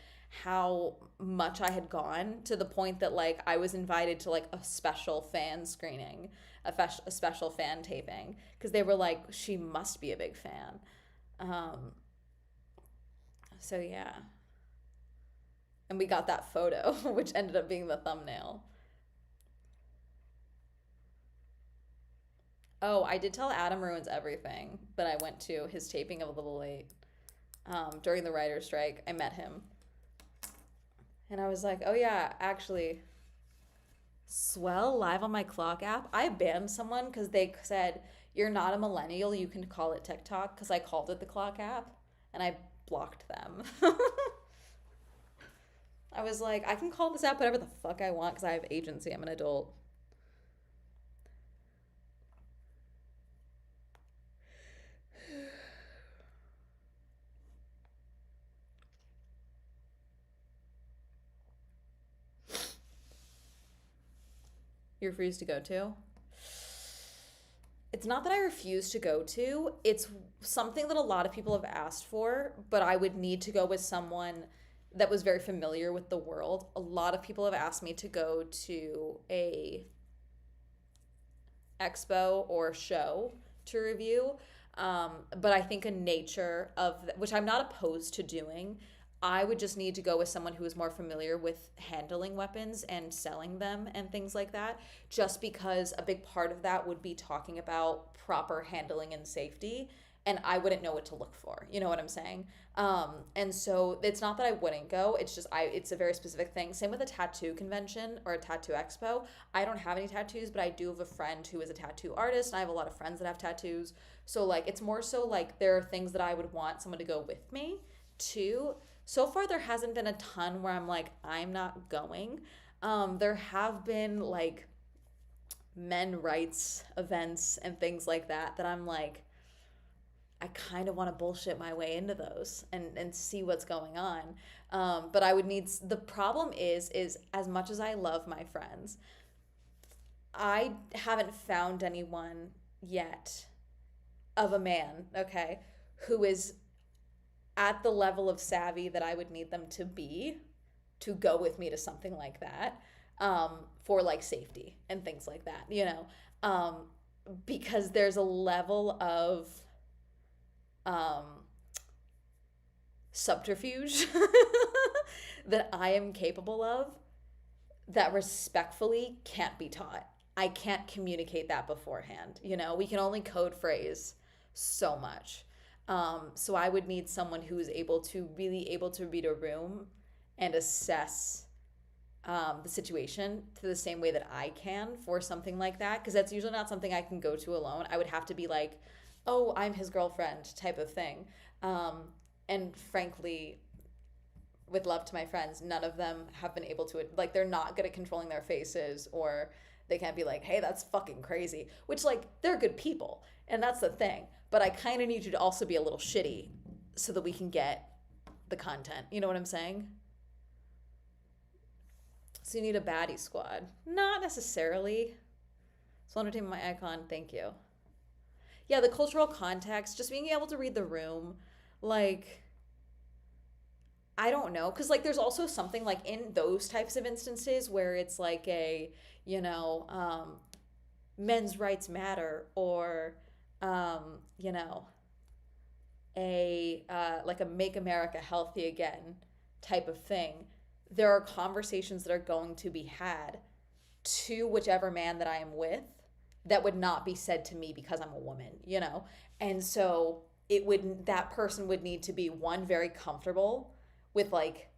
how much I had gone to the point that like I was invited to like a special fan screening, a special fan taping, because they were like, she must be a big fan. So yeah. And we got that photo, which ended up being the thumbnail. Oh, I did tell Adam Ruins Everything, but I went to his taping of A Little Late during the writer's strike. I met him. And I was like, oh yeah, actually, Swell live on my clock app. I banned someone because they said, you're not a millennial, you can call it TikTok, because I called it the clock app, and I blocked them. I was like, I can call this app whatever the fuck I want because I have agency. I'm an adult. You refuse to go to? It's not that I refuse to go to. It's something that a lot of people have asked for, but I would need to go with someone that was very familiar with the world. A lot of people have asked me to go to a expo or show to review. But I think a nature of, which I'm not opposed to doing, I would just need to go with someone who is more familiar with handling weapons and selling them and things like that, just because a big part of that would be talking about proper handling and safety, and I wouldn't know what to look for. You know what I'm saying? And so it's not that I wouldn't go, it's just it's a very specific thing. Same with a tattoo convention or a tattoo expo. I don't have any tattoos, but I do have a friend who is a tattoo artist, and I have a lot of friends that have tattoos. So like, it's more so like there are things that I would want someone to go with me to. So far, there hasn't been a ton where I'm like, I'm not going. There have been like men rights events and things like that I'm like, I kind of want to bullshit my way into those and see what's going on. But I would need, the problem is as much as I love my friends, I haven't found anyone yet of a man, okay, who is at the level of savvy that I would need them to be to go with me to something like that, for like safety and things like that, you know, because there's a level of subterfuge that I am capable of that respectfully can't be taught. I can't communicate that beforehand. You know, we can only code phrase so much. So I would need someone who is really able to read a room and assess the situation to the same way that I can for something like that. Because that's usually not something I can go to alone. I would have to be like, oh, I'm his girlfriend type of thing. And frankly, with love to my friends, none of them have been able to, like, they're not good at controlling their faces, or they can't be like, hey, that's fucking crazy, which, like, they're good people. And that's the thing. But I kind of need you to also be a little shitty so that we can get the content. You know what I'm saying? So you need a baddie squad. Not necessarily. So entertainment my icon, thank you. Yeah, the cultural context, just being able to read the room, like, I don't know, because, like, there's also something, like, in those types of instances where it's like a, you know, men's rights matter, or, you know, a, like a make America healthy again type of thing. There are conversations that are going to be had to whichever man that I am with that would not be said to me because I'm a woman, you know? And so that person would need to be, one, very comfortable with, like,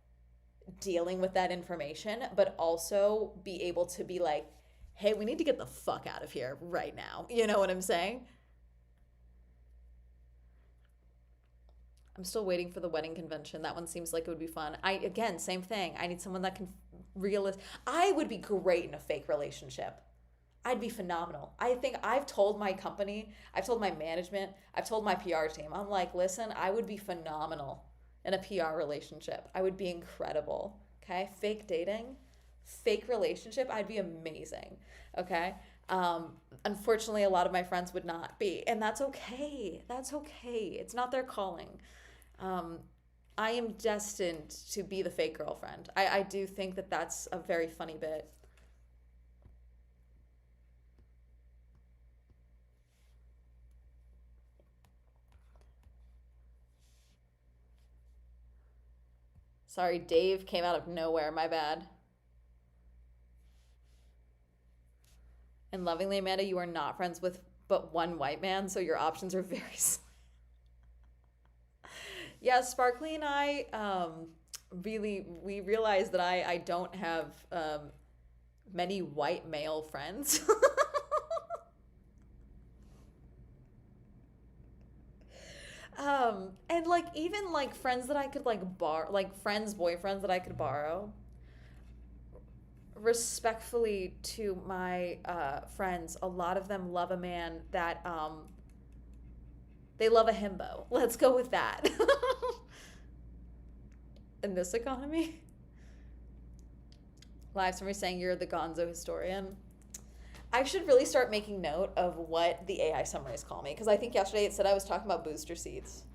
dealing with that information, but also be able to be like, hey, we need to get the fuck out of here right now. You know what I'm saying? I'm still waiting for the wedding convention. That one seems like it would be fun. Again, same thing. I need someone that can I would be great in a fake relationship. I'd be phenomenal. I think I've told my company, I've told my management, I've told my PR team, I'm like, listen, I would be phenomenal in a PR relationship. I would be incredible. Okay? Fake dating, fake relationship, I'd be amazing. Okay? Unfortunately, a lot of my friends would not be, and that's okay. That's okay. It's not their calling. I am destined to be the fake girlfriend. I do think that that's a very funny bit. Sorry, Dave came out of nowhere. My bad. And lovingly, Amanda, you are not friends with but one white man, so your options are very slim. Yeah, Sparkly and I we realized that I don't have many white male friends. And, like, even, like, friends that I could, like, borrow, like, friends' boyfriends that I could borrow. Respectfully to my friends, a lot of them love a man that they love a himbo. Let's go with that. In this economy. Live, somebody saying you're the gonzo historian. I should really start making note of what the AI summaries call me, because I think yesterday it said I was talking about booster seats.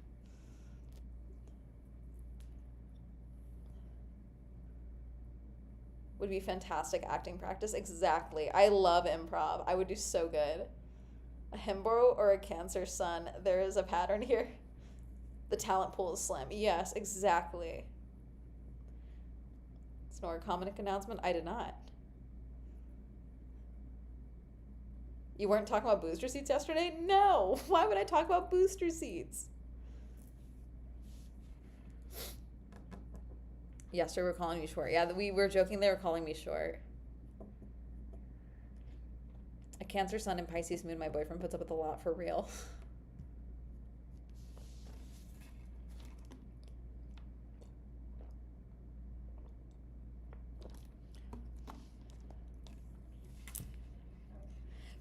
Would be fantastic acting practice. Exactly. I love improv. I would do so good. A himbo or a Cancer sun. There is a pattern here. The talent pool is slim. Yes, exactly. Snore comic announcement. I did not. You weren't talking about booster seats yesterday? No. Why would I talk about booster seats? Yesterday we were calling me short. Yeah, we were joking they were calling me short. A Cancer sun and Pisces moon. My boyfriend puts up with a lot for real.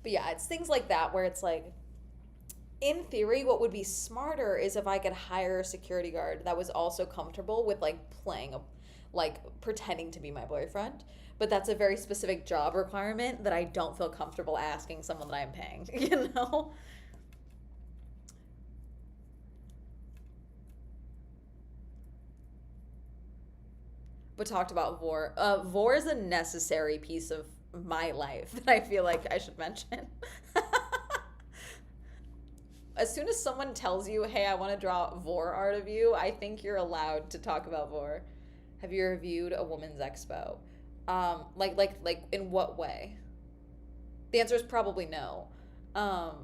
But yeah, it's things like that where it's like, in theory, what would be smarter is if I could hire a security guard that was also comfortable with, like, pretending to be my boyfriend. But that's a very specific job requirement that I don't feel comfortable asking someone that I'm paying, you know? But talked about Vor. Vor is a necessary piece of my life that I feel like I should mention. As soon as someone tells you, hey, I want to draw vor art of you, I think you're allowed to talk about vor. Have you reviewed a women's expo? Like in what way? The answer is probably no.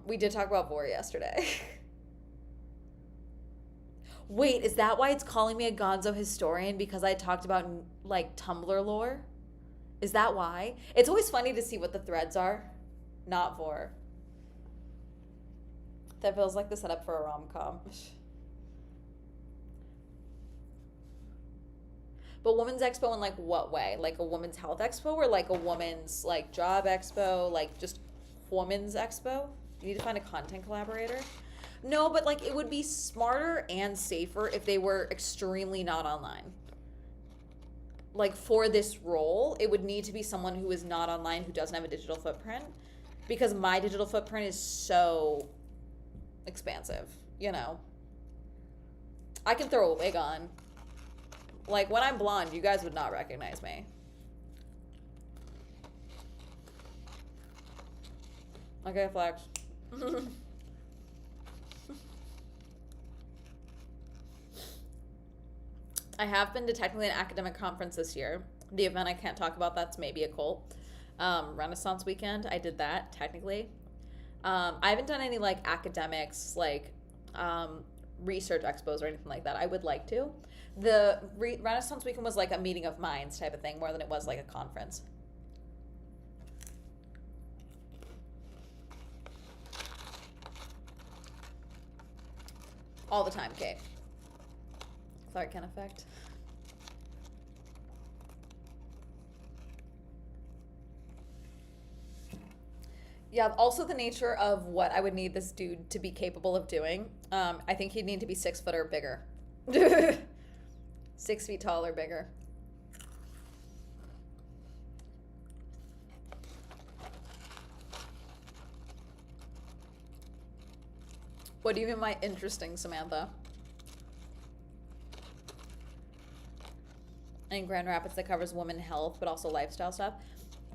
We did talk about vor yesterday. Wait, is that why it's calling me a gonzo historian? Because I talked about like Tumblr lore? Is that why? It's always funny to see what the threads are. Not vor. That feels like the setup for a rom-com. But women's expo in like what way? Like a women's health expo or like a women's like job expo? Like just women's expo? You need to find a content collaborator? No, but like it would be smarter and safer if they were extremely not online. Like for this role, it would need to be someone who is not online, who doesn't have a digital footprint, because my digital footprint is so expansive, you know. I can throw a wig on. Like when I'm blonde, you guys would not recognize me. Okay, flex. I have been to technically an academic conference this year. The event I can't talk about, that's maybe a cult. Renaissance weekend, I did that technically. I haven't done any like academics, like research expos or anything like that. I would like to. The Renaissance weekend was like a meeting of minds type of thing more than it was like a conference. All the time, Kate. Clark Kent effect. Yeah, also the nature of what I would need this dude to be capable of doing. I think he'd need to be 6 foot or bigger. 6 feet tall or bigger. What do you mean by interesting, Samantha? In Grand Rapids that covers women health, but also lifestyle stuff.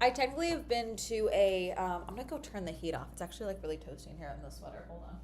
I technically have been to a, I'm gonna go turn the heat off. It's actually like really toasty in here in the sweater. Hold on.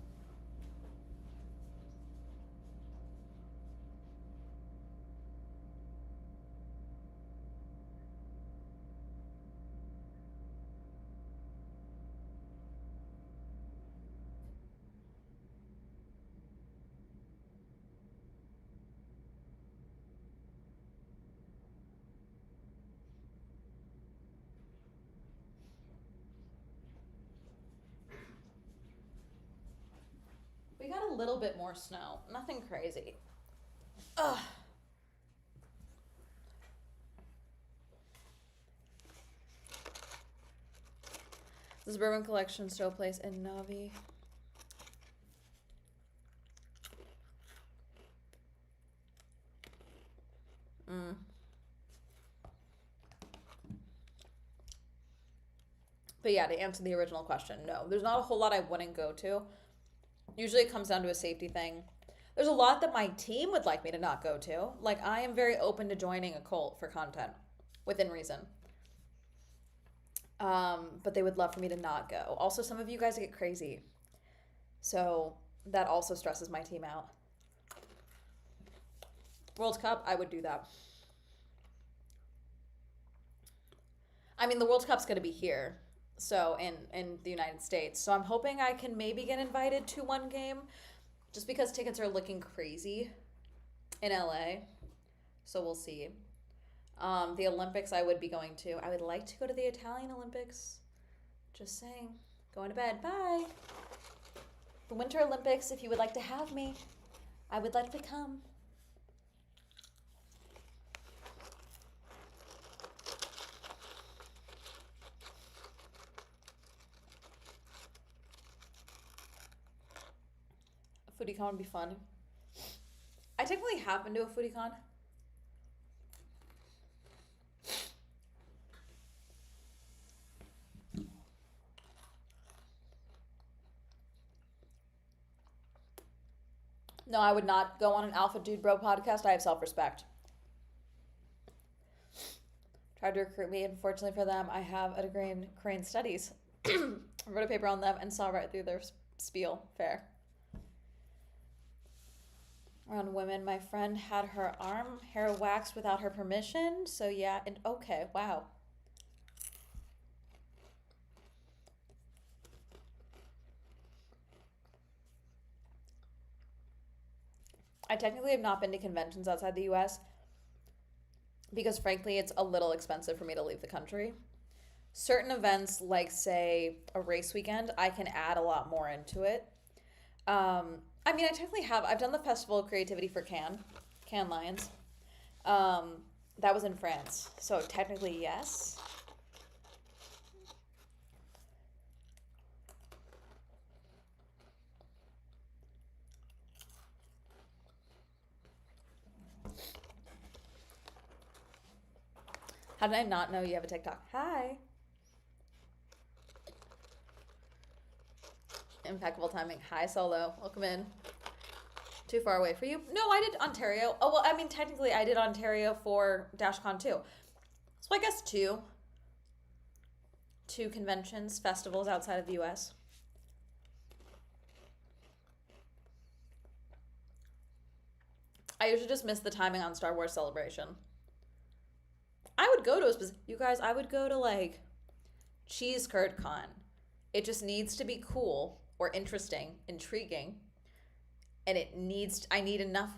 We got a little bit more snow. Nothing crazy. Ugh. This Bourbon Collection still plays in Navi. But yeah, to answer the original question, no. There's not a whole lot I wouldn't go to. Usually it comes down to a safety thing. There's a lot that my team would like me to not go to. Like, I am very open to joining a cult for content, within reason. But they would love for me to not go. Also, some of you guys get crazy. So that also stresses my team out. World Cup, I would do that. I mean, the World Cup's going to be here. So in the United States. So I'm hoping I can maybe get invited to one game just because tickets are looking crazy in LA. So we'll see. The Olympics I would be going to. I would like to go to the Italian Olympics. Just saying. Going to bed. Bye. The Winter Olympics, if you would like to have me, I would like to come. FoodieCon would be fun. I technically have been to a FoodieCon. No, I would not go on an Alpha Dude Bro podcast. I have self-respect. Tried to recruit me. Unfortunately for them, I have a degree in Korean studies. I wrote a paper on them and saw right through their spiel. Fair. Around women, my friend had her arm hair waxed without her permission. So yeah, and okay, wow. I technically have not been to conventions outside the US because frankly it's a little expensive for me to leave the country. Certain events like say a race weekend, I can add a lot more into it. I mean, I technically have. I've done the Festival of Creativity for Cannes Lions. That was in France, so technically yes. How did I not know you have a TikTok? Hi. Impeccable timing. Hi, Solo. Welcome in. Too far away for you? No, I did Ontario. Oh, well, I mean, technically, I did Ontario for DashCon too. So I guess two conventions, festivals outside of the US. I usually just miss the timing on Star Wars Celebration. I would go to a specific, you guys, I would go to like Cheese Curd Con. It just needs to be cool or interesting, intriguing, and I need enough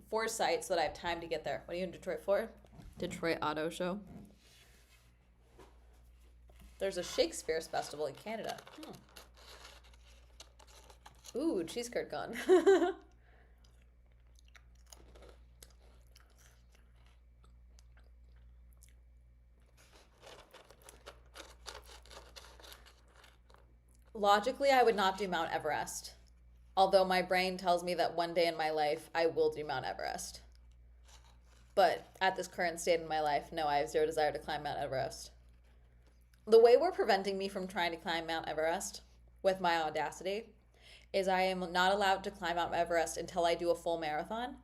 foresight so that I have time to get there. What are you in Detroit for? Detroit Auto Show. There's a Shakespeare festival in Canada. Ooh, Cheese Curd Con. Logically, I would not do Mount Everest. Although my brain tells me that one day in my life, I will do Mount Everest. But at this current state in my life, no, I have zero desire to climb Mount Everest. The way we're preventing me from trying to climb Mount Everest with my audacity is I am not allowed to climb Mount Everest until I do a full marathon.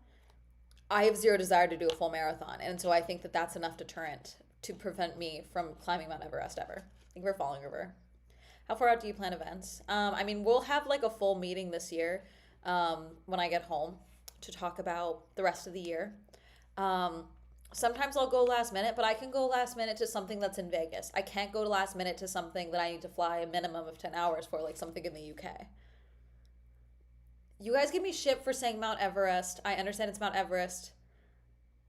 I have zero desire to do a full marathon. And so I think that that's enough deterrent to prevent me from climbing Mount Everest ever. I think we're falling over. How far out do you plan events? I mean, we'll have like a full meeting this year when I get home to talk about the rest of the year. Sometimes I'll go last minute, but I can go last minute to something that's in Vegas. I can't go to last minute to something that I need to fly a minimum of 10 hours for, like something in the UK. You guys give me shit for saying Mount Everest. I understand it's Mount Everest.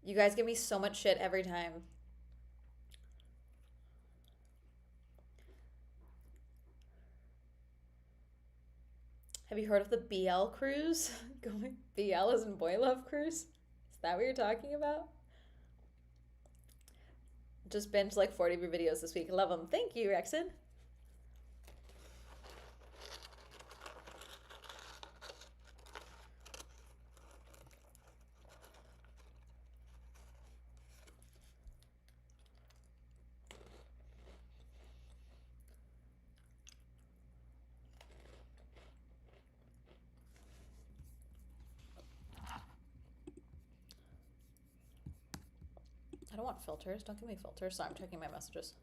You guys give me so much shit every time. Have you heard of the BL cruise? Going BL as in Boy Love Cruise? Is that what you're talking about? Just binged like 40 of your videos this week. Love them. Thank you, Rexon. I don't want filters. Don't give me filters. Sorry, I'm checking my messages.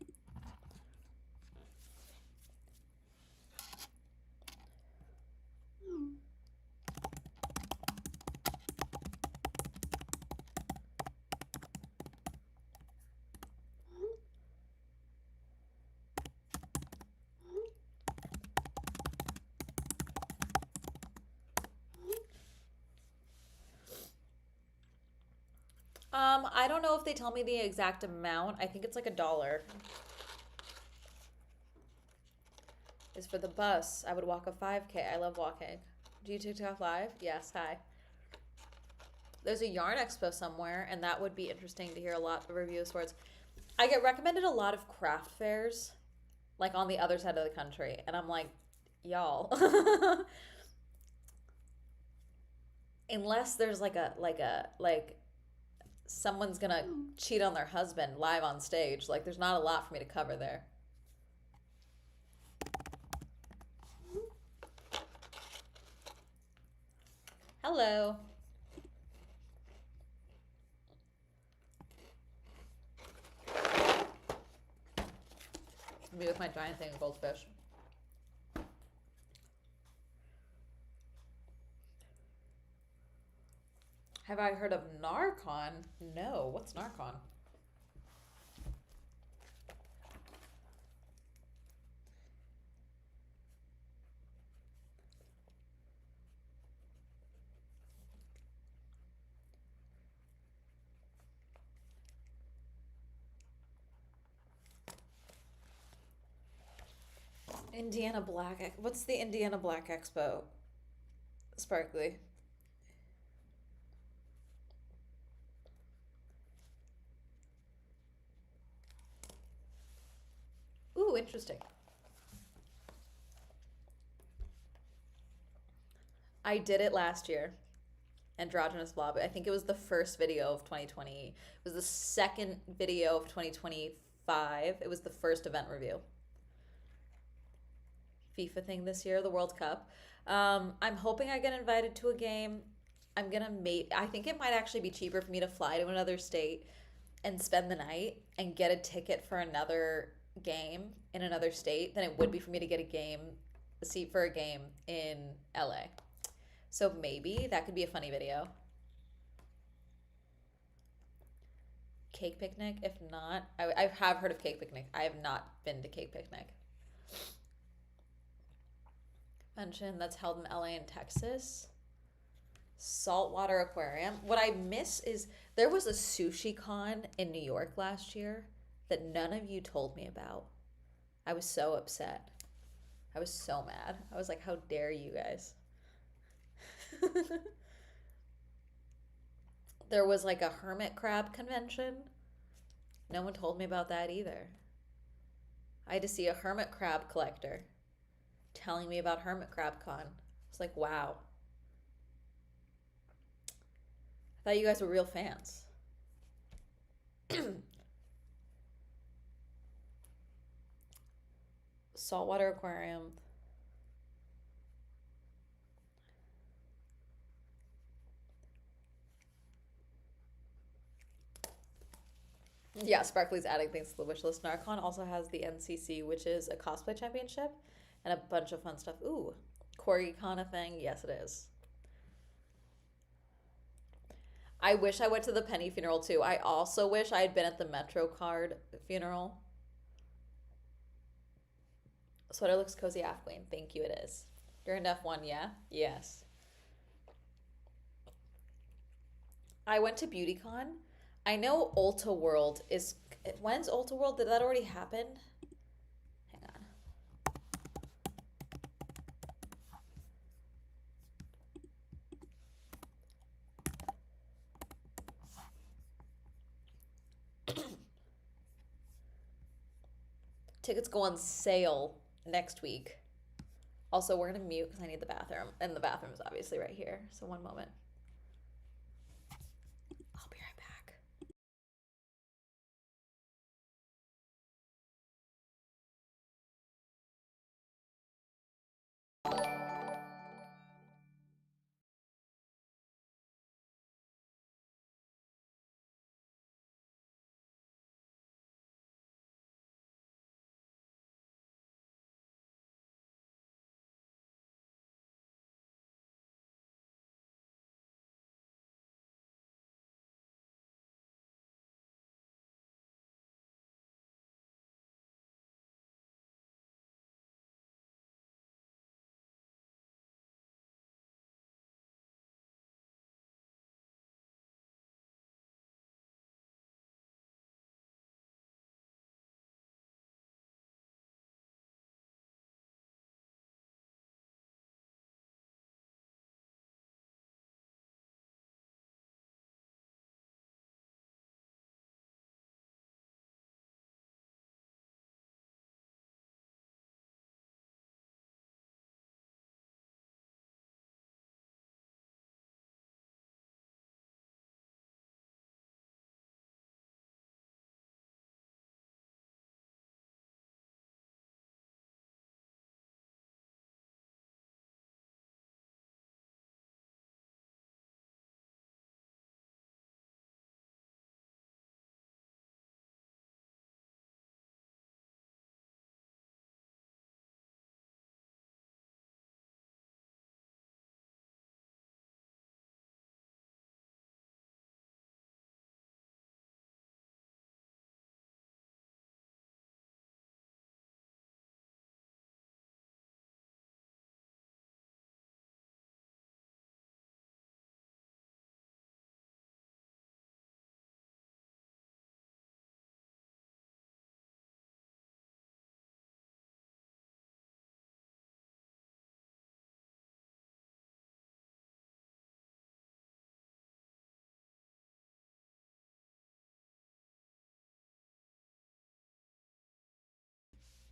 I don't know if they tell me the exact amount. I think it's like $1. Is for the bus. I would walk a 5K. I love walking. Do you TikTok live? Yes, hi. There's a yarn expo somewhere, and that would be interesting to hear a lot of reviews for it. I get recommended a lot of craft fairs, like on the other side of the country, and I'm like, y'all. Unless there's like someone's gonna cheat on their husband live on stage. Like, there's not a lot for me to cover there. Hello. Me with my giant thing of goldfish. Have I heard of Narcon? No. What's Narcon? Indiana Black. What's the Indiana Black Expo? Sparkly. Ooh, interesting. I did it last year. Androgynous Blob. I think it was the first video of 2020. It was the second video of 2025. It was the first event review. FIFA thing this year, the World Cup. I'm hoping I get invited to a game. I think it might actually be cheaper for me to fly to another state and spend the night and get a ticket for another game in another state than it would be for me to get a seat for a game in LA. So maybe that could be a funny video. Cake Picnic? If not, I have heard of Cake Picnic. I have not been to Cake Picnic. Convention that's held in LA and Texas. Saltwater Aquarium. What I miss is there was a sushi con in New York last year that none of you told me about. I was so upset. I was so mad. I was like, how dare you guys? There was like a hermit crab convention. No one told me about that either. I had to see a hermit crab collector telling me about Hermit Crab Con. It's like, wow. I thought you guys were real fans. Saltwater Aquarium. Yeah, Sparkly's adding things to the wish list. Narcon also has the NCC, which is a cosplay championship, and a bunch of fun stuff. Ooh, Corgi Con a thing. Yes, it is. I wish I went to the Penny funeral too. I also wish I had been at the MetroCard funeral. Sweater looks cozy, Half Queen. Thank you, it is. You're in F1, yeah? Yes. I went to BeautyCon. I know Ulta World is. When's Ulta World? Did that already happen? Hang on. Tickets go on sale next week. Also, we're gonna mute because I need the bathroom, and the bathroom is obviously right here. So one moment.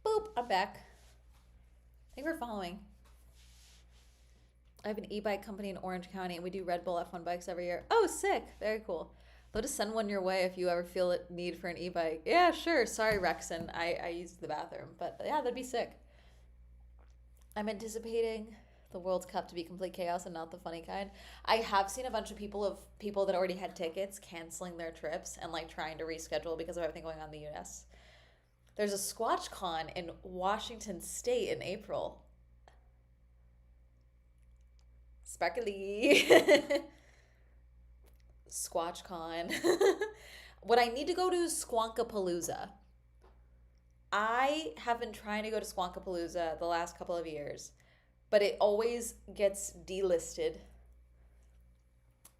Boop, I'm back. Thank you for following. I have an e-bike company in Orange County, and we do Red Bull F1 bikes every year. Oh, sick. Very cool. Love to send one your way if you ever feel a need for an e-bike. Yeah, sure. Sorry, Rexon. I used the bathroom. But yeah, that'd be sick. I'm anticipating the World Cup to be complete chaos and not the funny kind. I have seen a bunch of people that already had tickets canceling their trips and like trying to reschedule because of everything going on in the US. There's a Squatch Con in Washington State in April. Sparkly. Squatch Con. What I need to go to is Squonkapalooza. I have been trying to go to Squonkapalooza the last couple of years, but it always gets delisted.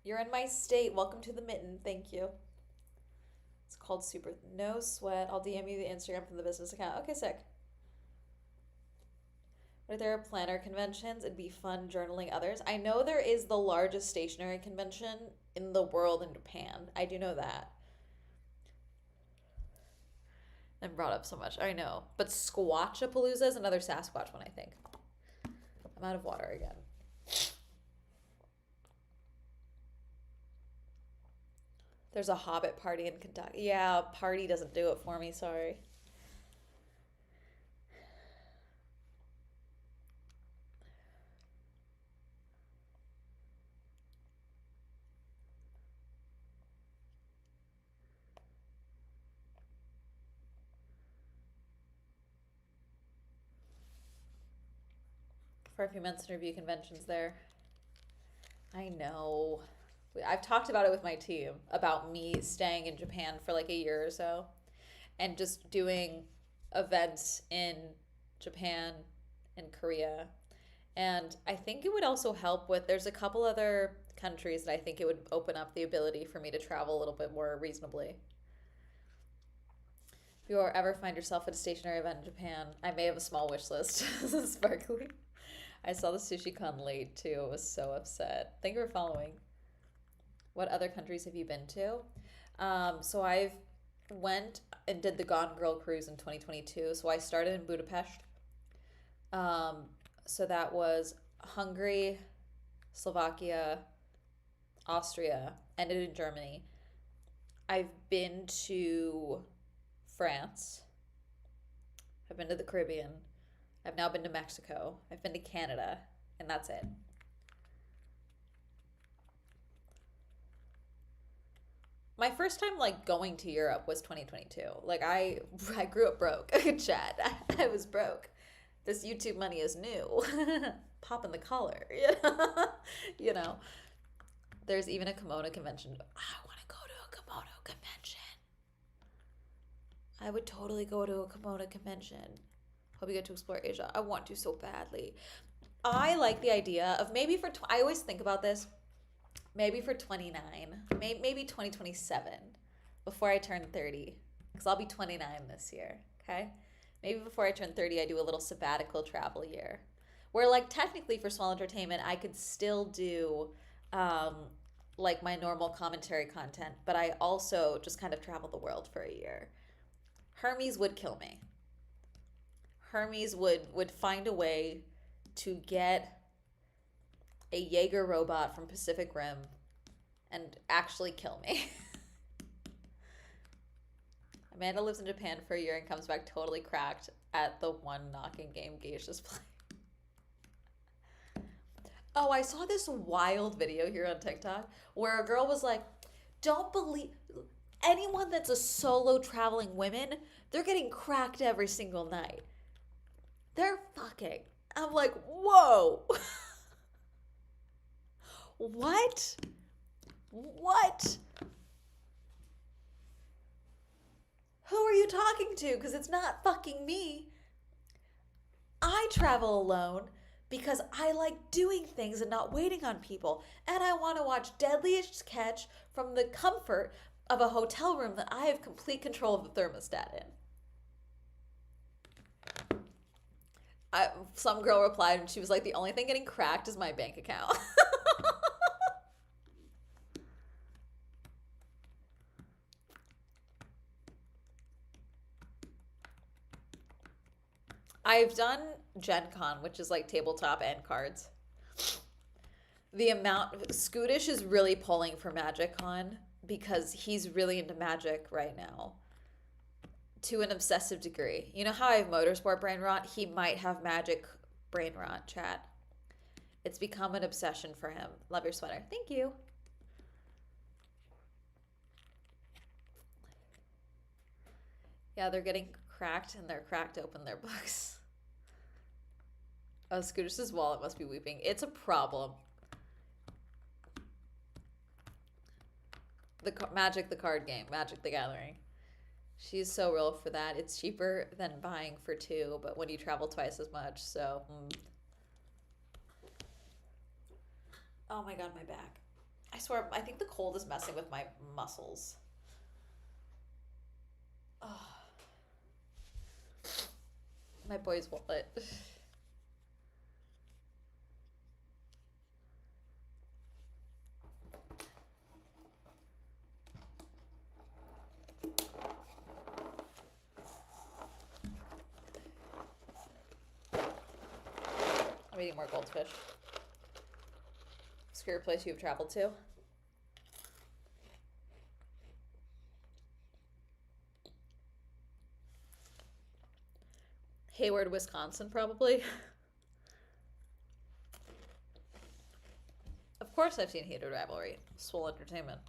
You're in my state. Welcome to the mitten. Thank you. It's called Super. No sweat. I'll DM you the Instagram from the business account. Okay, sick. What if there are planner conventions? It'd be fun journaling others. I know there is the largest stationery convention in the world in Japan. I do know that. I'm brought up so much. I know. But Squatchapalooza is another Sasquatch one, I think. I'm out of water again. There's a Hobbit party in Kentucky. Yeah, party doesn't do it for me, sorry. For a few months interview conventions there. I know. I've talked about it with my team about me staying in Japan for like a year or so and just doing events in Japan and Korea. And I think it would also help with, there's a couple other countries that I think it would open up the ability for me to travel a little bit more reasonably. If you ever find yourself at a stationary event in Japan, I may have a small wish list. Sparkly. I saw the Sushi Con late too. I was so upset. Thank you for following. What other countries have you been to? So I've went and did the Gone Girl cruise in 2022. So I started in Budapest. So that was Hungary, Slovakia, Austria, ended in Germany. I've been to France. I've been to the Caribbean. I've now been to Mexico. I've been to Canada, and that's it. My first time like going to Europe was 2022. Like I grew up broke. Chad, I was broke. This YouTube money is new. Popping the collar, you know. There's even a kimono convention. I want to go to a kimono convention. I would totally go to a kimono convention. Hope you get to explore Asia. I want to so badly. I like the idea of maybe for, I always think about this, maybe for 29, maybe 2027, before I turn 30, because I'll be 29 this year, okay? Maybe before I turn 30, I do a little sabbatical travel year, where like technically for small entertainment, I could still do like my normal commentary content, but I also just kind of travel the world for a year. Hermes would kill me. Hermes would find a way to get a Jaeger robot from Pacific Rim and actually kill me. Amanda lives in Japan for a year and comes back totally cracked at the one knocking game Geisha's play. Oh, I saw this wild video here on TikTok where a girl was like, don't believe anyone that's a solo traveling woman, they're getting cracked every single night. They're fucking. I'm like, whoa. What? What? Who are you talking to? Because it's not fucking me. I travel alone because I like doing things and not waiting on people. And I want to watch Deadliest Catch from the comfort of a hotel room that I have complete control of the thermostat in. Some girl replied and she was like, the only thing getting cracked is my bank account. I've done Gen Con, which is like tabletop and cards. The amount Scootish is really pulling for Magic Con because he's really into magic right now to an obsessive degree. You know how I have motorsport brain rot? He might have magic brain rot, chat. It's become an obsession for him. Love your sweater. Thank you. Yeah, they're getting cracked and they're cracked open their books. Oh, Scootish's wallet must be weeping. It's a problem. Magic the card game, Magic the Gathering. She's so real for that. It's cheaper than buying for two, but when you travel twice as much, so. Oh my god, my back. I swear, I think the cold is messing with my muscles. Oh. My boy's wallet. I'm eating more goldfish. Scary place you've traveled to? Hayward, Wisconsin, probably. Of course I've seen Hated Rivalry. Swole Entertainment.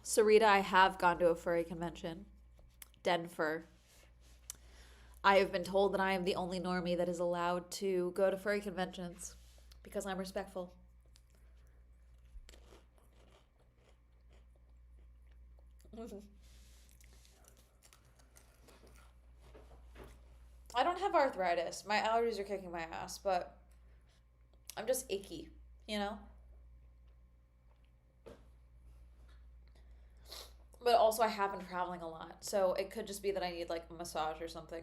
Sarita, I have gone to a furry convention. Denver. I have been told that I am the only normie that is allowed to go to furry conventions because I'm respectful. I don't have arthritis. My allergies are kicking my ass, but I'm just icky, you know? But also I have been traveling a lot, so it could just be that I need like a massage or something.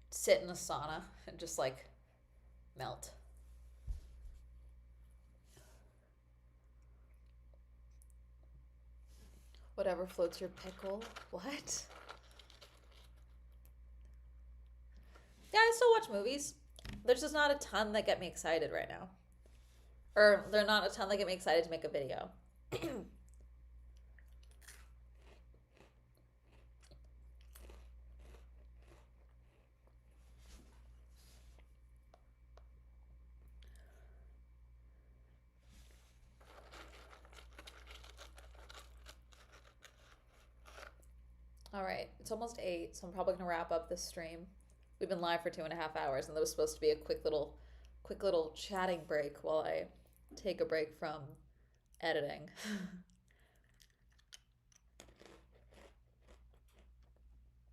Sit in a sauna and just like melt. Whatever floats your pickle. What? Yeah, I still watch movies. There's just not a ton that get me excited right now. Or there are not a ton that get me excited to make a video. All right, it's almost 8, so I'm probably gonna wrap up this stream. We've been live for 2.5 hours, and there was supposed to be a quick little chatting break while I take a break from editing.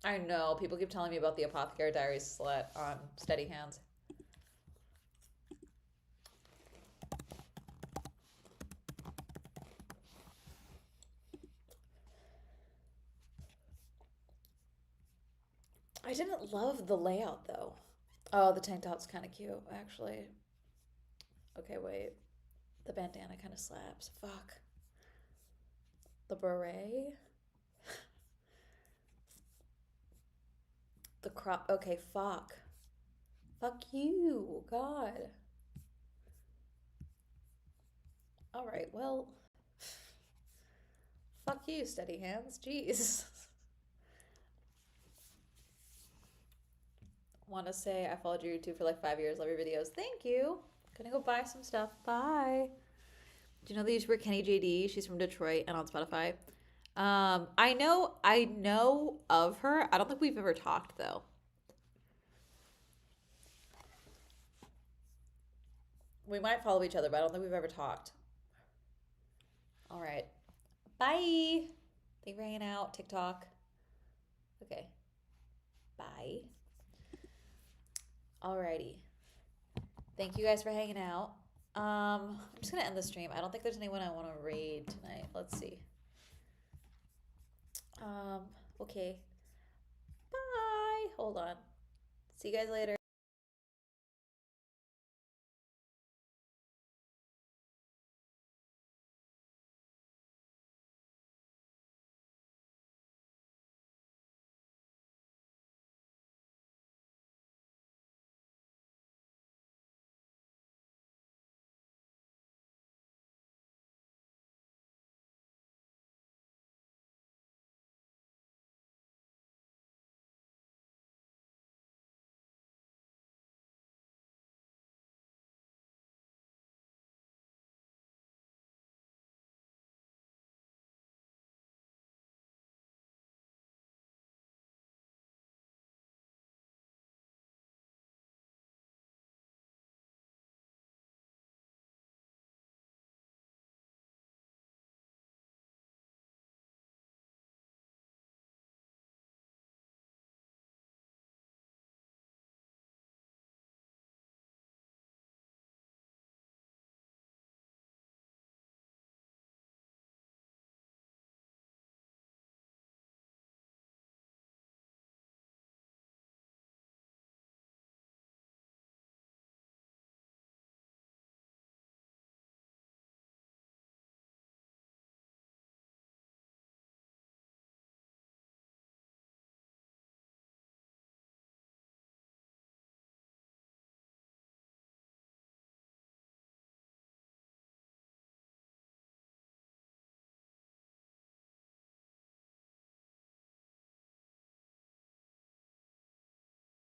I know people keep telling me about the Apothecary Diaries slut on Steady Hands. I didn't love the layout though. Oh, the tank top's kind of cute, actually. Okay, wait. The bandana kind of slaps. Fuck. The beret. The crop. Okay, fuck. Fuck you. God. All right, well. Fuck you, Steady Hands. Jeez. Want to say I followed your YouTube for like 5 years. Love your videos. Thank you. Gonna go buy some stuff. Bye. Do you know the YouTuber Kenny JD? She's from Detroit and on Spotify. I know of her. I don't think we've ever talked though. We might follow each other, but I don't think we've ever talked. All right. Bye. Thank you for hanging out. TikTok. Okay. Bye. Alrighty. Thank you guys for hanging out. I'm just gonna end the stream. I don't think there's anyone I want to raid tonight. Let's see. Okay. Bye. Hold on. See you guys later.